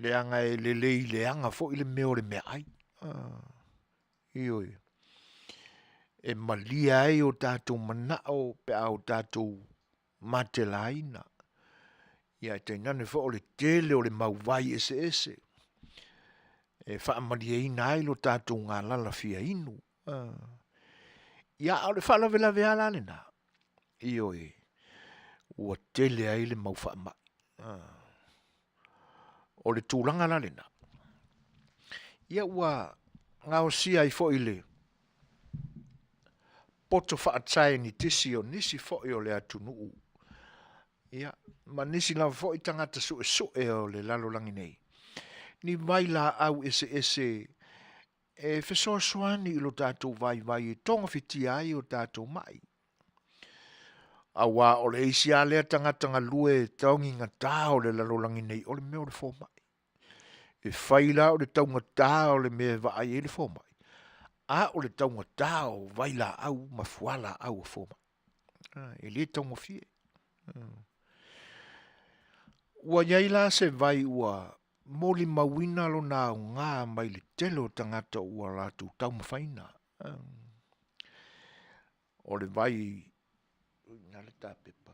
Le anga e le lei le anga foi le meo le mea ai. Ioi. E malia ai o tātou manao pe au tātou matelaina. Ia te nane foi o le tele o le mauwai ese. E whaamaria i nai lo tātou ngā lala fia inu. Ia au le whalawela vea lane na. Io e. ua tele ai le mau whaamai. O le tūlanga la lena. Ia ua ngao sia I fo I le poto whaatai ni tisi o nisi fo I o le atunuu. Ia, ma nisi la fo I tangata su e o le lalo langi nei. Ni vai la au ese e fesoa soani I lo tātou vai e tonga whiti ai o tātou mai. Awa o le isi a lea tangata lue taungi ngā tā o le lalolangi nei o le mea o le fōmai. E whaila o le taunga tā o le mea vai e le fōmai. A o le taunga tā o vaila au mafuala au o fōmai. E le taunga fie. Ua yaila se vai ua moli mawina lo nā ngā mai le telo tangata ua lātu tauma whaina. O le vai ngale tā pepa.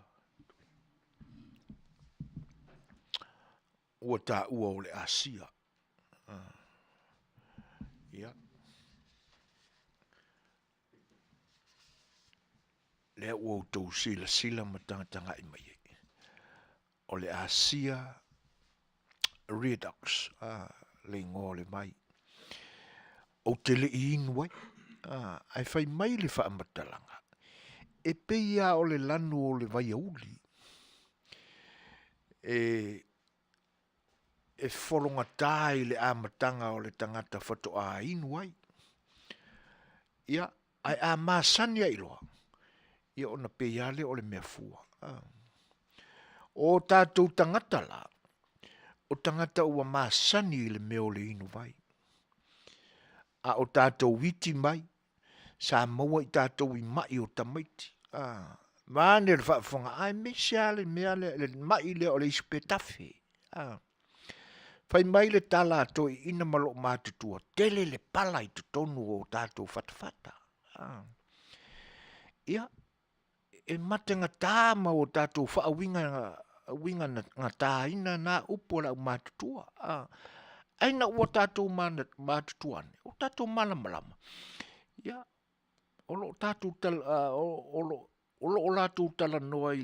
Ua tā ua o le Asia. Ia. Lea ua o tau sila matanga I mai. O le Asia Redux. Le ngō le mai. O te le I inu wai. Ai whai mai le whaamatalanga. E peia o le lanu o le vai auli. E wholonga tai le amatanga o le tangata whato a inu ai. Ia, ai a māsania iloa. Ia ona peia le o le mea fua. O tātou tangata la. O tangata ua māsani le mea o le inu vai. A o tātou witi mai. Sa maua I tātou I mai o tamaiti. Mane le whaafonga, ai mesia le mea le mai le o le ispetafe. Whai mai le tala to I ina malo mātutua, tele le pala I tutonu o tātou whatawhata. Ia, e matenga tāma o tātou whaawinga ngā tāina nā upo la mātutua. Aina ua tātou mātutuane, o tātou malamalama. Ia, olo tātou olo lātou tala noa I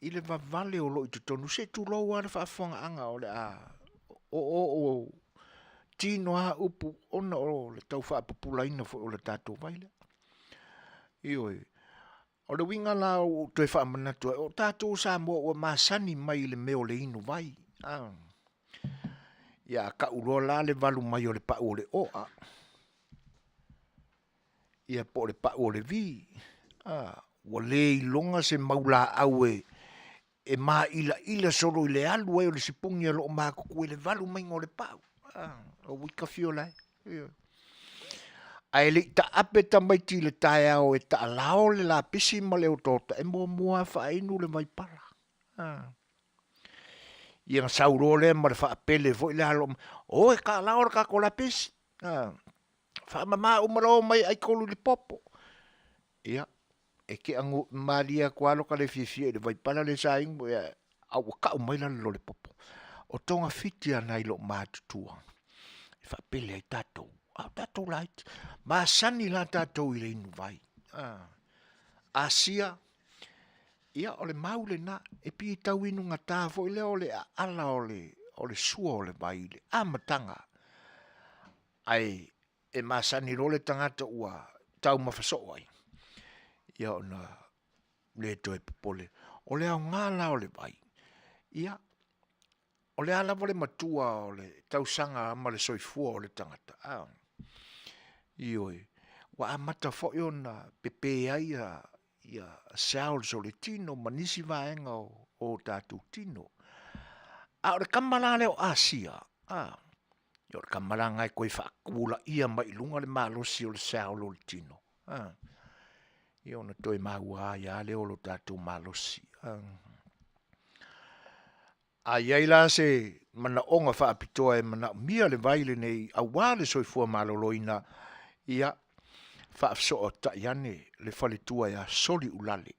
le vavale olo I tutonu. Se tu lau ana whaafonga anga o le o tino a upu ona o le tau whaapapulaina fo o le tātou vaile. Ioi. O le winga la o toi whaamanatua. O tātou sa mua o masani mai le meo le inu vai. Ia ka uroa la le valu mai o le pa o le oa. Ia po le pa o le vi. Wa le longa se maula au e ma ila solo I le alu e o le sipungi alo o mākuku e le valu mai ngō le pau. O wika fio lai. Ai le ta ape ta mai ti le tae au e ta alao le la pisi ma le o tota. E mua whainu le mai para. Ia ngā sauro le ma le whaapele fo I le alo. O e ka alao le ka ko la pisi. Whaamama umaro mai ai kolu le popo. Ia. E ke angu maria kwa loka le fifie le vai pala le saingo e au ka mai la lo le popo. O tonga fiti ana I lo mātutua. E whaapele ai tātou. Tātou light. Ma sani la tātou I le inu vai. Asia. Ia o le maule na. E pi tau inu ngā tāfo I le o le ala o le sua o le vai le amatanga. Ai e ma sani lo le tangata ua tau mawhaso ai. Ia ona le toi popole. O le au ngala o le vai. Ia. O le ala vole matua o le tausanga ama le soifua o le tangata. Ioi. Wa amata fo na pepe ai ia sao so le tino manisi vaenga o tātou tino. A o le kamala le o Asia. Ia o le kamala ngai koe whaakula ia mai lunga le malosi o le sao lo le tino. Ia ona toi maua ia le o lo tātou malosi. A iaila se mana onga whaapitoa e mana mia le vaile nei a wale soifua maloloina ia whaafsoa taiane le whaletua ia soli ulale.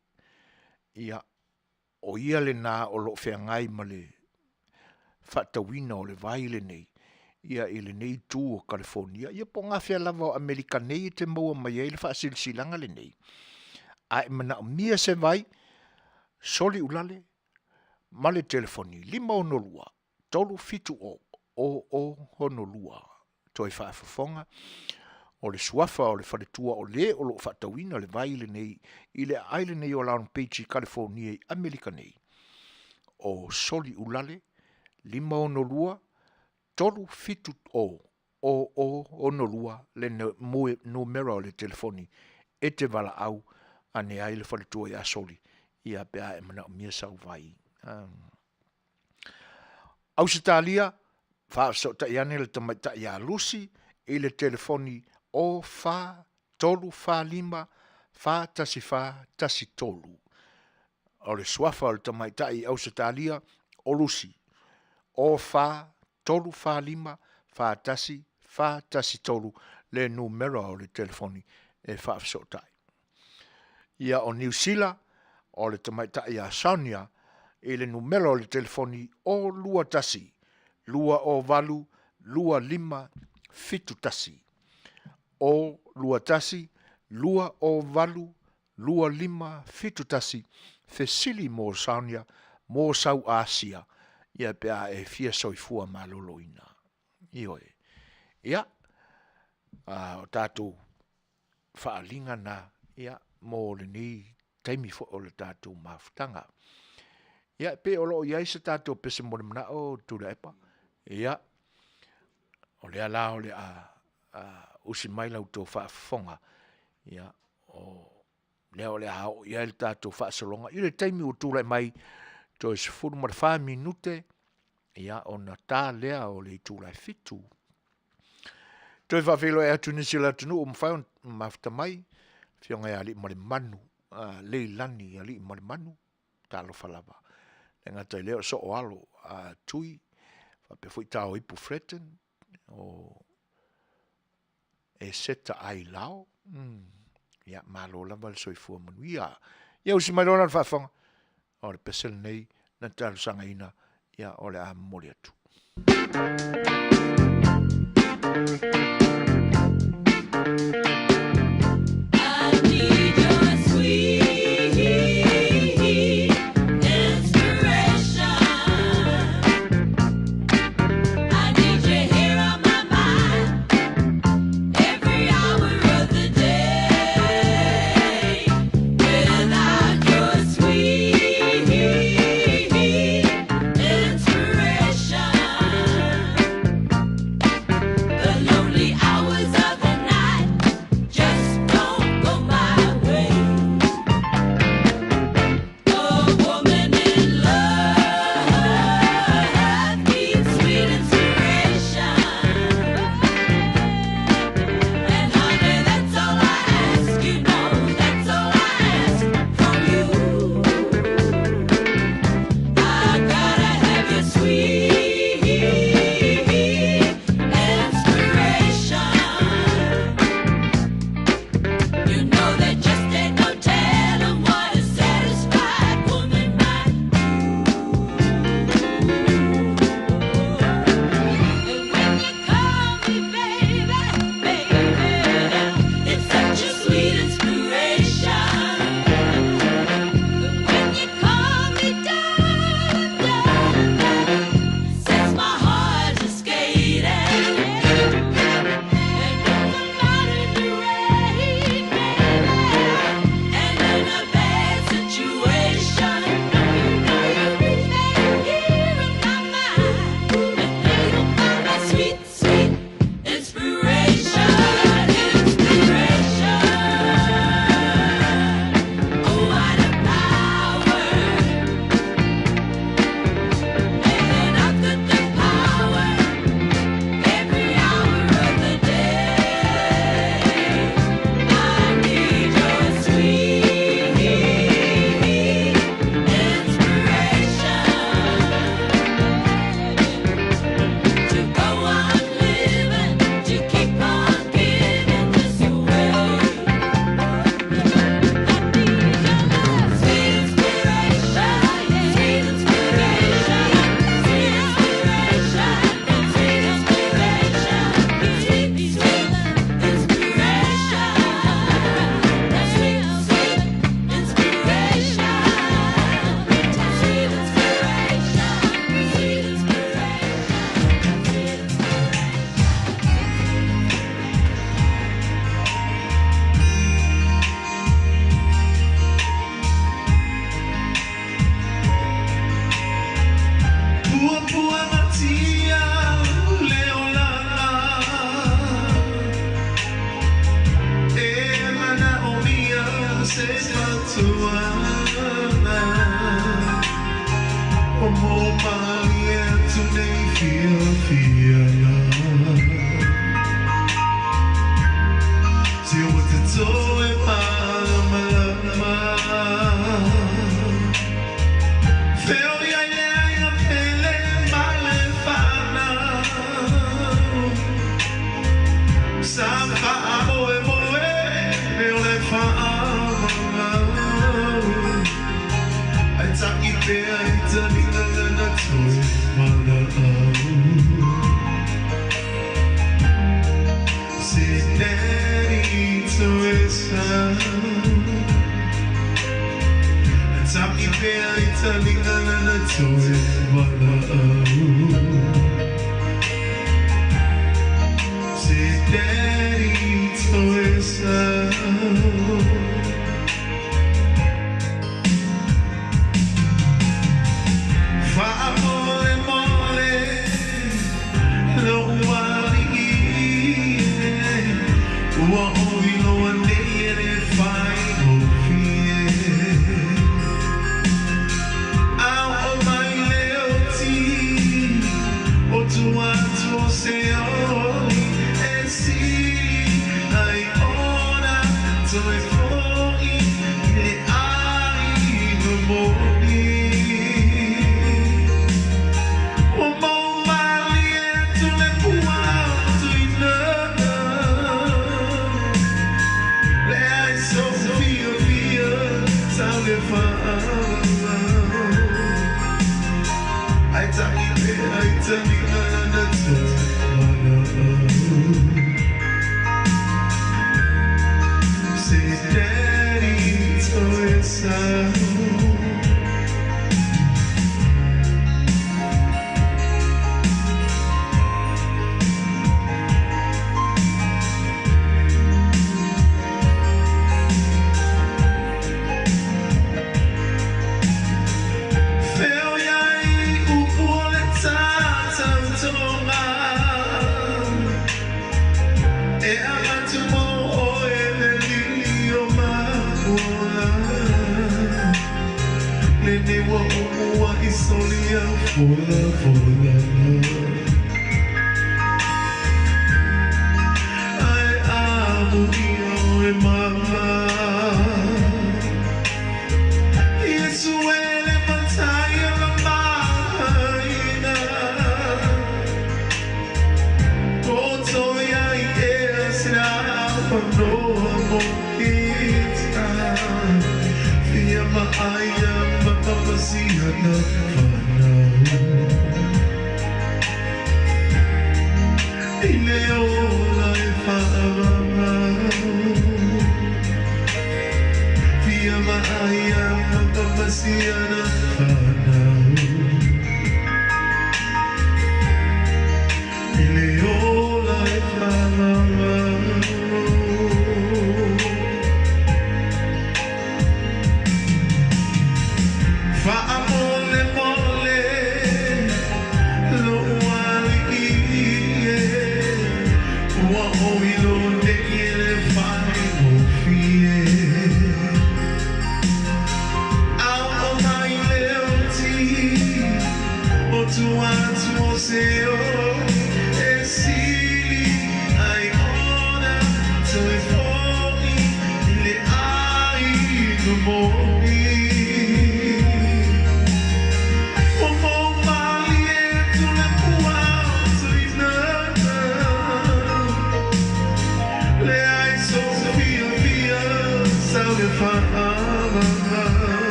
Ia o ia le nā o lo whengai ma le whaatawina o le vaile nei. Ia I le nei tū o California. Ia po ngā whea lava o Amerika nei te maua mai e le whaasilsilanga le nei. Ai mana mia se vai soli ulale, male telefoni, 5 tolu fitu o honolua. Toi whaafafonga, o le suafa, o le wharetua, o le o lo whatawina, o le vaile nei, i le aile nei o Laon Beach, California, Amerika nei. O soli ulale, 5 tolu fitu o honolua, le numero o le telefoni, e te wala au, ane ai le wharetua i a soli, i a bea e mana o mia sau vai. Ausitalia, so ta iane le tamaita i a lusi, i le telefoni o tolu 5 tasi tolu. O le suafa o le tamaita i Ausitalia, o lusi, o tolu 5 tasi tolu, le numero o le telefoni e whaafsotai. Ia o New Zealand, o le tamaita i a Saunia, e le numero o le telefoni o lua tasi, lua o valu, lua 5 fitu tasi. O lua tasi, lua o valu, lua 5 fitu tasi, fesili mo Saunia, mo Sau Asia, ia pea e fia soifua maloloina. Ioe. Ia, o tātou whaalinga na, ia, mo le ni taimi fo o le tātou mafutanga. Ia, pe o loo iai se tātou pese mo le mana o tūra epa. Ia, o le ala o le usi mai lau tō whaafonga. Ia, o lea o le hao iai le tātou whaasalonga. I le taimi o tūra mai, tō e sifuru mara 5 minute, ia, o na tā lea o le tūra fitu. Tō e whawhelo e atu nisi la tunu o mwhai mafuta mai, fionga e ali mare manu, leilani ali mare manu, tālo whalava. E ngata i leo so o alo tui, whape fui tau ipu freten, o e seta ai lao, ia malo lava le soifua manu. Ia usi mai rona whaafonga, o le pesel nei, na tālo sanga ina, ia o le a mori atu. The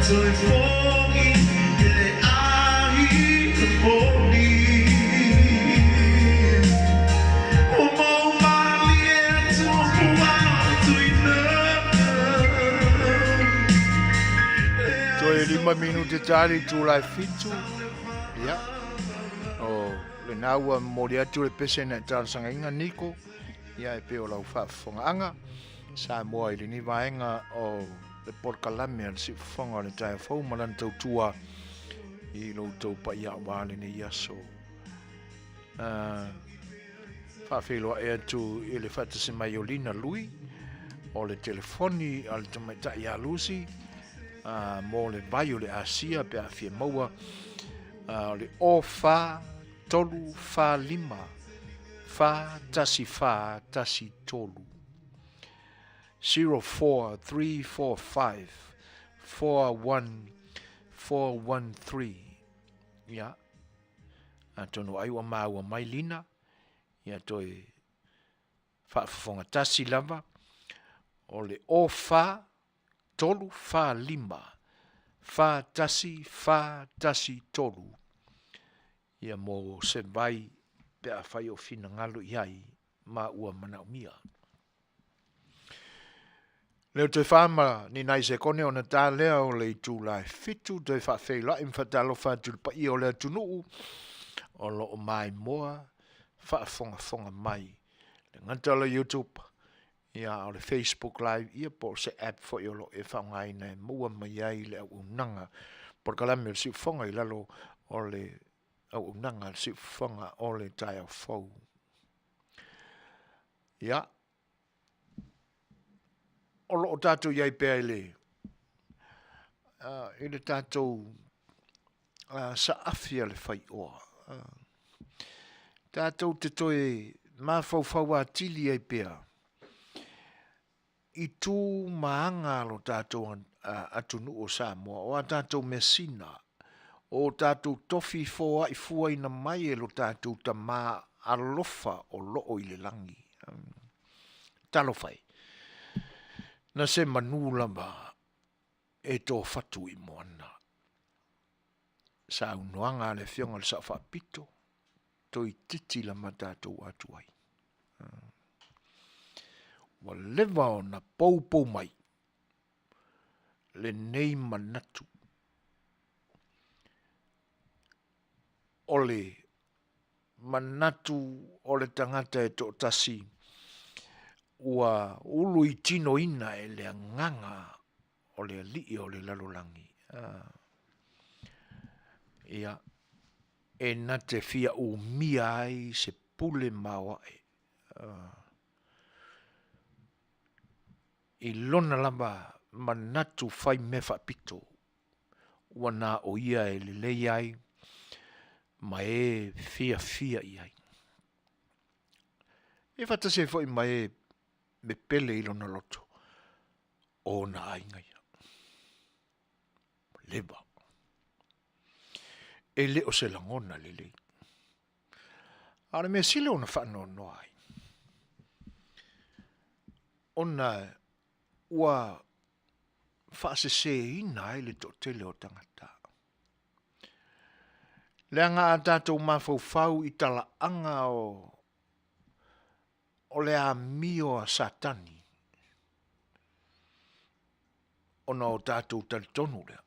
Tôi phố in để ai không đi. Toi 5 minuti tali July fitu. Ya. O le naua mori atu le pese na tansanga inga niko. Ya e pe o lau whaafonga. Sa moa i le ni vaenga o le porkalame al si whanga le tae whau manan tau tua i lo tau pa ia wale ne iaso. Whaafelo e atu i le whatase mai o lina lui o le telefoni al tamaita ia lusi. Mo le vai o le asia pe a fia maua le o fa tolu fa lima fa tasi tolu 04345 41413 ya atono ai wa maua mai lina ya toi fa fonga tasi lava o le o fa tolu fa lima fa tasi tolu ia mo se vai pe a fai o fina ngalo iai ma ua manaumia leo te whama ni nai se kone o na tā lea o le tu lai fitu te whawhela im whatalo whatul pa i o le tunuu o lo o mai moa whaafonga mai le ngantala YouTube ia o le Facebook Live ia po se app fo i lo e whaungai nei mua mai ai le au unanga por kalame le si fonga i lalo o le au unanga le si fonga o le tai au fau ia o lo o tātou iai pēr le i le tātou sa afia le whai oa tātou te toi mawhau a tili iai pēr i tū maanga lo tātou atunu o Samoa, o a tātou mesina, o tātou tofi fōa i fua ina mai e lo tātou ta mā alofa o loo i le langi. Talo fai. Na se manula ma e tō fatu i moana. Sa unuanga le fionga le sa whapito, tō i titi la ma tātou atu ai. Wa lewa o na pou mai, le nei manatu. O le manatu o le tangata e tō tasi, ua ulu i tino ina e le nganga o le alii o le lalolangi. Ia, e na te fia o mia ai se pule mawa e. I lona lamba manatu fai me whapito. Wana o ia e lelei ai, ma e fia i ai. E whatase fwoi ma e me pele i lona loto. O na ainga ia. Leba. E leo se langona lelei. Ara me sile ona whanau no ai. Ona ua whaase se ina ai le tele o tangata. Leanga a tātou mawhau i tala anga o le a mio a satani. Ona o tātou talitonu lea.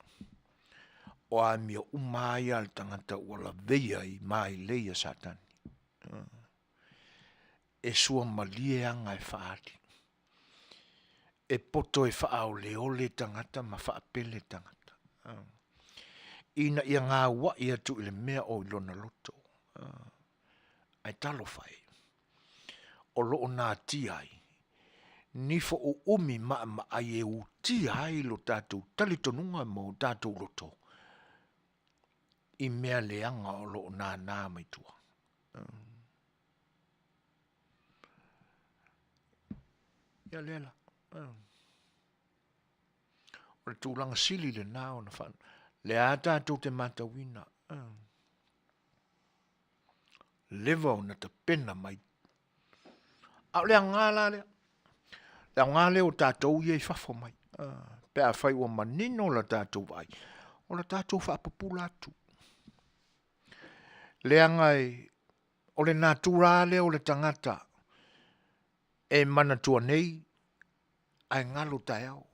O a mio umai al tangata ua la veia i mai leia satani. E sua malie anga e whaati. E poto e whaau leole tangata ma whaapele tangata. Ina ia ngā wa ia tu ile mea o ilona loto. Ai talo whai. O loo nā ti ai. Nifo o umi ma ai e u ti ai lo tātou talitonunga mo tātou loto. I mea leanga o loo nā mai tua. Ia lela. O le tūlanga sili le nā o na whan. Le ata tō te matawina. Lewa o na te pena mai. Au lea ngāla lea. Lea ngāle o tātou iei whafo mai. Pe a whai ua manino la tātou vai. O la tātou whaapapula atu. Leangai, o le naturale o le tangata, e mana tua nei, ai ngalo tai au.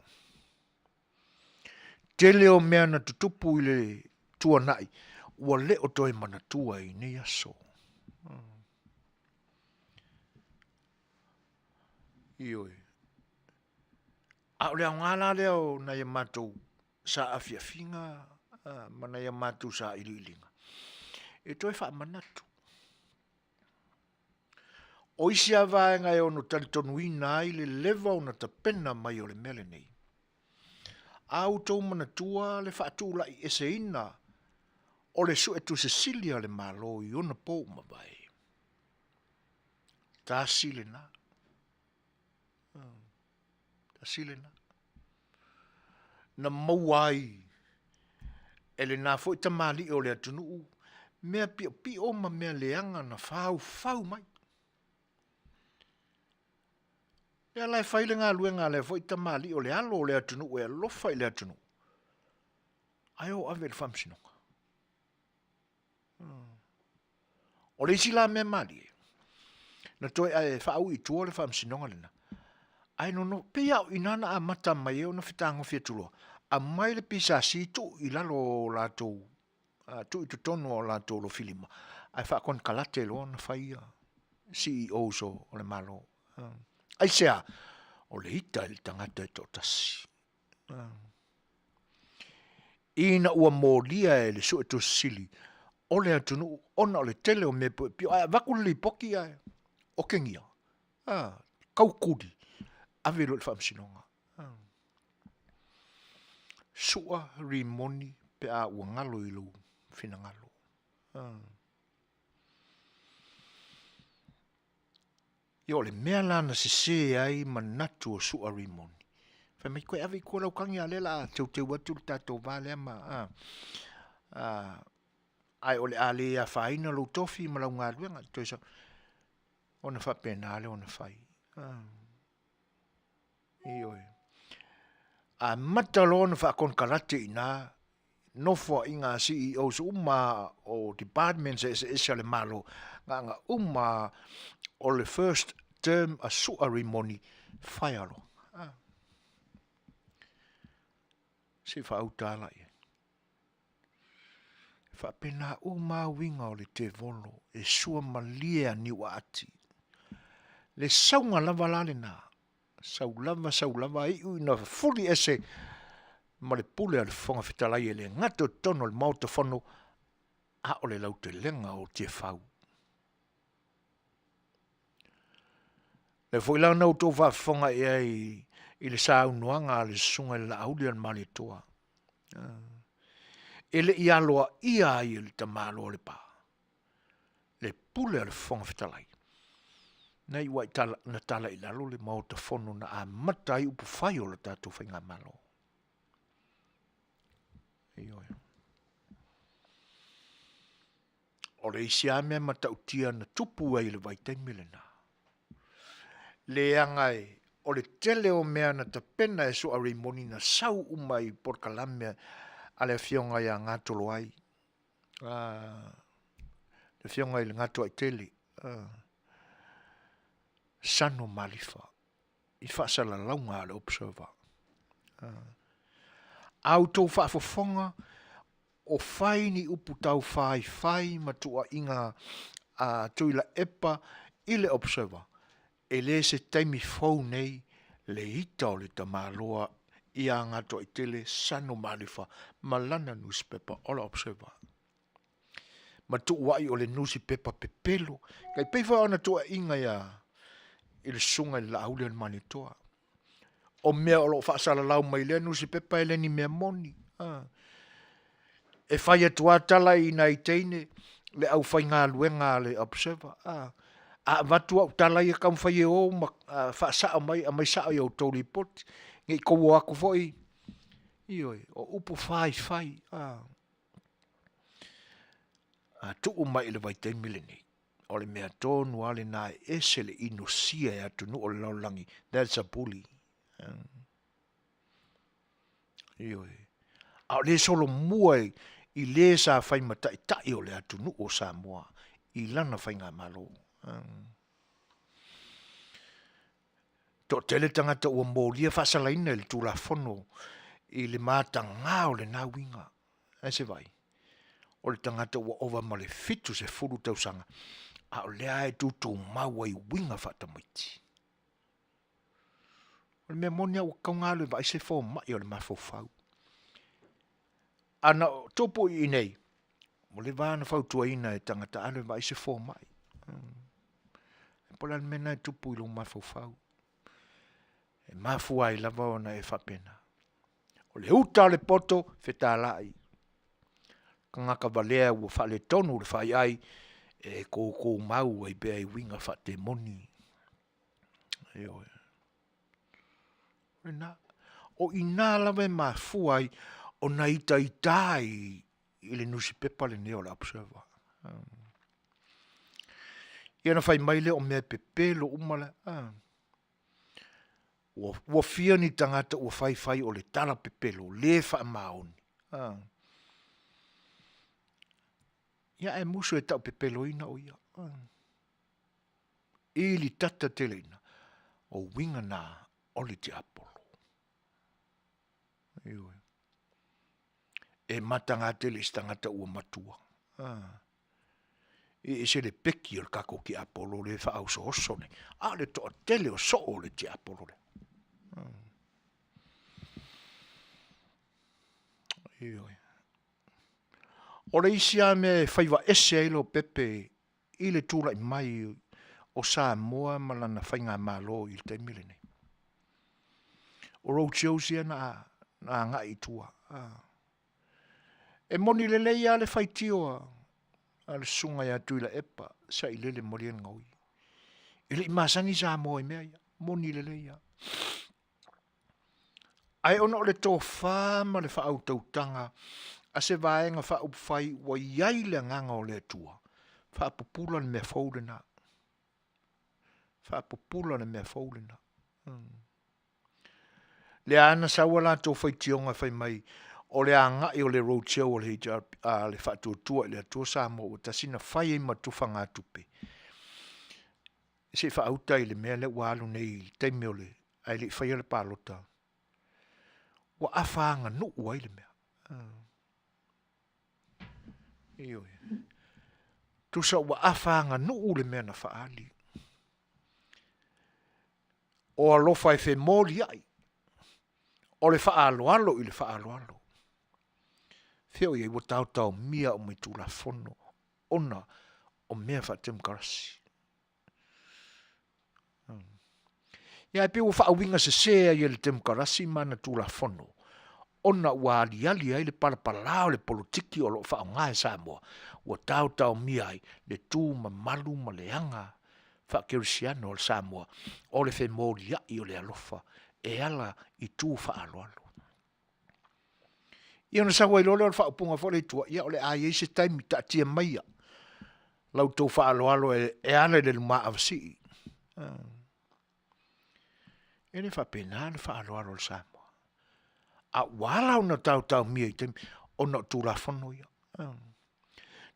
Tele o mea na tutupu i le tua nai, ua le o toi mana tua i nei aso. Ioi. A o le au ngala leo na ia matou sa afiafinga, mana ia matou sa ililinga. E toi wha manatu. O isi a vaenga e ono talitonuina ai le leva o na tapena mai o le mele nei. Au tau manatua le whaatu lai ese ina o le su e tu Cecilia le malo i ona pou mawai. Ta sile na. Ta sile na. Na mauai e le na fo i tamali o le atunu mea pi o ma mea leanga na fau mai. Lea lai whaile ngā luenga le fo i tamali o le alo o le atunu e alofa i le atunu. Ai o ave le whamsinonga. O le isi la mea mali e. Na toi ai whaau i tua le whamsinonga lena. Ai no pia o inana a mata mai e o na whitango fia tuloa. A mai le pisa si tu i lalo lātou. Tu i tutonu o lātou lo filima. Ai whakon kalate lo na whaia. CEO so o le malo. Ai sea, o le ita il tangata e totasi. Ina ua mōlia e le su e to sili. O le atunu, ona o le tele o me pio. Ai wakuli poki ai. O kengia. Kaukuri. Avelo le whamsinonga. Sua rimoni pe a ua ngalo ilu. Fina ngalo. Yo le mea lana se ai manatu o sua rimoni. Fa mai koe ave kua lau kangi a lela te watu tato vale ama. Ai ole ale a whaina lo tofi ma lau ngā ruenga. Toi sa, ona whapena ale ona whai. Ioi. A matalona whakon karate ina, nofo inga CEO so o departments e le malo, nga o le first term a suarimoni whaialo. Si whautala ia. Whapena winga o le te volo, e sua malia niwa ati. Le saunga lava lale na, sau lava, iu ina fuli ese, ma le pule al fonga fitalai e le ngato tono le mauta fono, a o le laute lenga o te fau. Le foila na uto va fonga e i le sa unuanga le sunga le audi al mali toa. E le ialoa ia i le tamalo le pa. Le pule al fonga fitalai. Nei wai na tala i lalo le mauta fono na a matai upu fai o le tatu whainga malo. O le isi amea matautia na tupu ai le vaitaimi le na. Le angai, o le tele o mea na tapena e so a reimoni na sau umai porkalamea a le fionga ia ngatolo ai. Le fionga i le ngato ai tele. Sano malifa. I whaasala launga le observer. Auto whaafofonga o whai ni upu tau whai matua inga tuila epa i le observer. E le se taimi fau nei le hita o le tamaloa i a ngato i tele sano malifa malana newspaper o le observer. Matu wai o le newspaper pepelo. Kai peifa ana tua inga ia i le sunga i la aule al manitoa. O mea o lo whaasala lau mai le newspaper e le ni mea moni. E whai atua tala i nai teine le au whai ngā luenga le observer. A watu au tala i kam whai e o whaasao mai a mai sao i au tōli poti. Ngai kowo aku foi. Ioi, o upu whai. Tuu mai le vai te mileni. O le mea tōnu ale nā ese le inosia e atu nu o le laulangi. That's a bully. Io e. A le solo mua I le sa fai matai tai o le atunu o Samoa. I lana fai ngā malo. To tele tangata ua mōlia whasalaina le tūla whono I le mātanga o le nā winga. E se vai. O le tangata ua ova ma le fitu se furu tausanga. A o le ae tūtou maua I winga whatamaiti. O le mea monia ua kaungalo I se fō mai o le mawhawhau. Ana topo I nei. Mo le vāna whautua ina e tangata alo vai se fō mai. E pola le mena e tupu I lo mawhawhau. E mafua I lava ona e whapena. O le uta le poto whetālai. Ka ngaka valea ua whale tonu le whai ai e kou mau ai bea I winga whate moni. Eo e. O ina lava e mafua ai o na ita I le nusi pepa le neo la observa. Ia na whai maile o mea pepe lo umala. Ua fia ni tangata ua whai o le tala pepelo, le wha maoni. Ia e musu e tau pepelo ina o ia. Ili tata teleina, o winga na oli te Apollo. Iwe. E matanga tele istangata ua matua. E se le peki o kako ki Apollo le wha au so osone. A le toa tele o so o le te Apollo le. O le isia me whaiwa ese ilo pepe I le tūla I mai o Samoa malana whainga malo I le taimile nei. O Roadshow sia na ngai tua. E moni le leia le whaitioa a le sunga ia tuila epa sa I lele morian ngaui. I le imasangi Samoa I mea ia. Moni le leia. Ai ona o le tō whāma le whaau tautanga a se vaenga whaau whai wa iai le nganga o le tua. Whaapupula le mea whaulena. Whaapupula le mea whaulena. Le ana saua la tō whaitionga whai mai o le anga I o le Roadshow o le le whaatuatua I le atua Samoa o tasina whai I matufa ngā tupe. Se whaauta I le mea le walu nei teime o le ai le whai le pālota. Wa afanga no wai le mea. Iyo. Tu sa wa afanga no le mea na faali. O alofa e fe moli ai. O le faaloalo I le faaloalo. Feo ia I wa tau mia o mai tula fono. Ona o mea fatem karasi. Ia pe ua whaawinga se sea I le temkarasi mana tula fono. Ona ua aliali ai le palapalao le politiki o lo whaonga e Samoa. Ua tau mia ai le tū ma malu ma le anga. Whakerisiano o le Samoa. O le whe mōria I o le alofa. E ala I tū whaaloalo. Ia na sawa I lole o le whaapunga fo le tua. Ia o le ai se taimi ta tia maia. Lau tū whaaloalo e ala le luma avasi. E le whapena le whaaloalo le Samoa. A wala ona tau mia I temi, ona tūla whono ia.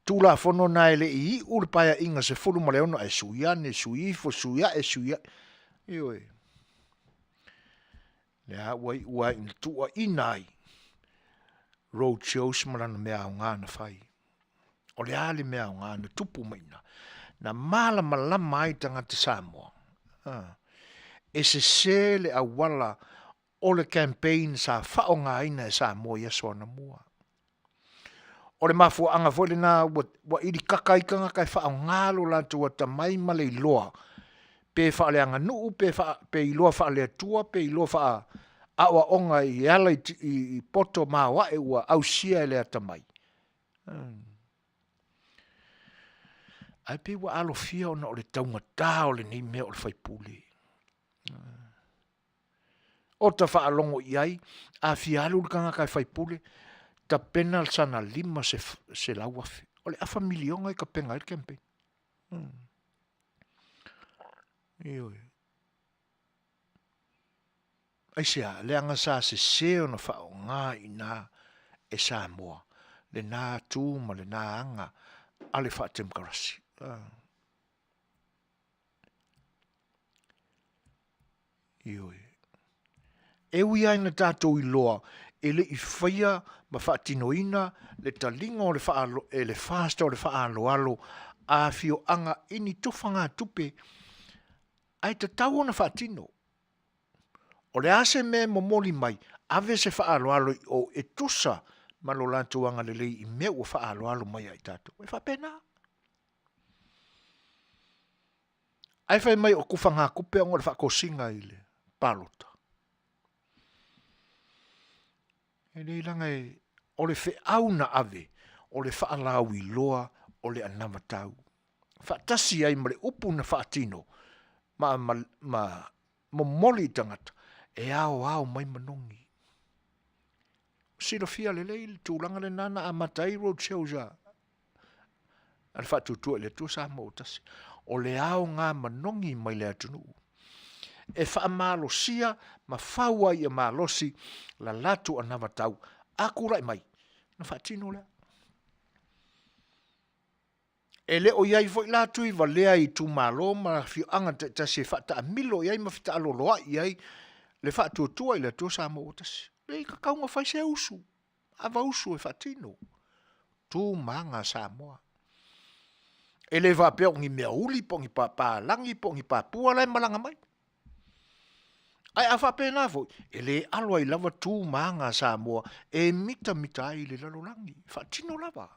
Tūla whono na ele I ule paia inga se fulu ma leona e suiane, suifo, suia. Iwe. Lea ua in tua inai. Roadshows malana mea o ngāna whai. O le ale mea o ngāna tupu maina. Na mala malama ai tangata Samoa. E se le awala o le campaign sa whaonga ina e Samoa ia soana mua. O le mafua anga fo le na wa iri kakaikanga kai whaongalo la tua tamai ma le iloa. Pe wha le anga nuu, pe iloa wha le atua, pe iloa wha awa onga I ala I poto mawa e ua au sia le atamai. Ai pe wa alo fia ona o le taunga tau le nei mea o le whaipule. O ta whaalongo iai, a fialu kanga kai whaipule, ta pena sana lima se lauafe. O le afa milionga I ka penga I campaign. Iyo. ai sea, le anga sa se seo na wha o ngā ina e Samoa. Le nā tū ma le nā anga a le wha temkarasi. Ioi. E ui aina tātou I loa, e le I whaia ma wha tinoina, le talinga o le wha alo, e le whāsta o le wha alo alo, a fio anga ini tofanga tupe, ai te tau ona wha tino. O le ase me momoli mai, ave se wha alo alo o e tusa, ma lo lantu anga le lei I mea ua wha alo alo mai ai tātou. E wha pena. Ai whai mai o kufanga kupe o le wha kosinga I le palota. E nei langa o le whi au na ave, o le wha alau I loa, o le anama tau. Wha tasi ai ma le upu na wha atino, ma momoli tangata, e ao mai manongi. Silo fia le leil, tūlanga le nana a matai road shows a. Al wha tutua le tu sa mo tasi. O le ao ngā manongi mai le atunu. E wha malo sia, ma whaua I a malosi, la latu a nama tau, akurai mai, na wha tino lea. E le o iai foi latu I valea I tu malo, ma fio anga ta se wha ta milo iai, ma fita aloloa iai, le wha tutua I le tu sa mo tasi. Le ka kaunga whai se usu, awa usu e wha tino. Tu manga Samoa. E le wha peo ngi mea uli, po ngi pa langi, po ngi pa pua lai malanga mai. Ai a wha pena foi, e le alwa I lava tu manga Samoa, e mita ai le lalolangi, wha tino lava.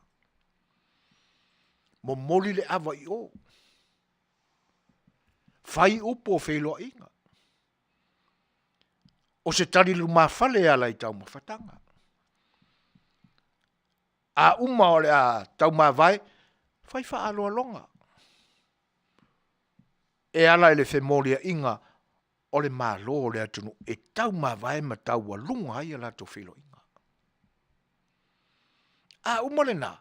Mo moli le awa I o. Whai upo wheloa inga. O se tari luma whale ala I tau mawhatanga. A uma o le a tau mawai, whai wha aloa longa. E ala ele whemolia inga, o le malo o le atunu, e tau mawai ma tau wa lunga ai ala to whilo inga. A uma le nā,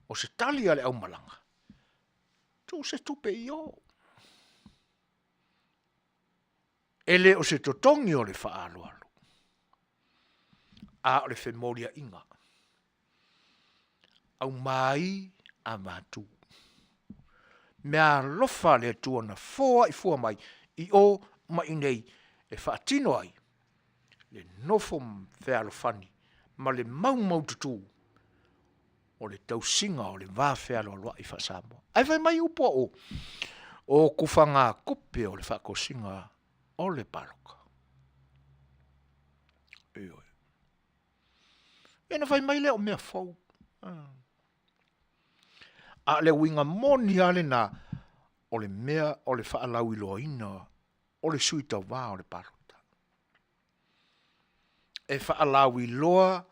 o se tali ale au malanga. Tu se tupe I o. Ele o se totongi o le wha alo alo. A o le whemolia inga. Au mai a mātu. Mea lofa le tuana fōa I fua mai, I o mai nei, e whaatino ai. Le nofo whealo whani, ma le mau tutu. O le tausinga o le wā whealo aloa I whaasamo. Ai whai mai upo o kufanga kupe o le whakosinga o le paloka. Ioi. Ena whai mai leo mea fau. A le winga moni ale na o le mea o le whaalau I loa ina o le suita wā o le palota. E whaalau I loa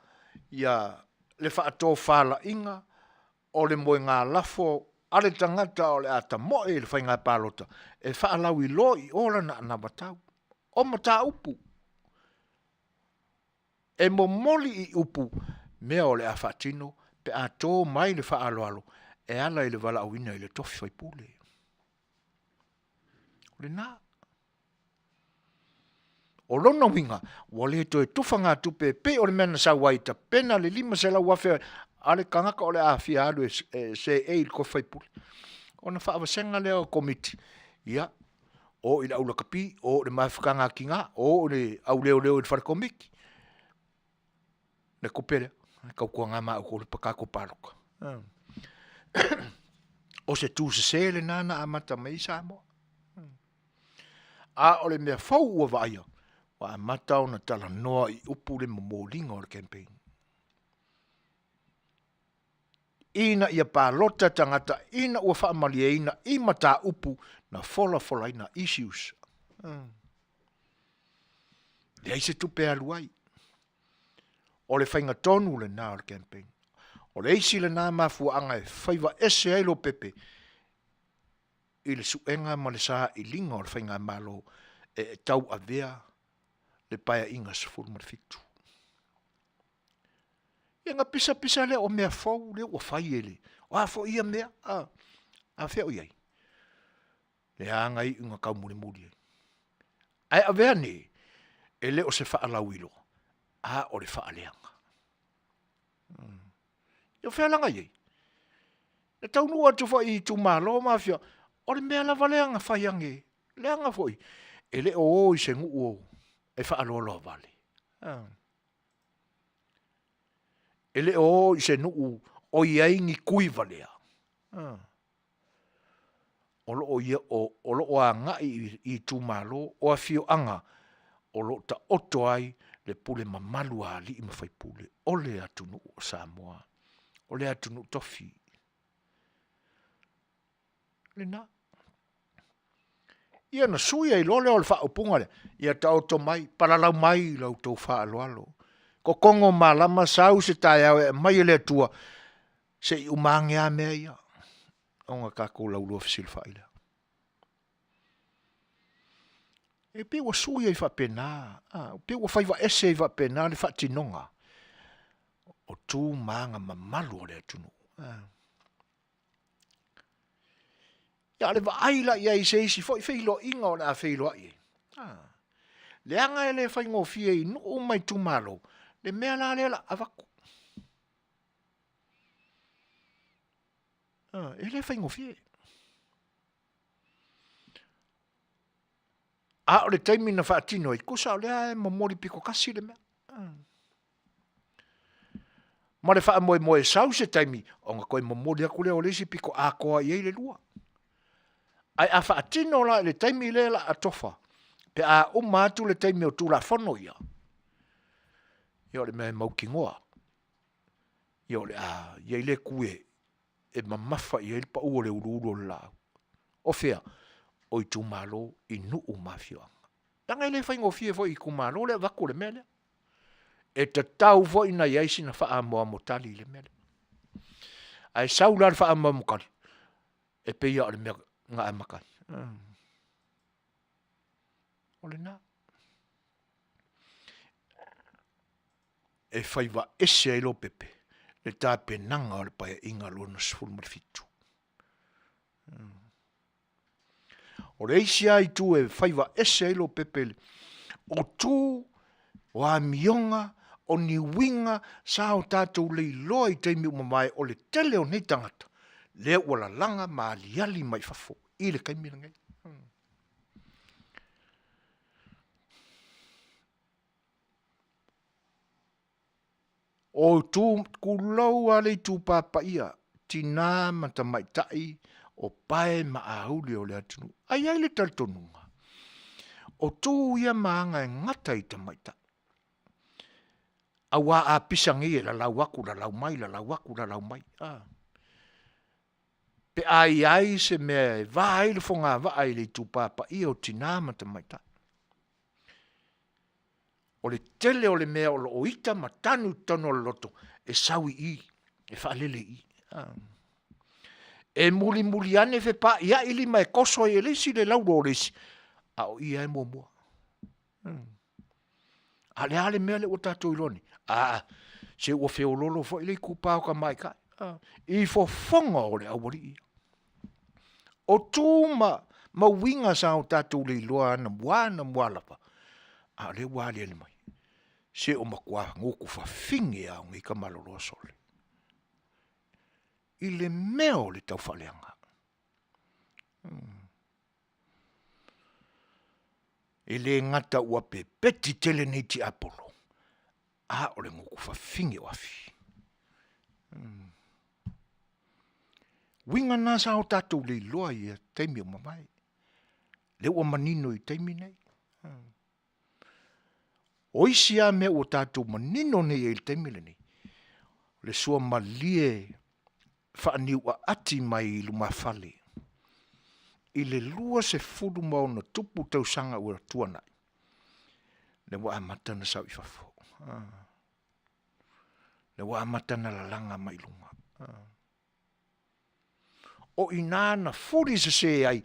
ia le whaato whala inga o le moe ngā lafo ale tangata o le ata moe le whai ngā palota. E whaalau I loa I ora na anabatau. O mata upu. E mo moli I upu mea o le a whaatino pe a tō mai le whaaloalo. E ala I le wala awina I le tofi whai pule. O le nā. O lona winga, wale to e tufanga tupe pe o le mena sa waita, pena le lima se la wafe, ale kangaka o le awhia alu se e il ko whai pule. O na whaawasenga leo komiti. Ia, o I le aula kapi, o le mawhikanga ki ngā, o le au leo leo I wharekomiki. Ne kopere, kau kua ngā maa ko le pakako paroka. O se tu se le nana amata mai Samoa. A o le mea fau ua vaia, wa amata o na tala noa I upu le momolinga o le campaign. Ina ia palota tangata, ina ua whaamalia ina, I mata upu na fola ina issues. Le aise tupe aluai. O le whainga tonu le nā o le campaign. O le eisi le nā mafua anga e whaiva ese ai lo pepe. I le suenga ma le saa I linga o le whainga malo e tau a vea le paia inga sa furu ma le fitu. Ia nga pisa le o mea fau le o whai ele. O a fo ia mea, a whea o iai. Le anga I unga kau muri. Ai a vea ne, e le o se whaalauilo, a o le whaaleanga. Ia whealanga iei. E taunua tu wha i tu malo mafia, o le mea lava leanga whaiange, leanga foi, e le o i se ngu o, e whaalolo vale. E le o i se nuu o iai kuiva lea. O lo a ngai i tu malo o a fio anga o lo ta oto ai le pule mamalu a li ima fai pule o le atunu o Samoa o le atunu tofi le na ia na sui ai lole o le wha upunga le ia ta oto mai paralau mai lau tau wha alo ko kongo malama sau se tai au e mai le tua se i umangi a mea ia onga kako lau lua fisil whaile. E pe wa sui ai whapena, pe wa whaiva ese ai whapena le whatinonga. O tū maanga mamalu o le atunu. Ia le wa aila ia i se isi, fo i whilo inga o le a whilo ai. Le anga e le whaingo fie i nu o mai tū malo, le mea la le la avaku. E le whaingo fie. A o le taimi na whaatino i kusa o lea e mamori piko kasi le mea. Ma le wha moe moe sau se taimi, o nga koe mamori aku lea o lesi piko a koa i eile lua. Ai a whaatino la le taimi le la a tofa, pe a umatu le taimi o tū la whono ia. Ia o le mea mauki ngoa. Ia o le a iei le kue e mamafa i eile pa ua le uru le lau. O fea, o i tu malo i nu u mafioanga. Tanga i le whaingo fie fo i ku malo le waku le mele. E te tau fo i na iaisi na wha amoa motali le mele. Ai saular wha amoa mokali. E pe ia o le mea ngā amakai. O le nā. E whaiva ese ai lo pepe. Le tā penanga o le paia inga luna sifuru marifitu. O le eisi ai tu e whaiva ese ilo pepele. O tu o a mionga o ni winga sa o tātou lei loa i teimi umamai o le tele o nei tangata. Le wala langa ma aliali mai fafo. I le kaimira ngai. O tu kulau a le tu papaia. Tina mata mai tai. O pae ma auli o le atunu. Ai ai le taltonunga. O tū ia maanga e ngata i tamaita. Awa a pisangi e la lau aku, la lau mai, la lau aku, la lau mai. Pe ai se mea e vai le fonga vai le tupapa i o tinama tamaita. O le tele o le mea o lo oita matanu tono loto e sawi i, e whaalele i. E muli ane fe pa ia ili mai koso e lesi le lauro lesi. A o ia e mua. Ale mea le o tato iloni. Se ua feo lolo fo ili kupao ka mai kai. I fo fonga o le awari. O tu ma winga sa o tato le iloa na mua lapa. A le wale le mai. Se o makua ngoku fa finge a ngi ka malolo sole. I le meo le tau whaleanga. I le ngata ua pe peti tele nei ti Apollo. O le ngoku whawhinge wafi. Winga nasa o tatou le loa i a teimi o mamai. Le ua manino i teimi nei. O isi a me o tatou manino nei e il teimi le nei. Le sua malie whaaniu a ati mai i lumawhale. I le lua se furu mau na tupu tau sanga ua tuanai. Le wa amatana sau i whafo. Le wa amatana la langa mai lunga. O inana furi se ai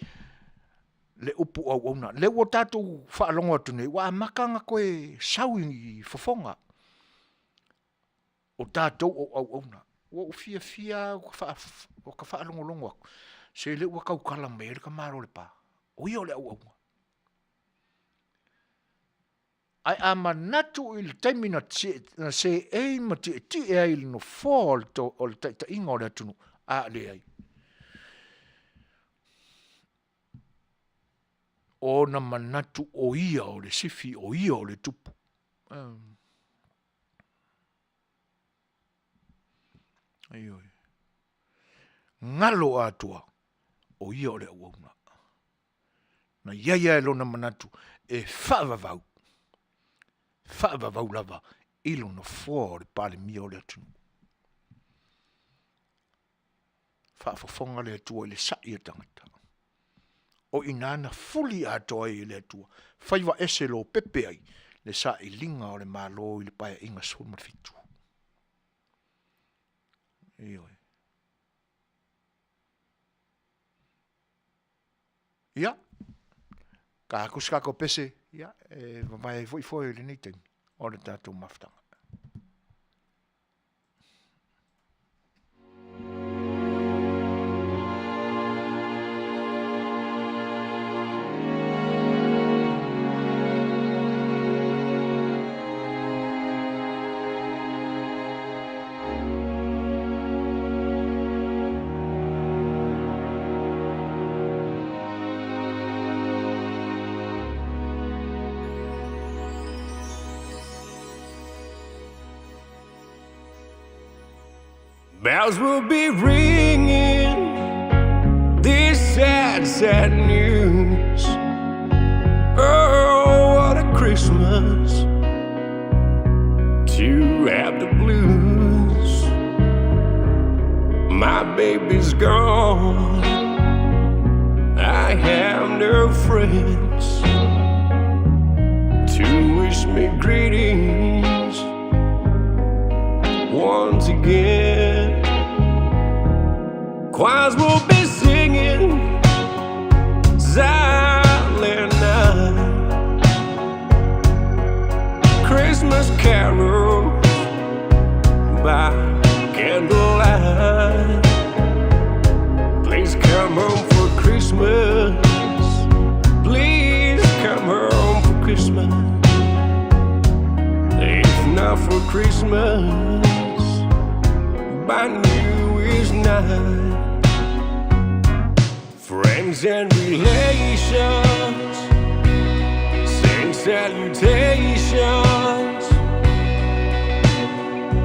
le upu au auna. Le wa tātou whaalonga atu nei. Wa amakanga koe sau i whafonga. O tātou o au auna. O fia o ka whaalongolongo aku. Se le ua kaukala me le ka maro le pā. O ia o le au. ai a manatu i le taimi na se e ma ti e ai no fall to o le ta inga o le atunu a le ai. O na manatu o ia o le sifi o ia o le tupu. Aioi. Ngalo atua o ia o le auauna. Na iaia e lona manatu e whaavavau. Whaavavau lava ilo na fua o le pale mia o le atunu. Whaafafonga le atua i le sai e tangata. O inana fuli atoa i le atua. Whaiva ese lo pepe ai le sai linga o le malo i le paia inga sulma fitu. Ioi. Ia. Ka kuska ko pese. Ia. Vai foi le niting. O le tātou maftanga. Bells will be ringing this sad, sad news. Oh, what a Christmas to have the blues. My baby's gone, I have no friends to wish me greetings once again. Choirs will be singing Silent Night, Christmas carols by candlelight. Please come home for Christmas. Please come home for Christmas. If not for Christmas, by New Year's night. Friends and relations sing salutations,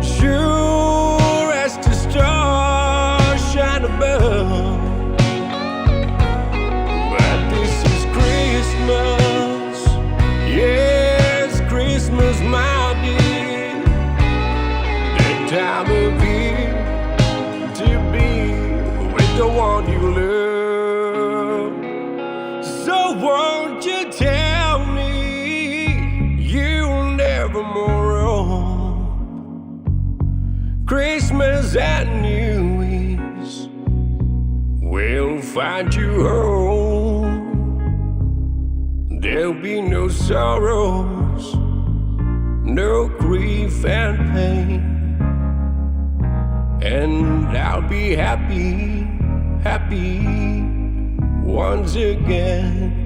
sure as the stars shine above. But this is Christmas, yes, Christmas, my dear, the time of year to be with the one you love. So won't you tell me you'll never more roam? Christmas and New Year's will find you home. There'll be no sorrows, no grief and pain, and I'll be happy, happy once again.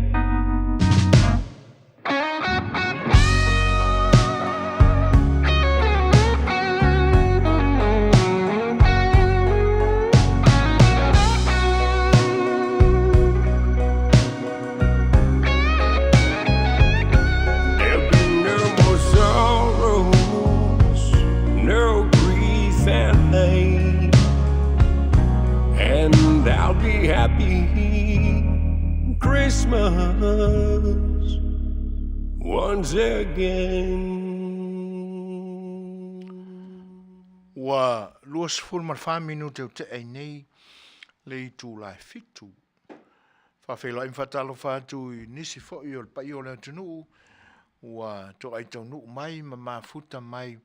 There'll be no more sorrows, no grief and pain, and I'll be happy Christmas once again. Wa luas ful mar 5 minute te ai nei le tu la fitu. Fa felo in fatalo fa tu nisi fo io pa io le tunu wa to ai tonu mai ma futa mai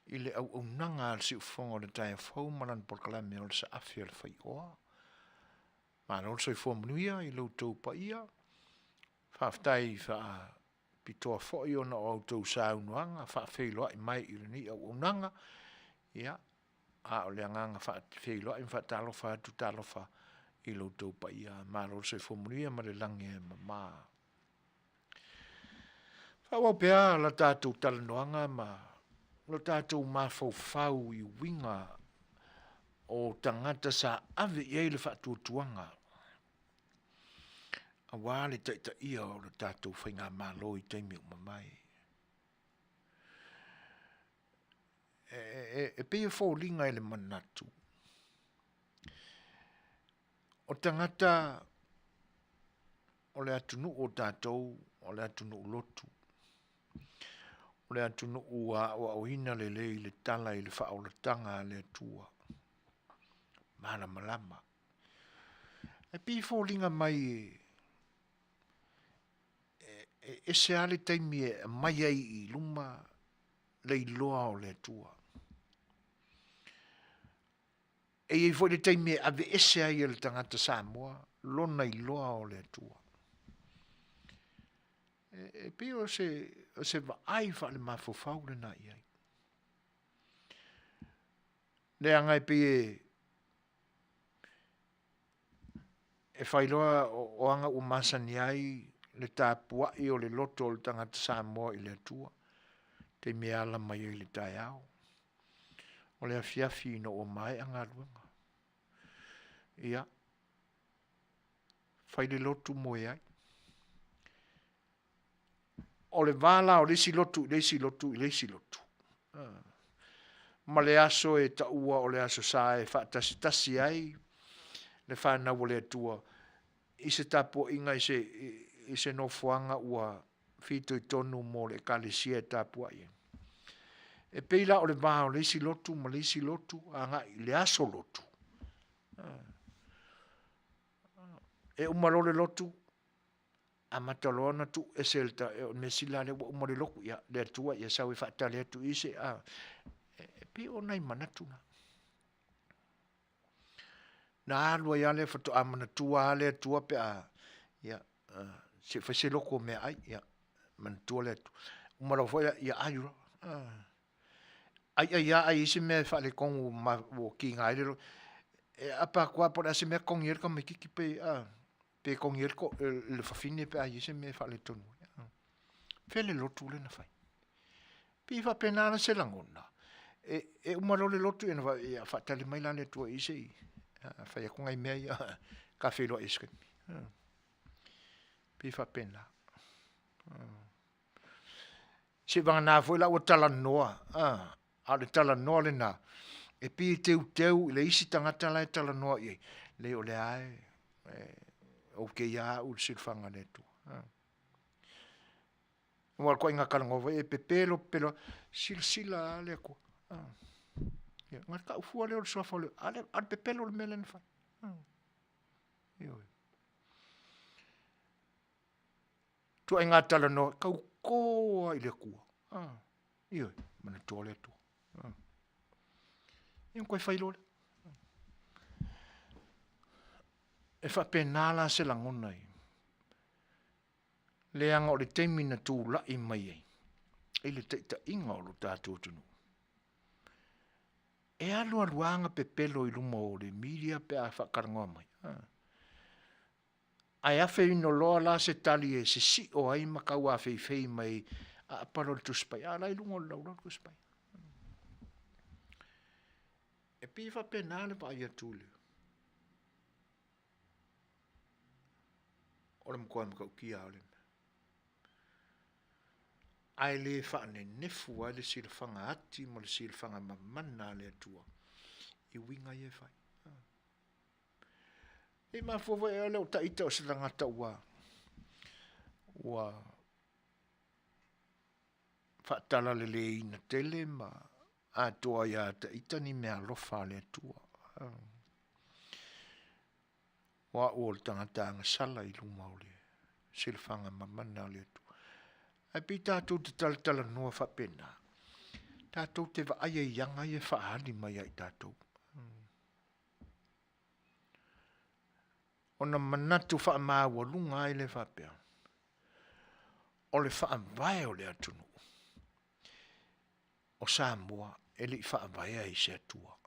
ile au nanga al si fongo de tai fo malan por kala me ol sa afiel fai o. Ma non so i fo mnuia i lo to pa ia. Fa ftai fa pito fo io no auto sa unanga fa felo ai mai i ni au nanga. Ia, a o le anganga wha whilo in wha talo wha tu talo wha i lo tau pa ia maro se whomuria ma le lange ma. Awa pea la tātou talanoanga ma lo tātou mafau I winga o tangata sa ave iei le whaatuatuanga. A wale taita ia o le tātou whainga malo I teimi o mamai. E pia fōlinga I le manatu. O tangata o le atunu o tātou, o le atunu lotu. O le atunu ua o auhina le le tala I le whaolatanga le atua. Mana malama. E pia fōlinga mai e se ale taimi e mai ai I luma le iloa o le atua. E i fo le taimi e ave ese ai le tangata Samoa, lona iloa o le atua. E pia o se va ai fa le mafofau le na iai. Le angai pia e whailoa o anga o masani ai le tāpua I o le loto o le tangata Samoa I le atua. Te mea ala mai I le tai au. O le afiafi no o mai anga luenga. Ia. Whai le lotu moe ai. O le vala o lesi lotu. Ma le aso e taua o le aso sa e whaatasi ai. Le whanau o le atua. I se tapo inga I se no fuanga ua fito I tonu mo le kalesia e tapo ai. E peila o le vaha o lesi lotu, ma lesi lotu, anga I le aso lotu. E umaro le lotu, a mataloana tu e selta, e o mesila le umare loku, ia le atua, ia sawe whata le atu ise, e pe o nai manatuna. Na alua ia le whato a manatua le atua pe a, ia, se whase loko me ai, ia, manatua le atu. Umaro fwea, ia ayura, ai isi me whale kongu ma o ki ngai lero. E apa kua pora se me kongi erka me kiki pe kongi erko le whawhine pe ai isi me whale tonu. Whele lotu le na whai. Pi wha penana se langona. E umaro le lotu e na whatale mai lane tua isi. Whai a kongai mea ia ka whelo eskemi. Pi wha pena. Se vanga nā fwela ua tala noa. A le tala noa le nā. E pi teu le isi tangata lai tala noa i. Le o le ai. O ke ia u silfanga le tu. Wal ko inga kalangova e pepelo silsila le ko. Ngat ka ufua le o sofa le. Ale pepelo le melen fa. Tu inga tala noa ka ko i le kua. Iyo, mana tole tu. Iun koe whailole. E wha penala se langonai. Le anga o le teimina tū lai mai ei. E le teita inga o lo tātou tunu. E alu aluanga pe pelo I luma o le media pe a whakarangoa mai. Ai awhi ino loa la se tali e se si o ai makau a whei mai a paro le tuspai. A lai lunga o laura tuspai. E piwa penale pa ia tūleo. Ora mkoa mkau kia o le. Ai le whaane nefu ai le silfanga ati mo le silfanga mamana le atua. I winga ye whai. E ma fofo e leo taita o se tangata ua whaatala le le ina tele ma a toa ia taita ni mea lofa le atua. Wa o le tangata anga sala I luma o le silfanga mamana le atua. Ai pi tātou te tala noa whapena. Tātou te wa aia ianga i e whaahani mai ai tātou. Ona manatu wha maawa lunga ai le whapea. O le wha vai o le atunu. O Samoa, e li wha vai ai se atua.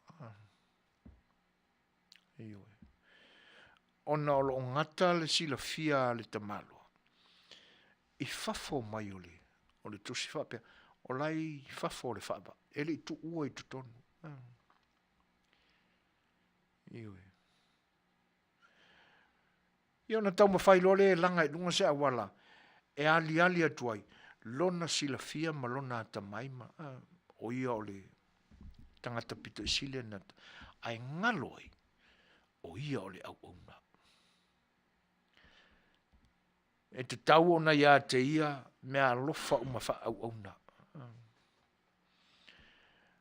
Ona o lo ngata le sila fia le tamalo. I fafo mai o le. o le tusi whapea, o lai whafo le whapa, e le tu ua I tu tonu. Iwe. Ia na tau mawhai lole e langa I lunga se awala, e ali atuai, lona sila fia ma lona ata maima, o ia o le tangata pito I sile na ai ngaloi, o ia o le au auna. E te tau ona ia te ia, mea alofa umafa au auna.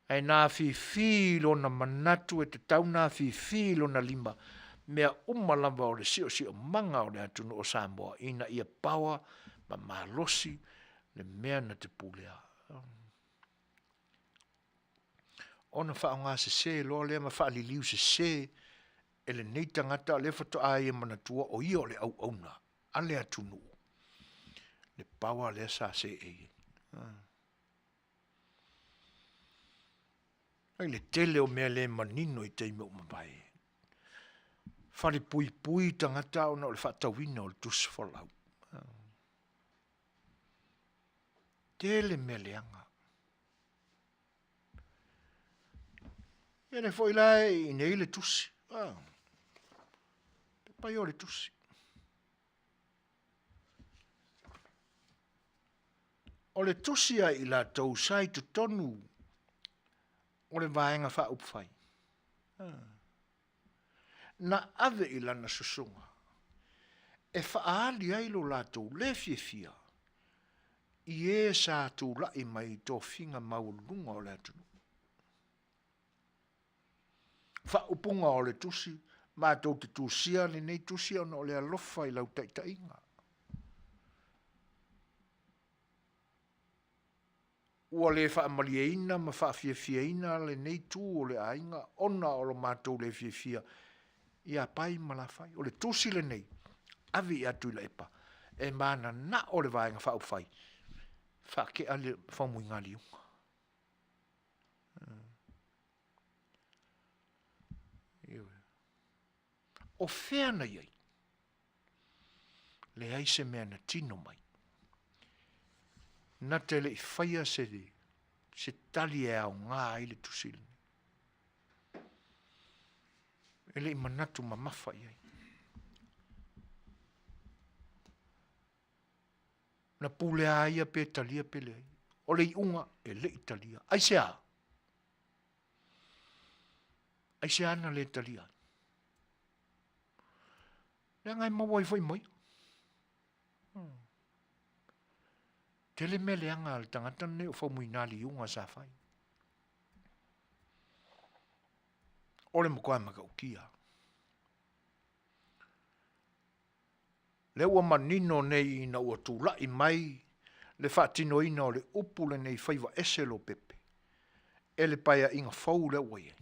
Ai nā fi lona manatu e te tau nā fi lona lima, mea umalamba o le sio manga o le atunu o Samoa, ina ia pawa, ma malosi, le mea na te pulea. Ona wha ngā se loa lea ma wha li liu se, e le nei tangata le whato ai e manatua o ia o le au auna, a le atunu. Le pawa lea sa se e. Ai le tele o mea le manino I teime o mabai. Whare pui tangata o na o le whatawina o le tusi whalau. Tele mea leanga. E ne foi lai I nei le tusi. Pai o le tusi. O le tusi ai I la tau sai tu tonu. O le vaenga wha upwhai. Na ave I lana susunga. E whaali ai lo la tau le fia. I e sa tu lai mai tō whinga maulunga o le atunu. Wha upunga o le tusi, ma tau te tusia le nei tusia o le alofa I lau taitainga. Ua le wha amalieina ma wha fiafiaina le nei tū o le ainga, ona o lo mātou le fiafia, ia pai malawhai, o le tusi le nei, avi atu I la epa, e mana na o le vaenga wha upwhai, wha ke ale whamui ngā liunga. O wheana iei, le aise mea na tino mai, na te le I whaia se tali e au ngā I le tusile. E le I manatu ma mawha iei. Na pule a ia pe talia pe le ai. O le I unga e le I talia. Ai se a. Ai se ana le talia. Le ngai mawai foi moi. Tele me leanga al tangata ne o whamui nā li unga sa whai. Ole mo koe maka ukia. Le ua manino nei ina ua tūlai mai, le whaatino ina o le upu le nei whaiva eselo pepe. Ele paia inga fau le ua ye.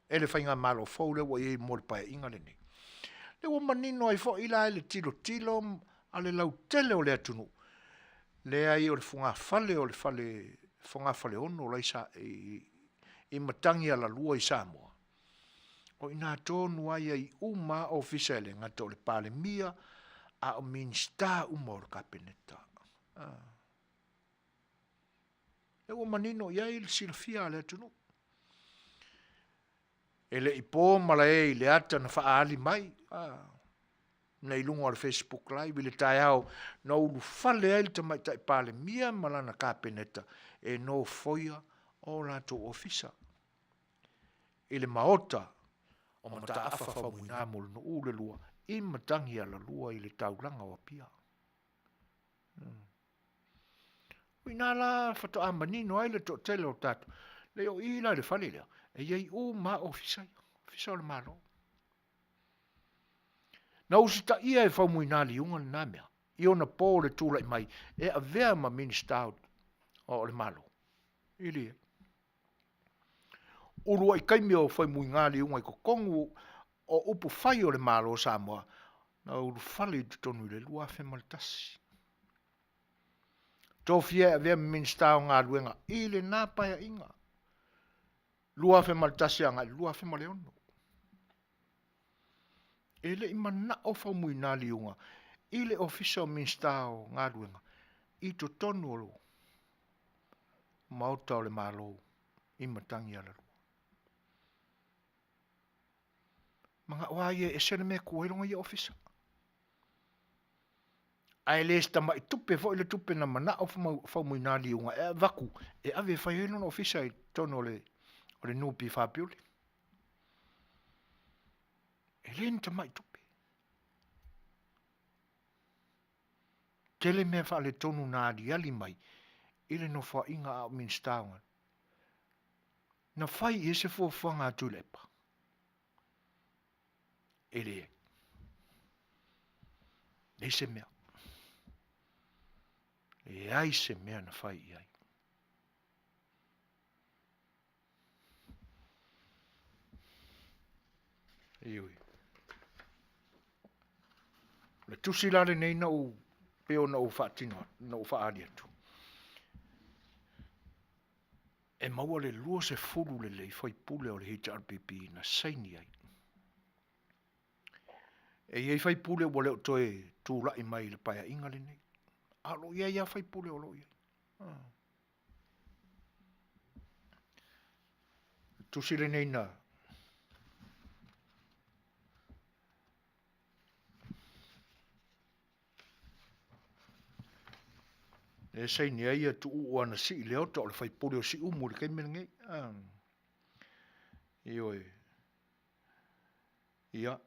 Ele whainga malo fau le ua ye mo le paia inga le nei. Le ua manino ai fo ila le tilo a le lau tele o le atunu. Le ai o le funga fale funga fale ono la isa I matangi ala lua I Samoa. O ina tonu ai ai uma officiale ngata o le pale mia a o minsta uma o le kapeneta. E o manino iai le silafia le atunu. E le ipo mala e le ata na whaali mai. Nei lunga o Facebook live le tai au no ulu fale ai te mai tai pale mia malana kapeneta e no foia o la to ofisa. Ele maota o mata afa fa muina mo no ule lua I matangi ala lua I le taulanga o pia. Uina la fato amanino ai le to tele o tatu. Le o ila le fale lea. E iei o ma ofisa o le malo. Na usita ia e whamui nā liunga nā mea. I ona pō le tūla I mai. E a vea ma minista o le malo. Ili e. Urua I kaimi o whamui ngā liunga I kokongu o upu whai o le malo o Samoa. Na uru whale I tonu le lua whemaltasi. Tō fia a vea ma minista o ngā luenga. I le nā paia inga. Lua whemaltasi a ngā lua whemaleono. Ele I mana o whamui nā liunga. I le official minsta o ngā ruenga. I to tonu o lo. Mauta o le malo. I matangi ala rua. Mga waia e sere mea kueronga i ofisa. Ai le sta mai tupe fo le tupe na mana o fa mo ina li unga e vaku e ave fa helo no ofisa i tono le o le nupi fa piule. E le nta mai tupe. Tele mea fa le tonu na adi ali mai ile no fa inga a min staunga. Na fai e se fo fanga tulepa. Ele. Le se mea. E ai se mea na fai ai. Iui. Le tusi lare nei na u peo na u whaatino, na u whaari atu. E maua le lua se furu le lei fai pule o le HRPP na saini ai. E iei fai pule o leo toe tūla i mai le paia inga le nei. Alo ia fai pule o lo ia. Tusi le nei na. E sei ni ai tu o na si leo to le fai pule o si umu le kaimena ngai. Ioi. Ia.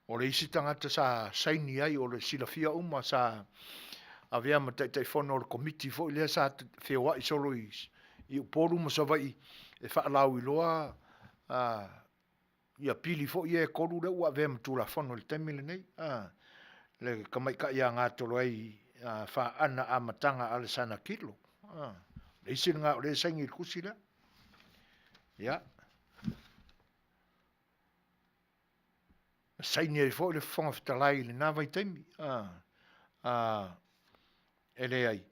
O le isi tangata sa saini ai o le silafia uma sa avea ma tai fono o le komiti fo ilea sa whiwa i solo i uporu ma sa vai e whaalau i loa ia pili fo i e koru le ua avea ma tūla fono le temile nei le kamaika ia ngā tolo ai wha ana a matanga ale sana kilo le isi nga o le saingi il kusi le ia saini ai fo le fonga fitalai le nā vai taimi. Ele ai.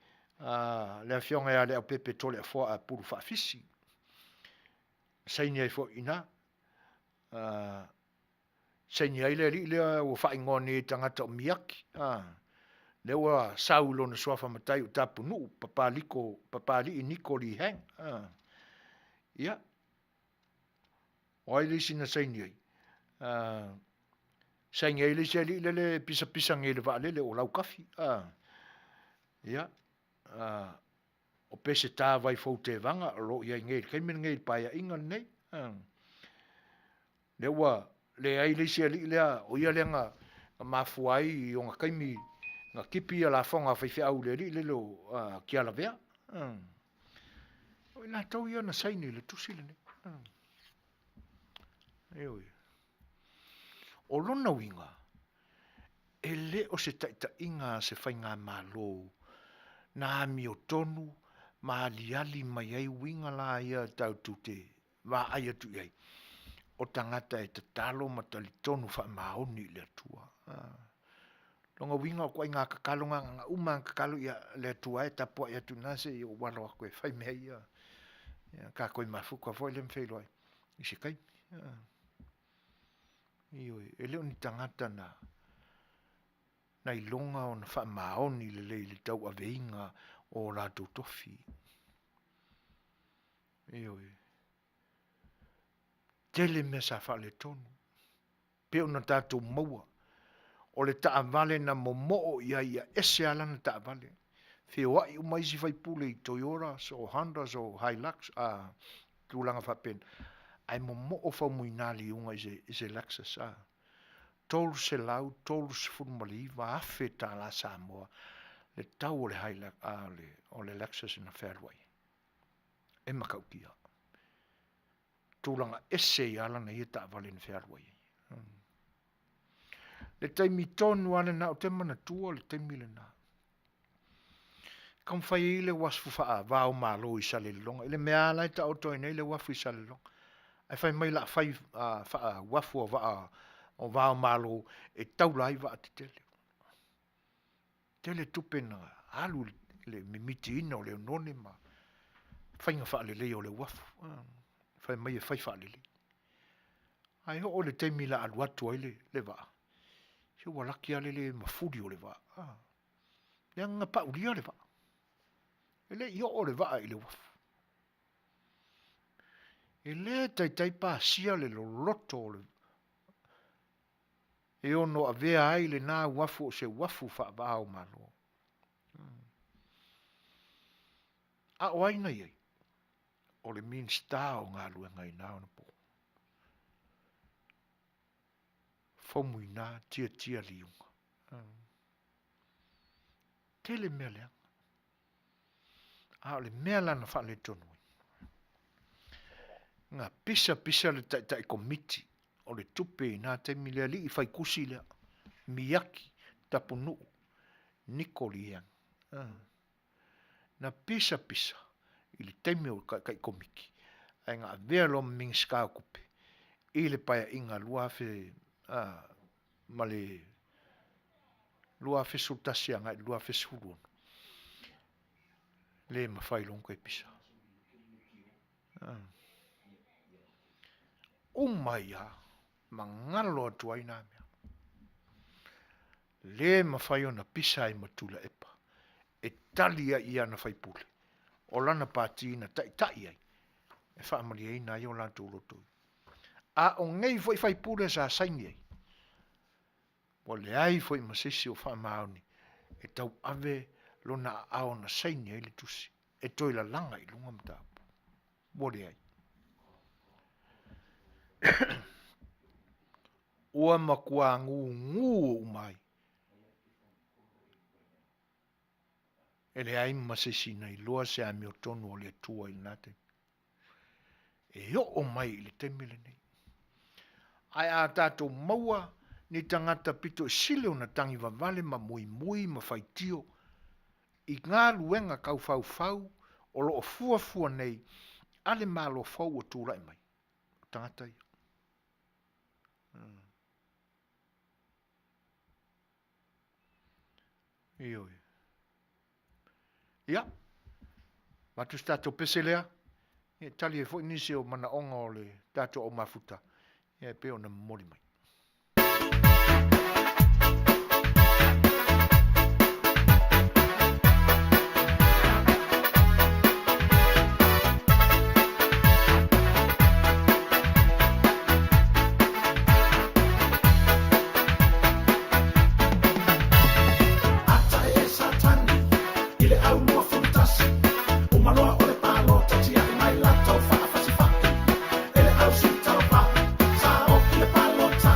Le fionga ia le au pepe tole a fua a puru whaafisi. Saini ai fo ina. Saini ai le li le o whaingoni e tangata o miaki. Le ua saulo na suafa matai o tapu nuu. Papali i niko li hang. Ia. O ai lisi na saini ai. Sai ngai le seli le pisa ngai le vale le o lau kafi ia o pese ta vai fo te vanga lo ia ngai kai men ngai pa ia inga nei le wa le ai le seli le o ia le nga mafuai o nga kaimi nga kipi ala fonga fai au le le lo ki ala vea o ina tau ia na sai ni le tusile ne oi o lona winga, e le o se taita inga se whainga malo, na ami o tonu, ma aliali mai ai winga la ia tau tute, wa ai atu iai. O tangata e tatalo ma tali tonu wha maoni le atua. Longa winga o kwa inga kakalonga, nga uma kakalo ia le atua e tapua i atu nase i o walo a koe whai mea ia. Ka koe mafuka foi le mwhailoai. I se kai. Ioi, e leo ni tangata na ilonga o na wha maoni le tau aveinga o la tofi. Ioi. Tele me sa wha le tonu. Peo na tātou maua. O le taa vale na momo ia ese ala na taa vale. Whiwai umaisi whai pule i Toyota, so Honda, so Hilux, tūlanga whapen. Ai momo o whau muinali unga i se Lexus. Tolu se lau, tolu se furumali, wa afe tā la Samoa. Le tau o le Hilux, o le Lexus in a Fairway. E makau kia. Tūlanga ese i ala na i ta vale in Fairway. Le taimi tonu ane na o te mana tua, le taimi le na. Kam whai i le wasfu faa, vau malo i sale longa. Ile mea lai ta auto ina i le wafu i sale longa. Ai whai mai la whai faa wafu o vaa, o vau malo e taulai vaa te tele. Tele tupena, alu le mimiti ina o le none ma. Whainga faa le leo le wafu. Whai mai e whai faa le le. Ai ho o le taimi la aluatu ai le vaa. Se walaki ale le mafuri o le vaa. Le anga pa ulia le va. Ele i o le va i le wafu. Ele tai pa sia le lo loto le. E ono a vea ai le nā wafu o se wafu wha vāo malo. A o aina iei. O le min star o ngā lua ngai nā ona po. Fomu i nā tia liunga. Tele mea leanga. A o le mea lana wha le tonu. Ngā pisa le tai komiti. O le tupe i nā te milea li i whai kusi lea. Miyaki, tapunu, Nikoli iang. Na pisa i le teime o kai komiki. Ai ngā vea lo ming skau kupe. I le paia inga luafe ma le luafe sultasi anga luafe suruon. Le mawhai longa i pisa. Umai a mangalo atu ai nā mea. Le mawhai ona pisa i matula epa. E talia i ana whai pule. O lana pātina tai ai. E whaamali ei nā i o lantou lotoi. A o ngei whai pule sa saini ai. O le ai whai masisi o whaamaoni. E tau ave lona ao na saini ai le tusi. E toila langa i lunga mtapu. Bore ai. Ua makua ngu umai. Ele ai masisi nei loa se a meo tonu o le tua i nate. E yo o mai i le temele nei. Ai a tātou maua ni tangata pito sile o na tangi vavale ma mui ma whaitio. I ngā luenga kau fau o lo o fua nei ale malo fau o tūrai mai. Tangata i. Ioi. Ia. Matu stato pese lea. E tali e fo inisi o mana onga o le tato o mafuta. E pe o na mori mai. Ele au si tau pa, sa o ki le palo ta.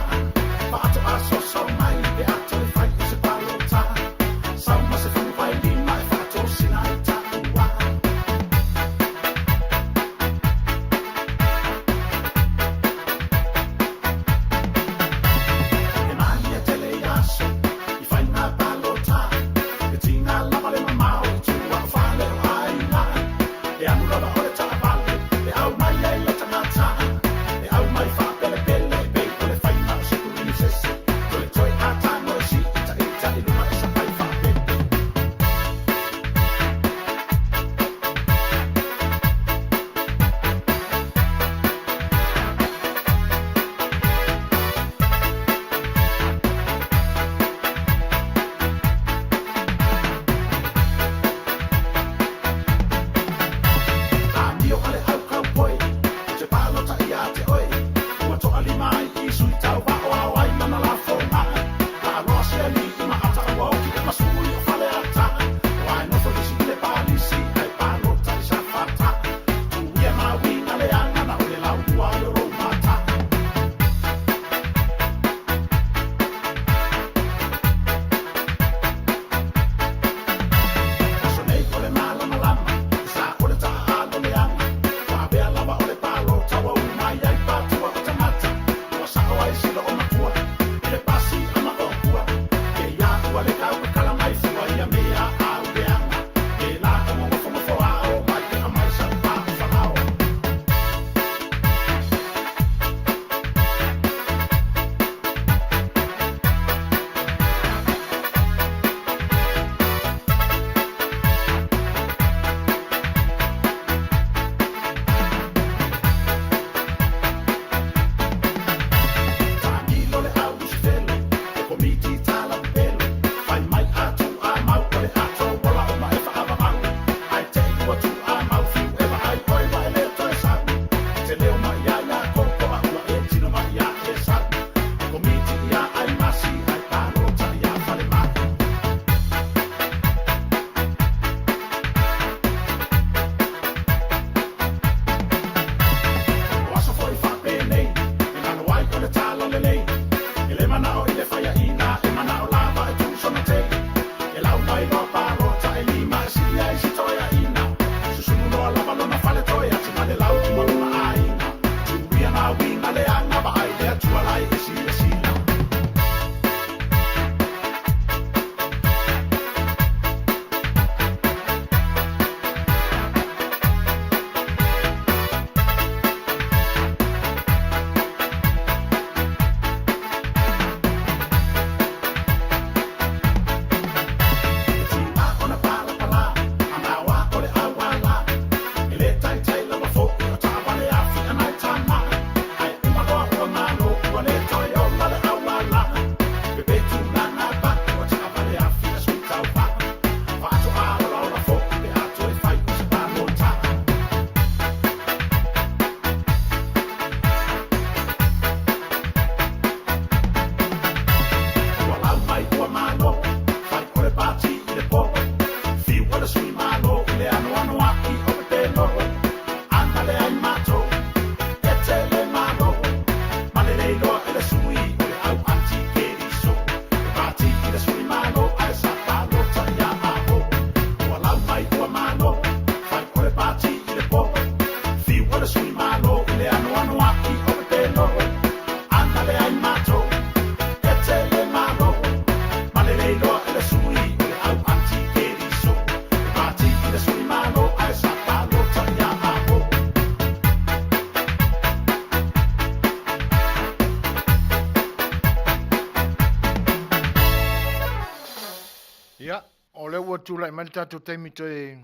tūlai mai tātou teimi toi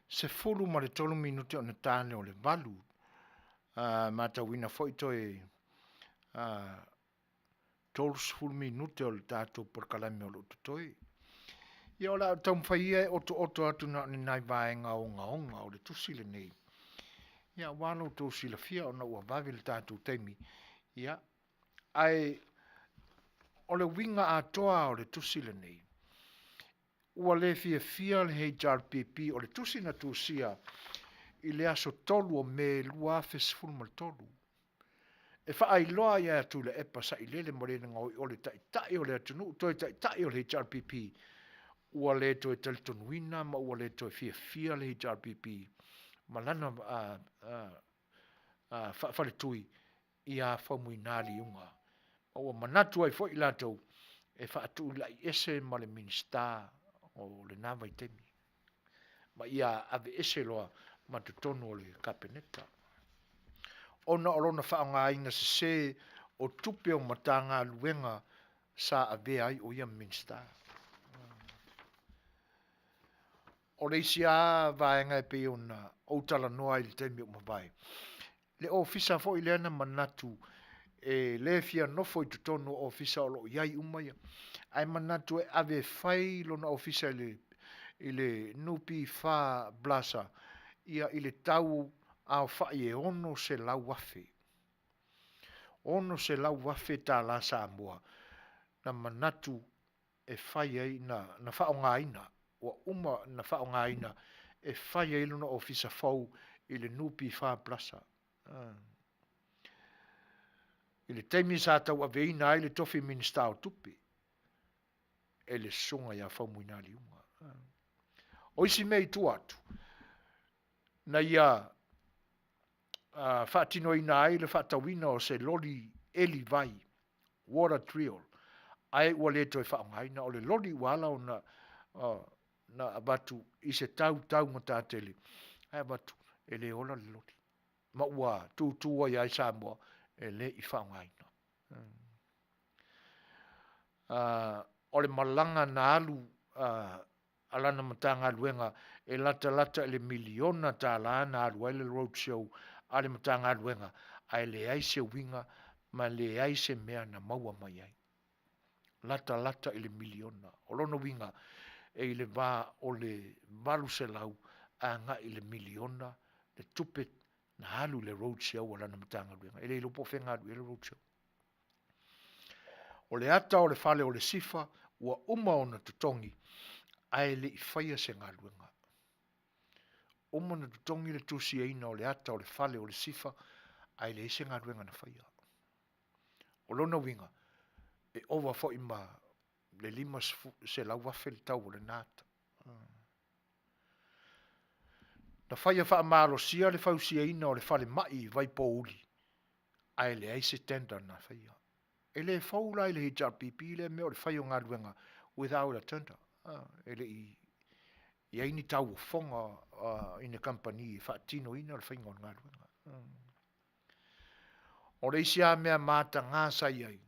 se fulu ma le tolu minuti o na tāne o le valu. Mata wina foi toi tolu sefulu minuti o le tātou por kalami o lo tutoi. Ia o la tau mwhaia oto atu na ni nai vaenga o onga o le tusile nei. Ia wano tō sila fia o na ua vavi le tātou teimi. Ia ai o le winga atoa o le tusile nei. Ua le fia le HRPP o le tusi na tūsia i le aso tolu o me lua fesfulu mal tolu. E wha ai loa ia atu le epa sa i lele morena ngau o le tai o le atunu, toi tai o le HRPP. Ua le toi talitonuina ma ua le toi fia le HRPP. Ma lana whale tui i a whamuinali unga. Ma ua manatu ai fo i latou e wha atu la i ese ma le minista o le nawa i temi. Ma ia ave ese loa ma te tonu o le kapeneta. Ona orona whaonga inga se o tupe o matanga luenga sa ave ai o ia minsta. O le isi a vaenga e pe ona o tala noa i le temi o mawai. Le ofisa fo i leana manatu e le fia nofo i tutonu o ofisa o lo iai umaya. Ai manatu e ave fai lona ofisa i le nupi fa blasa ia i le tau au fai e ono se lau wafe. Ono se lau wafe ta la Samoa na manatu e fai ai na whaonga ina o uma na whaonga ina e fai ai lona ofisa fau i le nupi fa blasa. I le teimi sa tau a veina ai le tofi minista o tupi. E le songa ia whaumuinali unga. O isi mei tu atu. Na ia whaatino ina ai le whaatawina o se loli eli vai. Water trial. Ai ua le toi whaongaina o le loli wala o na abatu i se tau ngatatele. Ai abatu e le ola le loli. Ma ua tūtua i ai Samoa e le i whaongaina. O le malanga na alu alana matanga luenga e lata le miliona ta la na alu le roadshow ale matanga luenga ai le ai se winga ma le ai se mea na maua mai ai. Lata le miliona. O lono winga e le va o le valu se lau a nga i le miliona le tupet na alu le roadshow alana matanga luenga. E le lopo whenga alu le roadshow. O le ata o le fale o le sifa ua uma o na tutongi ai le i whaia se ngā luenga. Uma na tutongi le tusi eina o le ata o le fale o le sifa ai le se ngā luenga na whaia. O lona winga e owa fo ima le lima se lau wafe le tau o le nata. Na whaia wha amaro sia le whausia eina o le fale mai vai po uli ai le aise tender na whaia. E le whaula i le HRPP le me o le whaio ngā luenga without a tender. E le i aini tau o whonga ina company i whaatino ina o le whainga o ngā luenga. O le isi a mea mata ngā sai ai.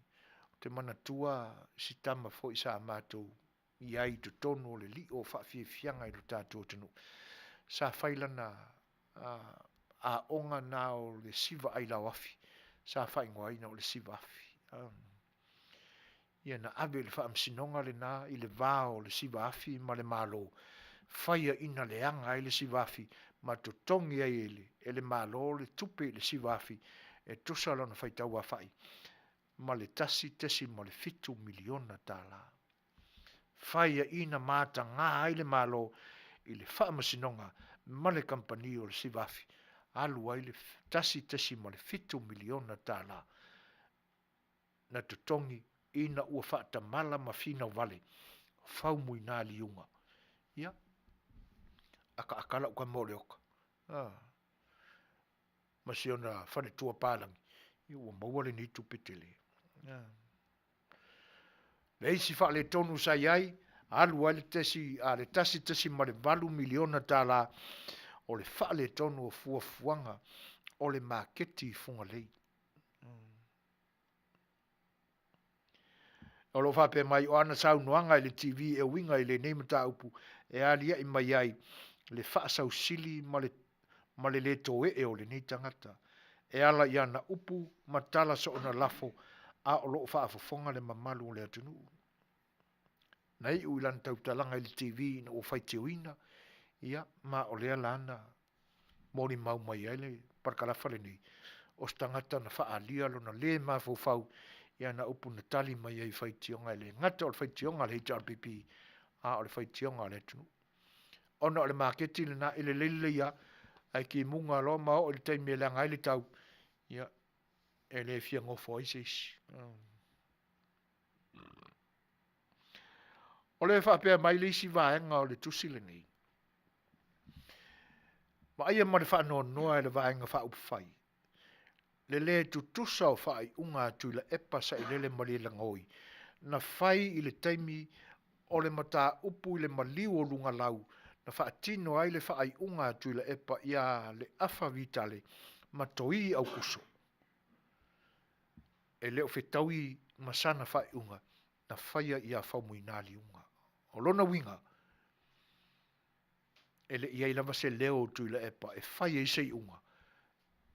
Te mana tua si tama fo isa a mātou i ai tu tonu o le li o whaafianga i lo tātou tenu. Sa whailana a onga nā o le siva ai lau afi. Sa whaingoa ina o le siva afi. Ia na abe le whaamsinonga le nā i le vāo le siva afi ma le mālo. Whaia ina le anga i le siva afi ma to tongi ai e le mālo le tupe le siva afi e tusala na whaitau a whai. Ma le tesi ma le 5 miliona tāla. Whaia ina māta ngā ai le mālo i le whaamasinonga ma le kampani o le siva afi. Alu ai le tesi ma le 5 miliona tāla. Na tutongi ina ua whaata mala ma fina wale. Whaumui nā liunga. Ia. Aka akala uka mole oka. Masiona whane tua pālangi. Ia ua mauale ni tupetele. Le isi wha le tonu sai ai. Alu ai le tesi ma le 8 miliona tāla. O le wha le tonu o fuafuanga. O le maketi funga lei. O lo whape mai o ana sau noanga i le TV e winga i le neimata upu e alia i mai ai le whaasau sili ma le toe e o le nei tangata. E ala i ana upu matala so ona lafo a o lo whaafafonga le mamalu o le atunu. Nei u ilan tau talanga i le TV na o whaiti uina ia ma o lea lana mori mau mai ele parkalafa le nei. O stangata na whaalia lo na le ma fau ia na upu na tali mai ai whaitionga ele. Ngata o le whaitionga le HRPP a o le whaitionga le atunu. Ona o le marketi le na ile lele ia ai ki munga lo ma o le taimi le ngai le tau ia ele fia ngofo isis. O le whapea mai le isi vaenga o le tusi le nei. Ma ia ma le whaanoa noa e le vaenga whaupu whai. Le le tu tusa o whai unga tu la epa sa i lele mali la ngoi. Na whai i le taimi o le mata upu i le maliu o lunga lau. Na whaatino ai le whai unga tu la epa ia le afa vitale ma toi au kuso. E leo whetaui masana whai unga na whaia ia whaumuinali unga. O lona winga e le ia ilama se leo tu la epa e whaia i sei unga.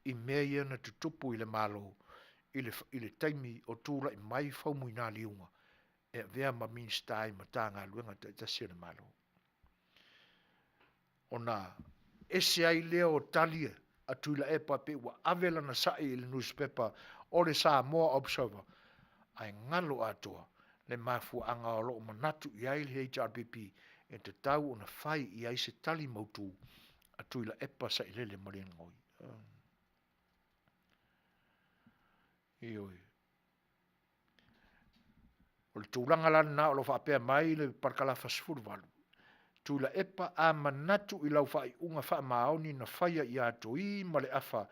I mea ia na tutupu i le malo i le taimi o tūra i mai whaumuinali unga. E vea ma minstai ma tā ngā luenga ta sia le malo. Ona ese ai leo talia a tuila epa pe ua avela na sai i le newspaper o le Samoa Observer. Ai ngalo atoa le mafu anga o loo manatu i ai le HRPP e te tau o na whai i ai se tali mautu a tuila epa sa i lele marien ngoi. Ioi. O le tūlanga lana na o lo whapea mai le parkala fasfurvalu. Tuila epa a manatu i lau whai unga wha maoni na whaia i ato i ma le afa.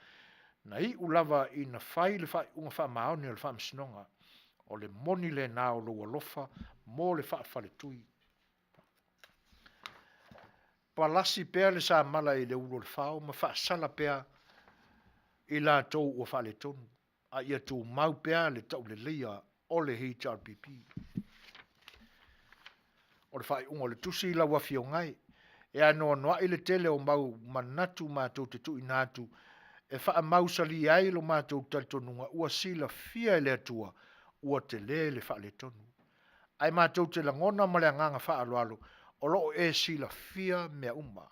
Na i ulava i na whai le whai unga wha maoni o le wha msinonga. O le moni le nā o lo alofa mo le wha whale tui. Palasi pea le sa mala i le ulo le whao ma wha sala pea i la tau o whale tonu. A ia tū mau pea le tau le leia o le HRPP. O le whai unga le tusi la wafio ngai. E anoa noa i le tele o mau manatu mātou te tui nātu. E wha mau sali ai lo mātou taltonunga ua sila fia le atua ua te le wha le tonu. Ai mātou te langona ma le anganga wha aloalo o loo e sila fia mea uma.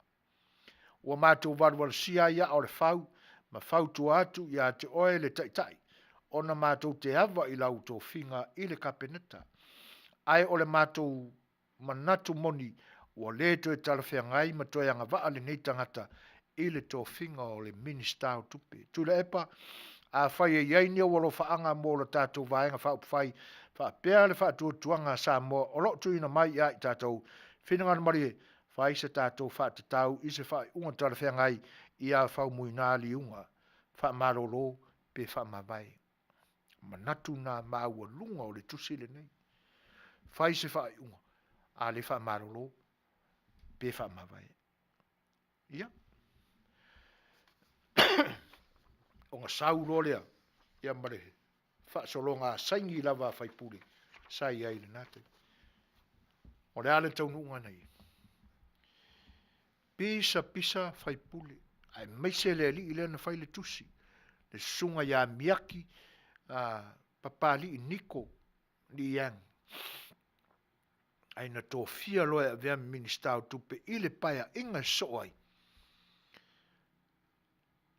Ua mātou warwal sia ia o le whau ma whau tu atu ia te oe le taitai. Ona mātou te ava i lau tō whinga i le kapeneta. Ai o le mātou manatu moni ua le to e talawhea ngai ma toi anga waa le nei tangata i le tō whinga o le minista o tupe. Tula epa a whai e iainia walo whaanga mō la tātou vaenga whaupu whai wha pēr le wha tuanga sa mō o lo tuina mai ia i tātou whinangana marie whai se tātou wha te tau i se whai unga talawhea ngai i a whau mui nāli unga wha marolo pe wha mawai. Manatu nā māua lunga o le tusile nei. Whai se whai unga a le wha marolo pe wha mawai. Ia. O ngā sau rolea ia marehe. Wha solonga saingi lava whai pule. Sai ai le nate. O le ale tau nunga nei. Pisa whai pule. Ai meise le ali ile na whai le tusi. Le sunga ia miaki. Papali i niko ni yang. Ai na tō fia loe a vea minista o tupe i le paia inga soai.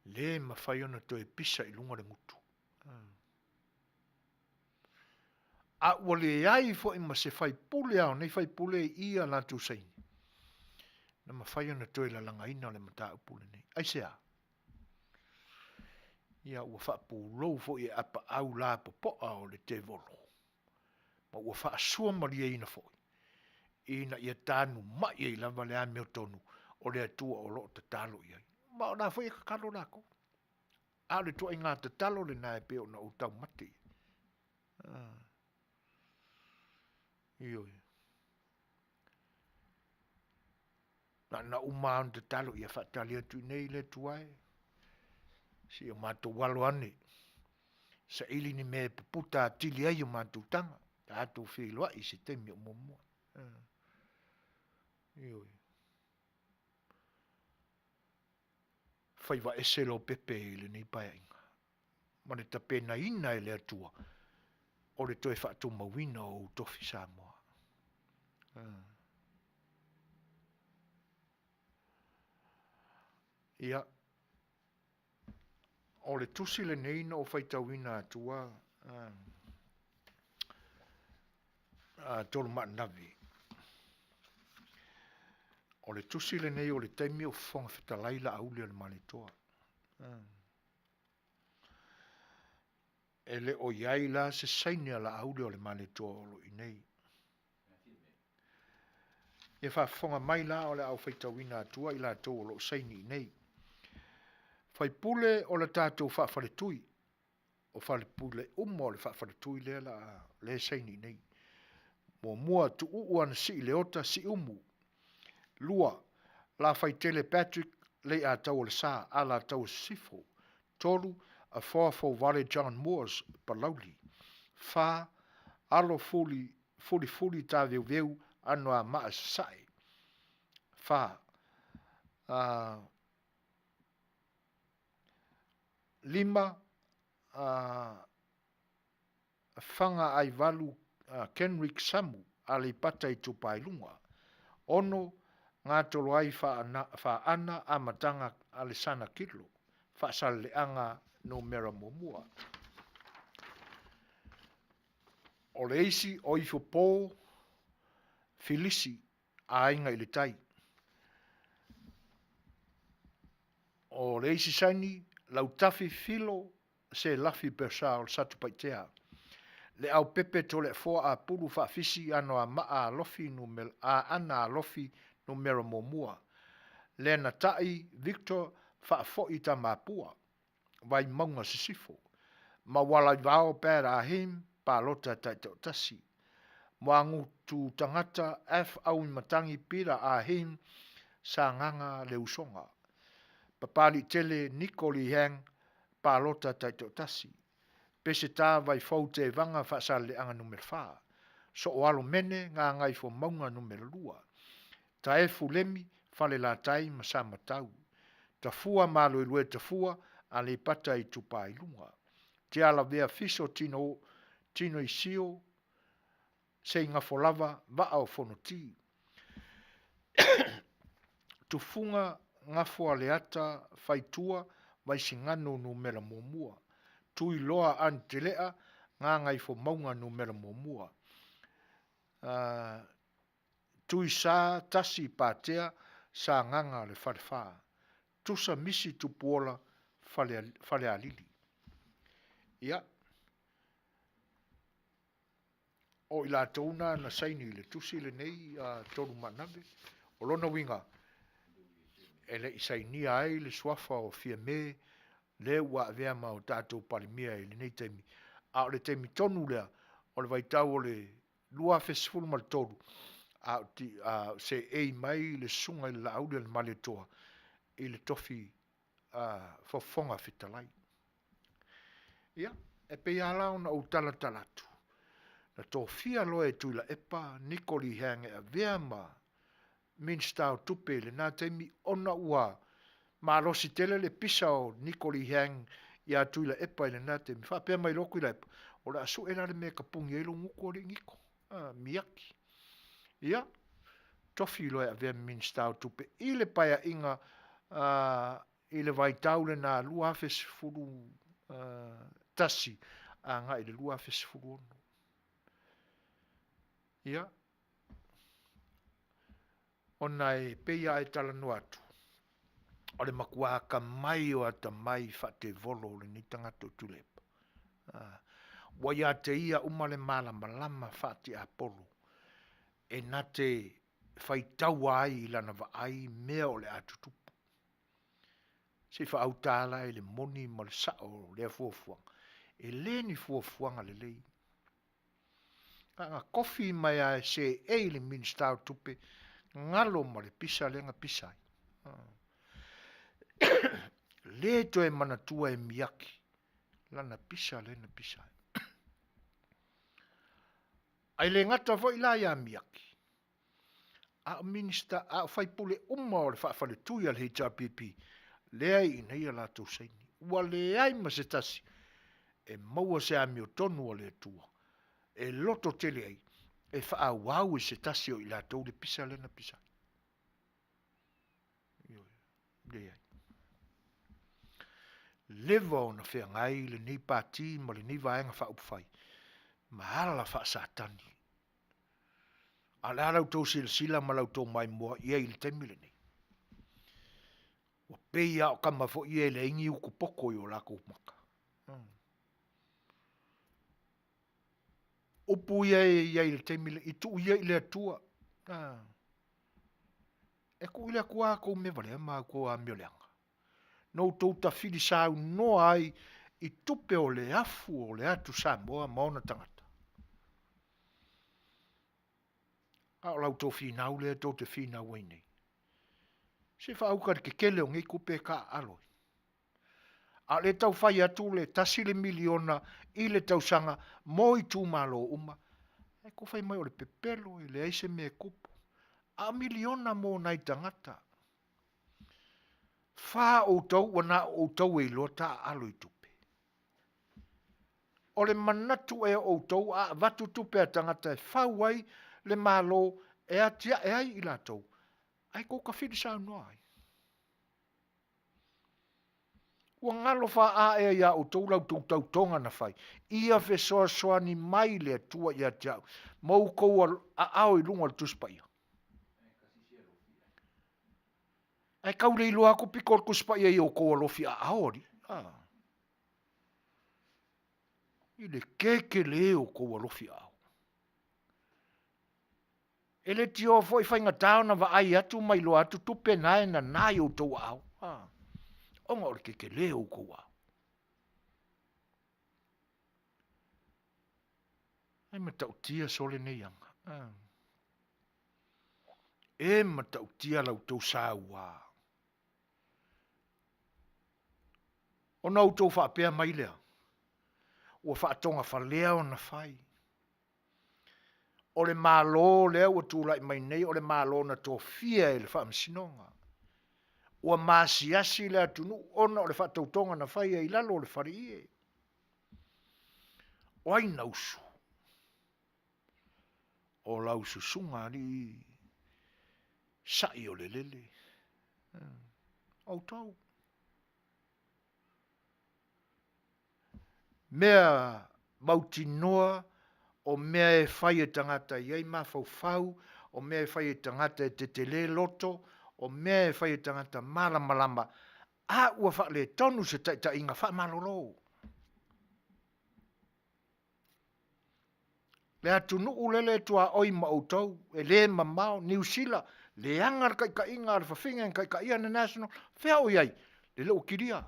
Le ma whai ona tō e pisa i lunga le mutu. A wale ai fo ima se whai pule au, nei whai pule i a lantu saini. Na ma whai ona tō e la langa ina le mata upule nei. Ai se a. Ia ua whaapu lou fo i apa au la popoa o le te volo. Ma ua whaasua maria ina fo. Ina ia tānu mai i lava le ame o tonu o le atua o lo te talo i ai. Ma o nā fo i kakalo nako. A le tua i ngā te talo le nāe pe o na utau mati. Ioi. Na umaan te talo ia whaatali atu nei le tuai. Si o mātou walo ane. Sa ili ni me puputa tili ai o mātou tanga. Tātou whiloa I se temi o momoa. Ioi. Whaiwa ese lo pepe le nei paia inga. Mane ta pena ina le atua. O le toe whaatou mawina o tofi Samoa. Ia. O le tusi le neina o whaitawina atua. Tolu maanavi. O le tusi le nei o le taimi o whonga whitalai la auli o le malitoa. E le o iai la se sainia la auli o le malitoa o lo inei. E whonga mai la o le au whaitawina atua I la tau o lo saini inei. Whaipule o le tātou whawharetui. O whaipule umo o le whawharetui le saini inei. Mua tu uan si leota si umu. Lua, la whaitele Patrick le a tau o le sa, a la tau sifo. Tolu, a whawhau vale John Moores, palauli. Wha, alo fuli tā veu ano a maa sai. Wha, lima, whanga ai valu Kenrick Samu, a le pata I tupailunga. Ono, ngā tolo ai wha ana a matanga a le sana kilo. Wha sale anga no mera momua. O le eisi o ifo pō Filisi a inga I le tai. O le eisi sani lau tafi filo se lafi persa o satu paitea. Le au pepe to le fo a pulu fa fisi ano a maa lofi numel a ana lofi numero momua. Le na tai Victor fa fo ita mapua. Vai maunga sisifo. Ma wala vao pera a him pa lota taito tasi. Moangu tu tangata F au matangi pira a him sa nganga le usonga. Papali tele Nikoli hang pa lota taito tasi. Pese tā vai faute vanga whaasale anga numero 4. So o alo mene ngā ngai fo maunga numero 2. Ta e fulemi fale la tai masama tau. Ta fua malo I lue ta fua a le pata I tupa I lunga. Te ala vea fiso tino I sio se inga folava va au fono ti. Tufunga ngafo aleata faitua vai singano numero momua. Tui loa antelea ngā ngai fo maunga numero momua. Tui sa tasi pātea sa nganga le wharewha. Tusa misi tupuola whale alili. Ia. O ila tauna na saini le tusi le nei tonu manawe. O lona winga. Ele isaini ai le swafa o fia me. Le ua vea ma o tātou palimia I le nei teimi. A o le teimi tonu lea, o le vaitau o le lua fesifulu ma le tolu. A se ei mai le sunga I le laaulia le male toa. I le tofi fofonga fitalai. Ia, e pe alao na o tala talatu. Na tō fia loe tui la epa, Nikoli hange a vea ma minstau tupe le nā teimi ona ua. Ma rosi tele le pisa o Nikoli hang ia tuila epa I le nate. Mi whapea mai loku I la epa. O la asu era le mea kapungi elo nguko o le ngiko. Miyaki. Ia. Tofi loe a vea minstau tupe. I le paya inga I le vaitau le na lua fesifuru tasi. Nga I le lua fesifuru ono. Ia. Ona e peia e tala no atu. O le makua ka mai o ata mai whate volo le ni tangato tulepa. Wa ia te ia umale malama lama whate apolo. E na te whaitau ai lana wa ai mea o le atutupu. Se wha au tāla e le moni ma le sao le fuafuanga. E le ni fuafuanga le lei. Nga kofi mai a se e le minstau tupe ngalo ma le pisa le nga pisai. Le to e manatua e miyaki. ランナーピシャレンピシャ Ai le ngata fo ila ia miaki. A minister a fai pule o le whaafale tui al HRPP. Lea i nei a lātou seini. Ua le ai ma se tasi. E maua se a mio tonu o le tua. E loto tele ai. E wha wau se tasi o i lātou le pisa lena pisa. Le ai. Lewa o na whea ngai le ni pāti ma le ni vaenga wha upwhai. Ma ala wha satani. A le alau tau sila ma lau tau mai mua ia i le temile nei. Wa pei au kama fo ia le ingi uku poko i o lako maka. Upu ia i le temile, i tu ia i le atua. E ku ile kua kou me vale ma kua mio leanga. No tau ta fili sau no ai i tupe o le afu o le atu Samoa maona tangata. A lau tau finau le tau te finau ai nei. Se wha aukar ke kele o ngai kupe ka aloi. A le tau whai atu le tasile miliona i le tau sanga mo i tū malo uma. E ko whai mai o le pepelo i le aise me kupu. A miliona mo nai tangata. Wha o tau wana o tau e lota aloi tupe. O le manatu e o tau a vatu tupe a tangata e whauai le malo e atia e ai i la tau. Ai ko ka whiri sa no ai. Ua ngalo wha a e ia o tau lau tau tonga na whai. Ia fe soa soa ni mai le tua ia tiau. Mau kou a ao i lunga le tuspaia. Ai kau le iloa ko piko le tuspaia i o kou a lofi a aori. I le keke le o kou a lofi a ao. Ele tio foi whainga taona wa ai atu mai lo atu tupe nae na nai o tau au. Onga ore ke leo kou au. Ai matau tia sole nei anga. E matau tia lau tau saua. O nau tau whaapea mai lea. Ua whaatonga whalea o na whai. O le malo lea ua tūlai mai nei o le malo na tō fia e le whaamasinonga. Ua maasiasi lea tunu ona o le whaatautonga na whai e ilalo o le whari ie. O ai nausu. O lausu sunga li sai o le lele. Au tau. Mea mautinoa o mea e whai e tangata iei mawhau, o mea e whai e tangata e te tele loto, o mea e whai e tangata malama. A ua wha le tonu se taita inga wha malolo. Le atu nuu lele tua oi ma outau, e le mamao, New Zealand, le angar ka inga ar whawhinga en ka ia na national, whea o iei, le leo kiria.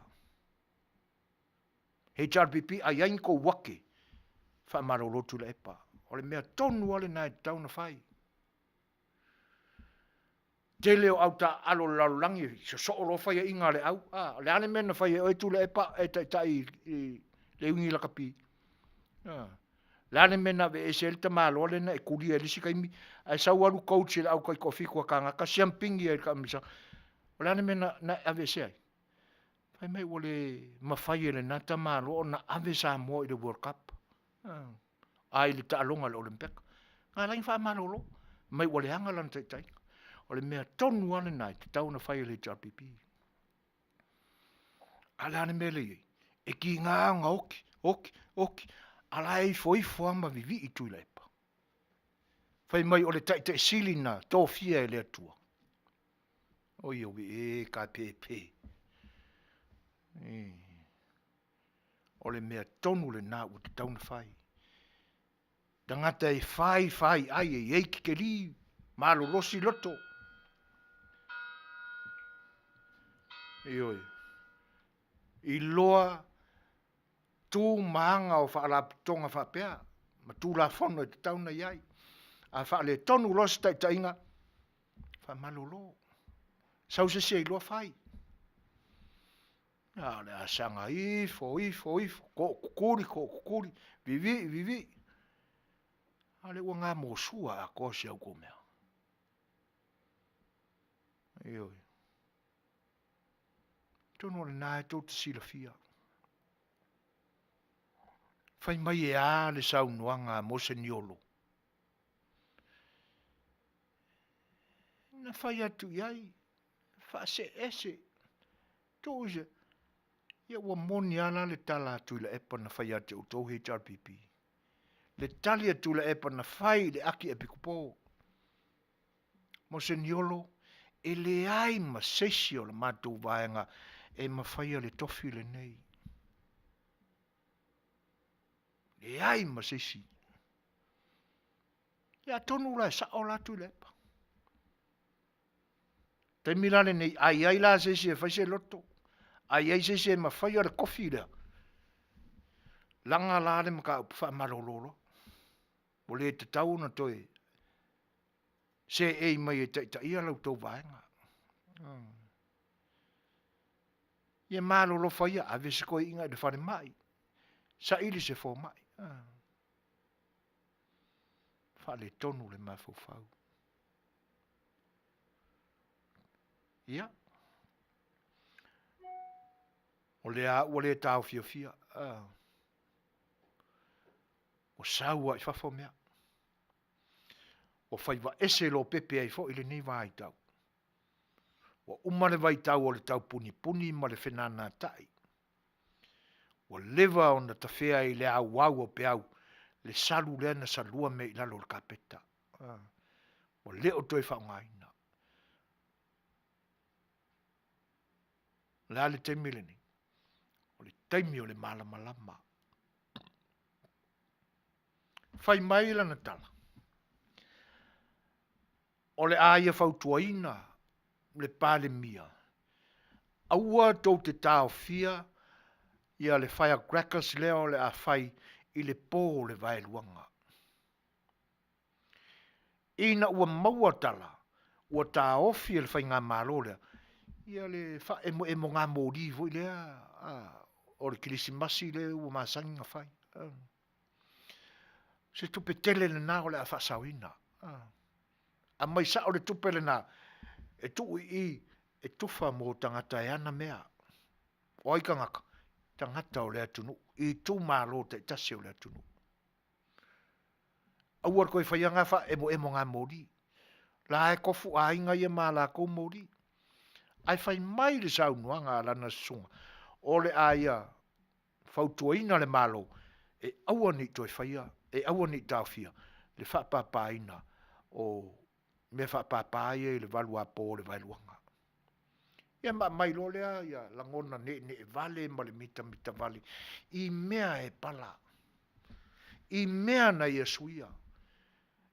HRPP a iain ko wake, wha marolotu le epa. O le mea tonu ale nai tau na whai. Te leo au ta alo lalulangi, so olo whai e inga le au. Le ane mena whai e oetu le epa, e tai le ungi la kapi. Le ane mena ve e se elta malo le na e kuri e lisi kaimi. Ai sau alu coach le au kai kofi kua kanga, ka siampingi e kamisa. O le ane mena na ave se ai. Whai mai wale mawhai e le nata malo o na ave sa mua i le World Cup. Ai le taalonga le Olympic. Ngā lain wha marolo. Mai wale hanga lan tai. O le mea tonu ane nai te tau na whai le HRPP. Ala ane mele iei. E ki ngā nga oki. Ala e foifo ama vivi i tui leipa. Whai mai o le tai sili na tō fia e le atua. Oi owi e ka pepe. O le mea tonu le nā u te tau na whai. Tangata e whai ai e eiki ke li, malo losi loto. Ioi. I loa tū maanga o whaalapitonga whapea, ma tū la whono e te tauna iai. A whaale tonu losi tai inga, wha malo lo. Sau se se i loa whai. Le asanga ifo, ko kukuri, vivi. Ale ua ngā mōsua a kōsi au kō mea. Ioi. Tono le nā e tō te sila fia. Fai mai e a le saunoanga mo se niolo. Na fai atu iai. Fa se ese. Tō ise. Ia ua moni ana le tala atu le epa na fai atu o tō HRPP. Le tali atu le epa na fai le aki e pikupo. Mo se niolo. E le ai ma sesi o le mātou vaenga. E ma fai le tofi le nei. E ai ma sesi. Ia tonu la sa o la tu lepa. Te milane nei ai la sesi e fai se loto. Ai sesi e ma fai le kofi le. Langa la le maka upa marololo. O le te tau na toi. Se e mai e ta ia lau tau vaenga. Ia marolo fai a vese koi inga de fare mai. Sa ili se fo mai. Fa le tonu le mai fau. Ia. O le tau fia. O saua i fafo mea. O fai wa ese lo pepe ai fo ile nei vai tau. O umane vai tau o le tau puni ma le whenana tai. O lewa o na tawhea i le au o pe au. Le salu lea na salua me i lalo le kapeta. O leo toi whao ngaina. Le ale te mileni. O le taimi o le malama. Fai mai la na tala. O le aia fautuaina. Le pale mia. Aua tau te tau fia. Ia le firecrackers leo le a fai. I le pō le vai luanga. Ina ua maua tala. Ua tā ofi le fai ngā mālolea. Ia le fa emo ngā mōri voi lea. O le kilisimasi le ua māsangi ngā fai. Se tupe tele le nā o le a whasawina. A mai sa o le tupe le nā. E tu e tufa mō tangata e ana mea. O aika ngaka. Tangata o le atunu. I tu mālo te tasi o le atunu. Auar koe whaianga wha emo ngā mōri. La e kofu a inga ia mā la kou mōri. Ai whai mai le saunuanga lana sunga. O le aia fautuaina le mālo. E aua ni toi whaia. E aua ni tauwhia. Le whapapāina o me whapapāia le valu a pō le vailuanga. Ia mai lo lea, ia langona ne e vale ma le mita vale. I mea e pala. I mea na ia suia.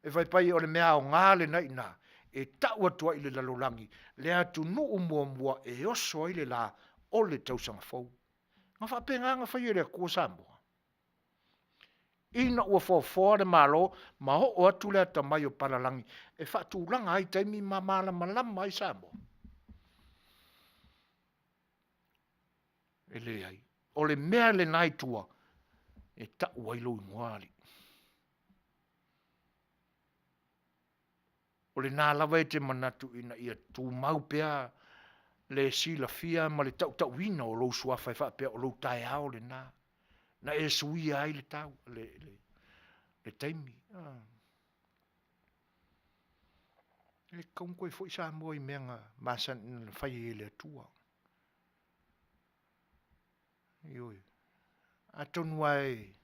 E vai pai o le mea o ngāle na ina. E tau atua i le lalolangi. Le atu nuu mua e oso i le la o le tausanga fau. Nga whapenga nga whai e le kua Samoa. Ina ua fō le malo, ma ho atu le ata mai o paralangi. E whatu langa ai taimi ma malama i Samoa. Ele ai. O le mea le nai tua. E ta wailo i moali. O le nā lawa e te manatu ina ia tū mau pea le sila fia ma le tau wina o lou suafa e wha pea o lou tae ao le nā. Na e sui ai le tau. Le taimi. E kaum koe fo isa mo i meanga masan ina whai e le atua. Ioi. A tonu ai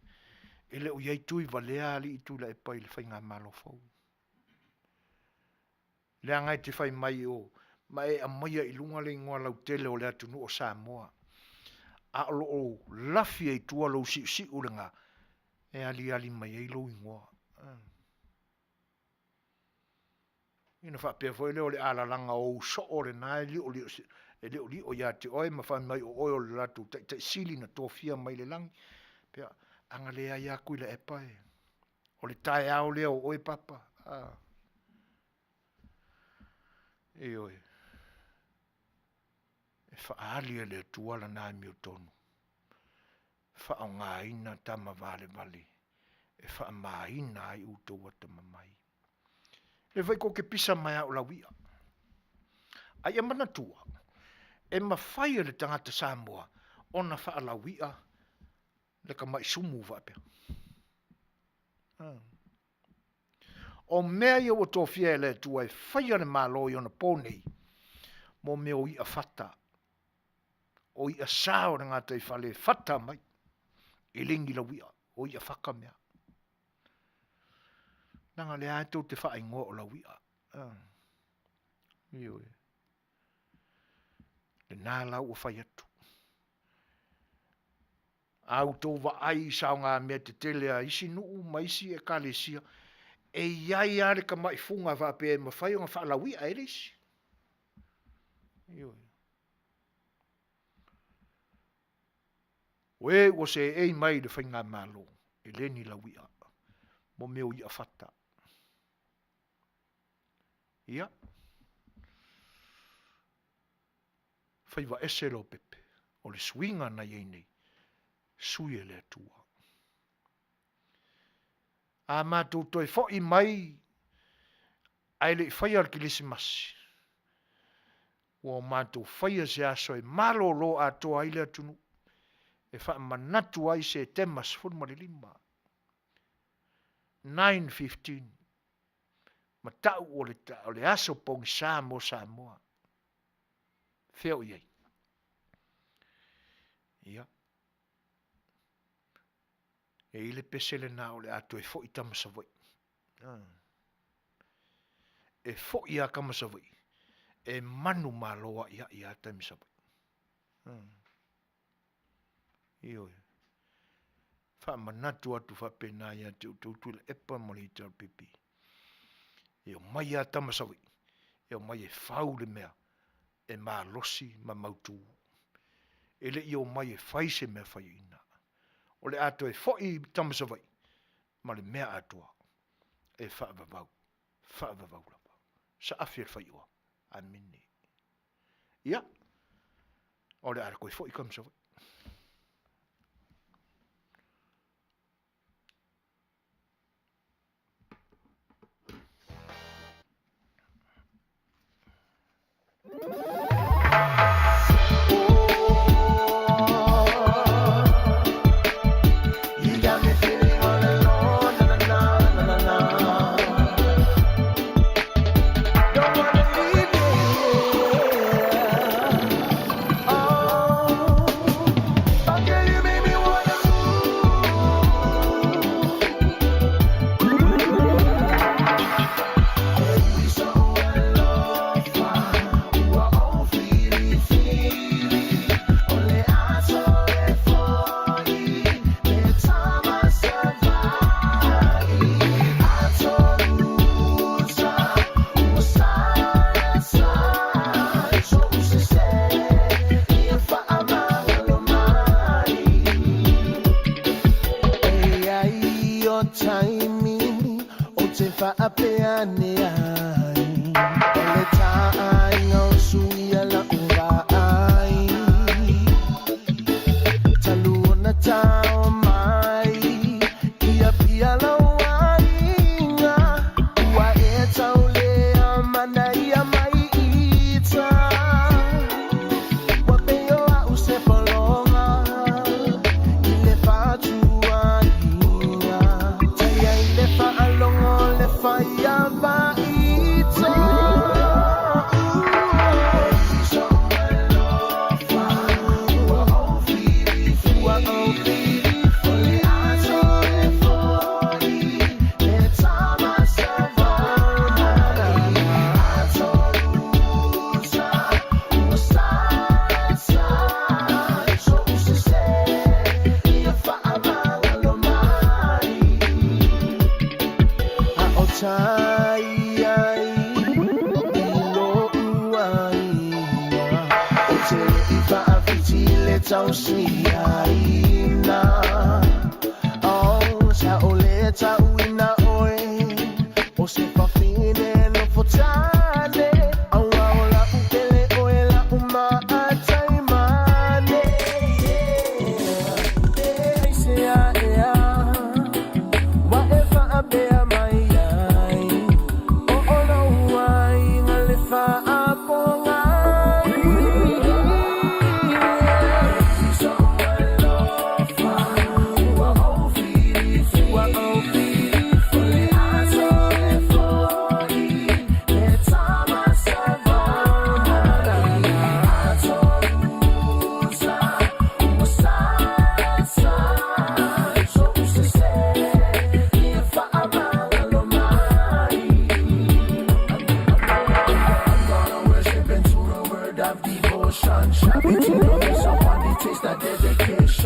e le uiai tui valea li i tu la e pai le whai ngā malo fau. Le angai te whai mai o ma e a maia i lunga le ingoa lau tele o le atunu o Samoa. A olo o lafi e tua lau si urenga e ali mai e ilo ingoa. Ina whapea fo leo le ala langa o so o le nai li o ia te oi ma whai mai o oi o le ratu te sili na tōwhia mai le langi. Pea anga lea ia kui le epai. O le tae ao leo o oi papa. E oi. E whaali e le tuala nai mi o tonu. Whaonga ina tama vale. e whaamaina ai utou ata mamai. Le vai ko ke pisa mai au lawia. Ai amana tua, e mawhai le tangata Samoa, ona whaalawia, le ka mai sumu wapea. O mea ia o tōwhia e le tua e whai le malo i ona pōnei, mo me o ia whata, o ia sao na ngata i whale whata mai, i lingi lawia, o ia whaka mea. Nanga le ato te wha ingoa o lawia. Ioi. Le nā lau o whai atu. Au tō wa ai sao ngā mea te telea isi nuu maisi e kālesia. E iai are ka mai funga whape e mawhai o ngā whaalawia e resi. Ioi. Oe o se ei mai le whainga malo. E leni lawia. Mo meo i a whata. Ia. Whaiwa ese lo pepe. O le swinga na iei nei. Sui e le atua. A mātou toi fōi mai. Ai le whaia ki lisi masi. O mātou whaia se aso e malo lo a toa ai le atunu. E wha manatu ai se temas funma le lima. 9:15. Ma tau o le aso pongi Samoa. Feo iei. Ia. E ile pesele na o le ato e fo i tamasawai. E fo i a kamasawai. E manu maloa ia i a tamasawai. Ioi. Fa manatu atu fa pena ia te ututu le epa mali te pipi. Eo mai a tamasawi. Eo mai e whau le mea. E maa losi ma mautu. Ele eo mai e whaise mea whai ina. O le ato e fhoi tamasawi. Ma le mea atua. E whaavavau. Whaavavau lapa. Sa awhia whai ua. Amini. Ia. O le ato e fhoi kamasawi.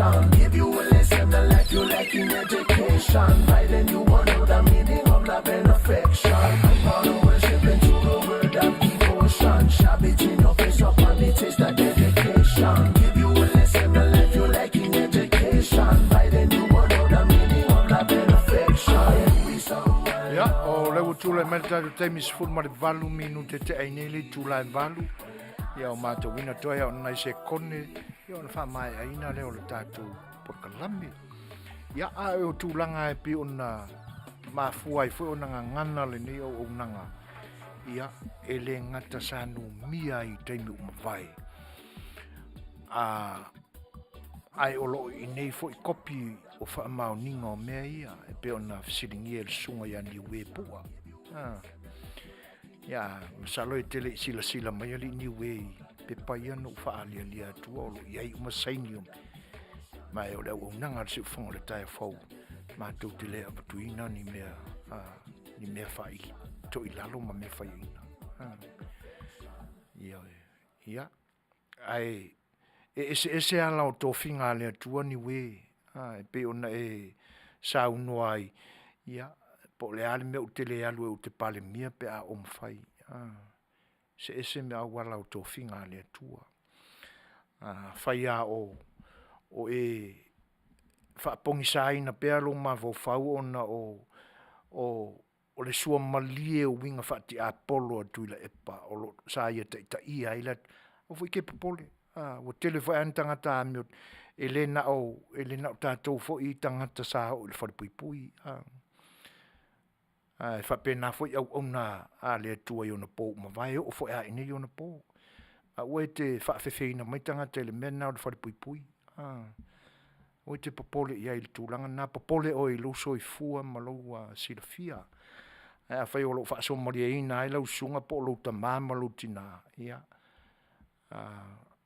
vacation. Give you a lesson like you like in education. Right then you will know the meaning of love and affection. I'm gonna worship into the word of devotion. Shove it in your face up and it is the dedication. Give you a lesson like you like in education. Right then you will know the meaning of love and affection. We so Ya, o leu tūlai mai tātou teimi se fulu ma le valu minu te te aineli tūlai valu. Ia o mātou wina toa ia o nai se kone. Ia o na wha mai aina leo le tātou porkalami. Ia a o tūlanga e pi o na mafua i fui o na ngana le ni o nanga. Ia e le ngata sanu mia i teimi umawai. Ai o lo i nei fo i kopi o wha amau ninga o mea ia e pe o na fisiringi e le sunga ia ni ue pua. Ia, masalo e tele sila sila mai ali ni ue i pe pai anu wha alia lia atua o lo iai umasaini o mai o le au nanga le siufonga le tae fau mātou te lea patuina ni mea whai to i lalo ma mea whai ina. Ia, ai ese ala o tō whinga le atua ni we e pe ona e sa uno ai ia po le ale me o te le alu e o te pale mia pe a o mwhai se ese me awala o tō whinga le atua whai a o e whaapongi sa ina pe alo ma vo whau ona o le sua malie o winga whaati a polo atu ila epa o lo sa ia ta ia ila o fui ke popole o tele foi an tangata mi elena o tatou foi i tangata sa o le foi pui fa pena foi au ona a le tua i ona po ma vai o foi a ini ona po o te fa fefeina mai tangata le mena o le foi pui o te popole ia i tulanga na popole o i luso i fua malou silafia a fai o lo fa so mo ia ina i lo sunga po lo tamama lo tina ia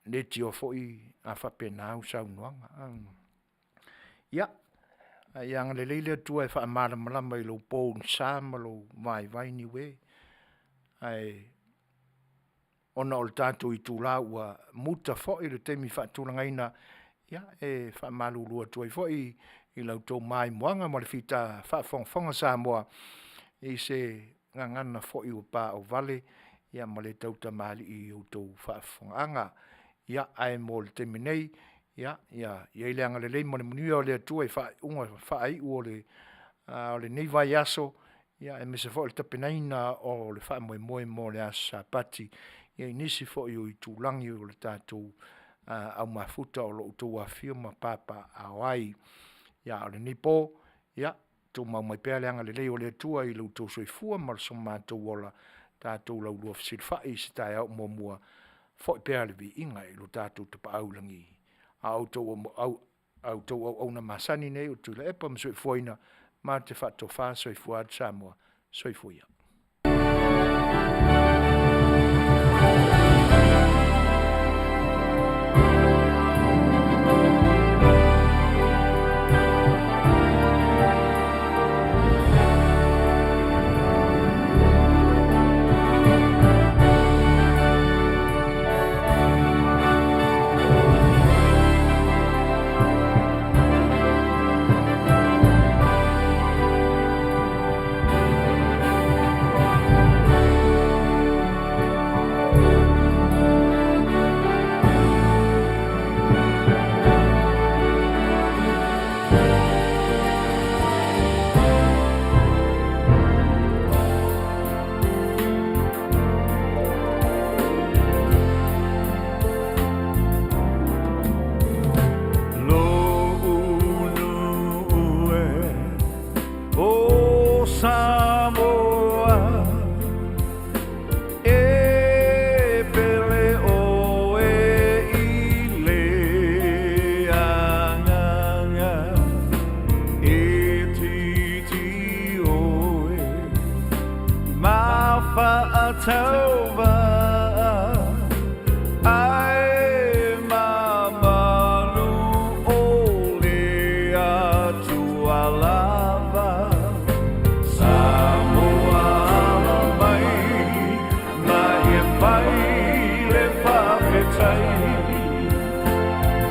le tio foi a fa pena u sa unuanga ia ai ang le le tua fa mala mala mai lo po sa malo vai ni we ai ona o tanto i tula ua muta foi le temi fa tulanga ina ia e fa malu lu tua foi i lo to mai moanga mo le fita fa fonga sa moa i se ngangana foi o pa o vale ia mo le tauta mali i o to fa fonga ia ai mol terminei ia le anga le mo le munio le tua fa unga fa ai o le nei vai aso ia e me se fo le tapenaina o le fa mo le asa pati ia inisi fo i tulangi o le tatu au mafuta o lo to wa firma papa awai ia le nipo ia to mai pe le anga le o le tua i lo to soifua mar so ma to wola tatu lo lo fsil fa i sta ia mo mua foi pe le vi inga i lo tatu te pa aulangi auto ona masani nei o tu le epa mo soifuina ma te fa to fa soifua samoa soifuia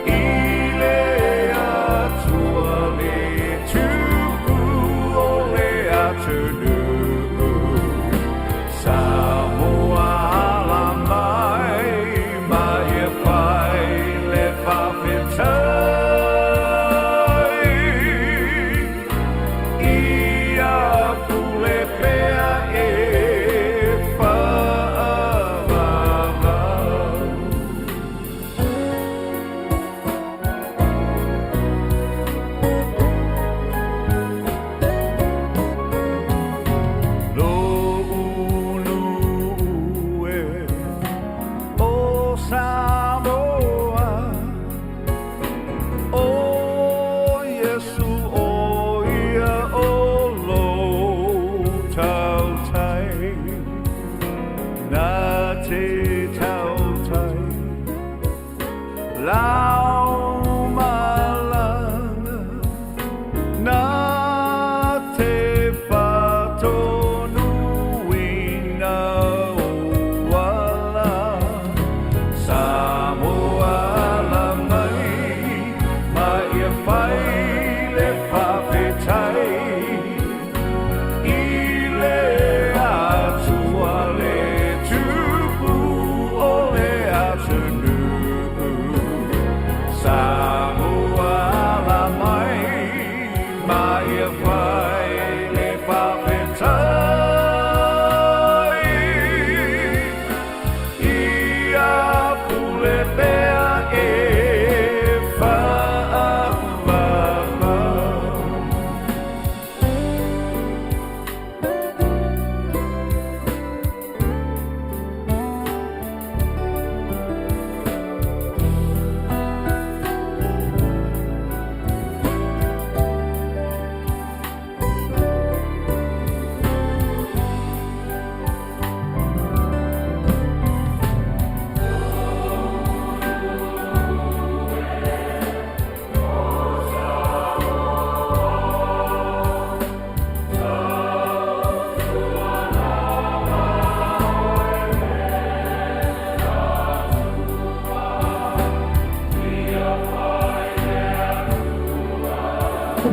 Ile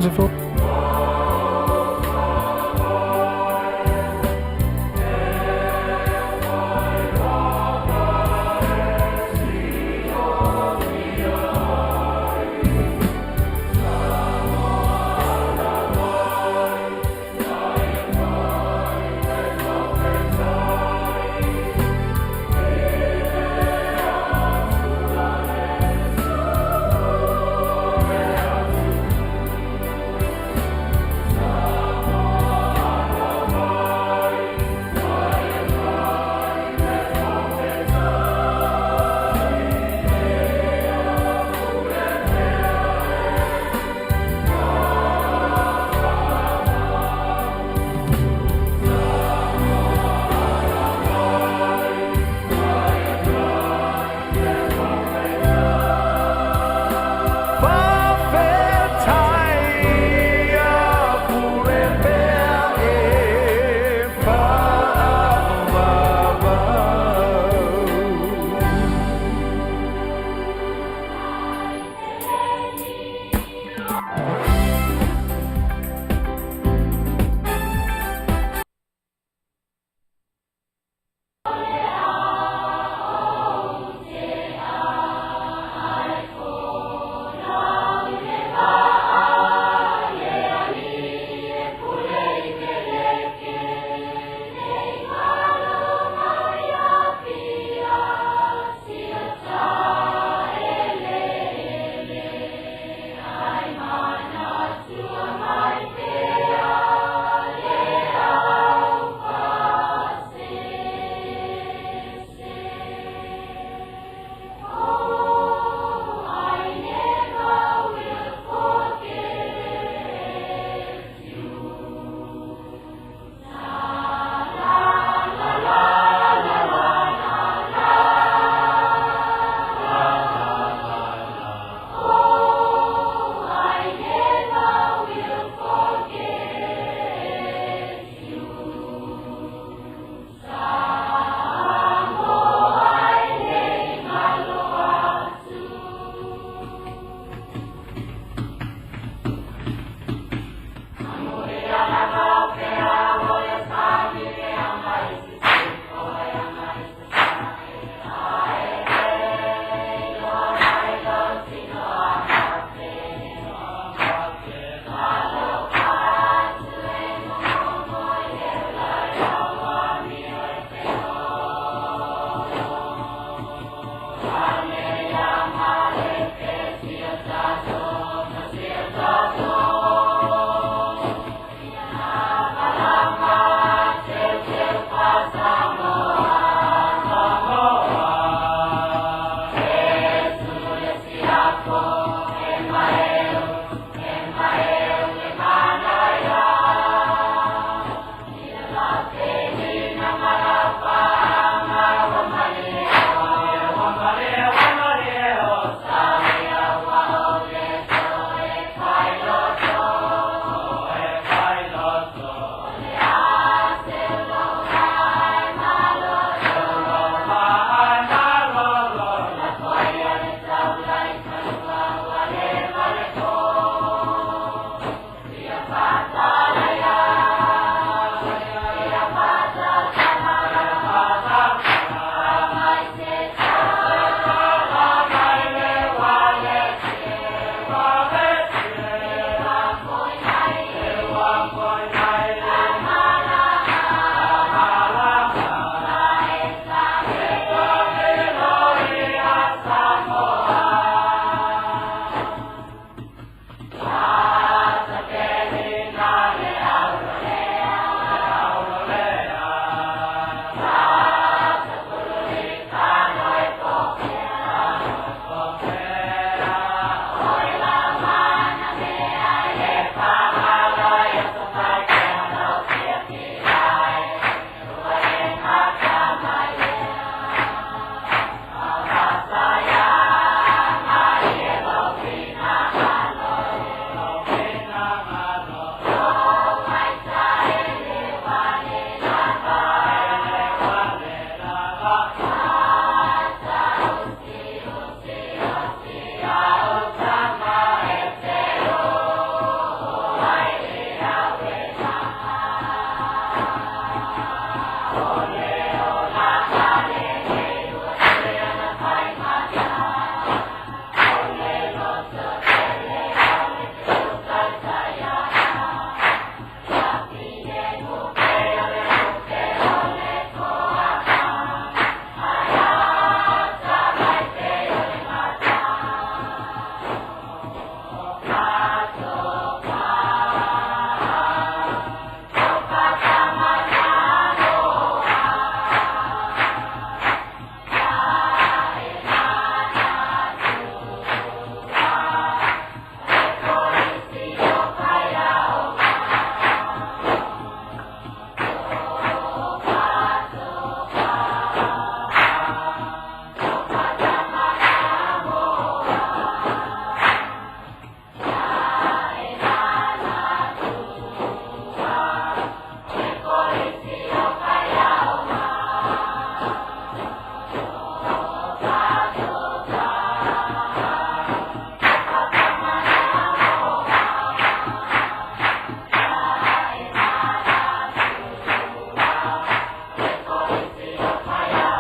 Wonderful.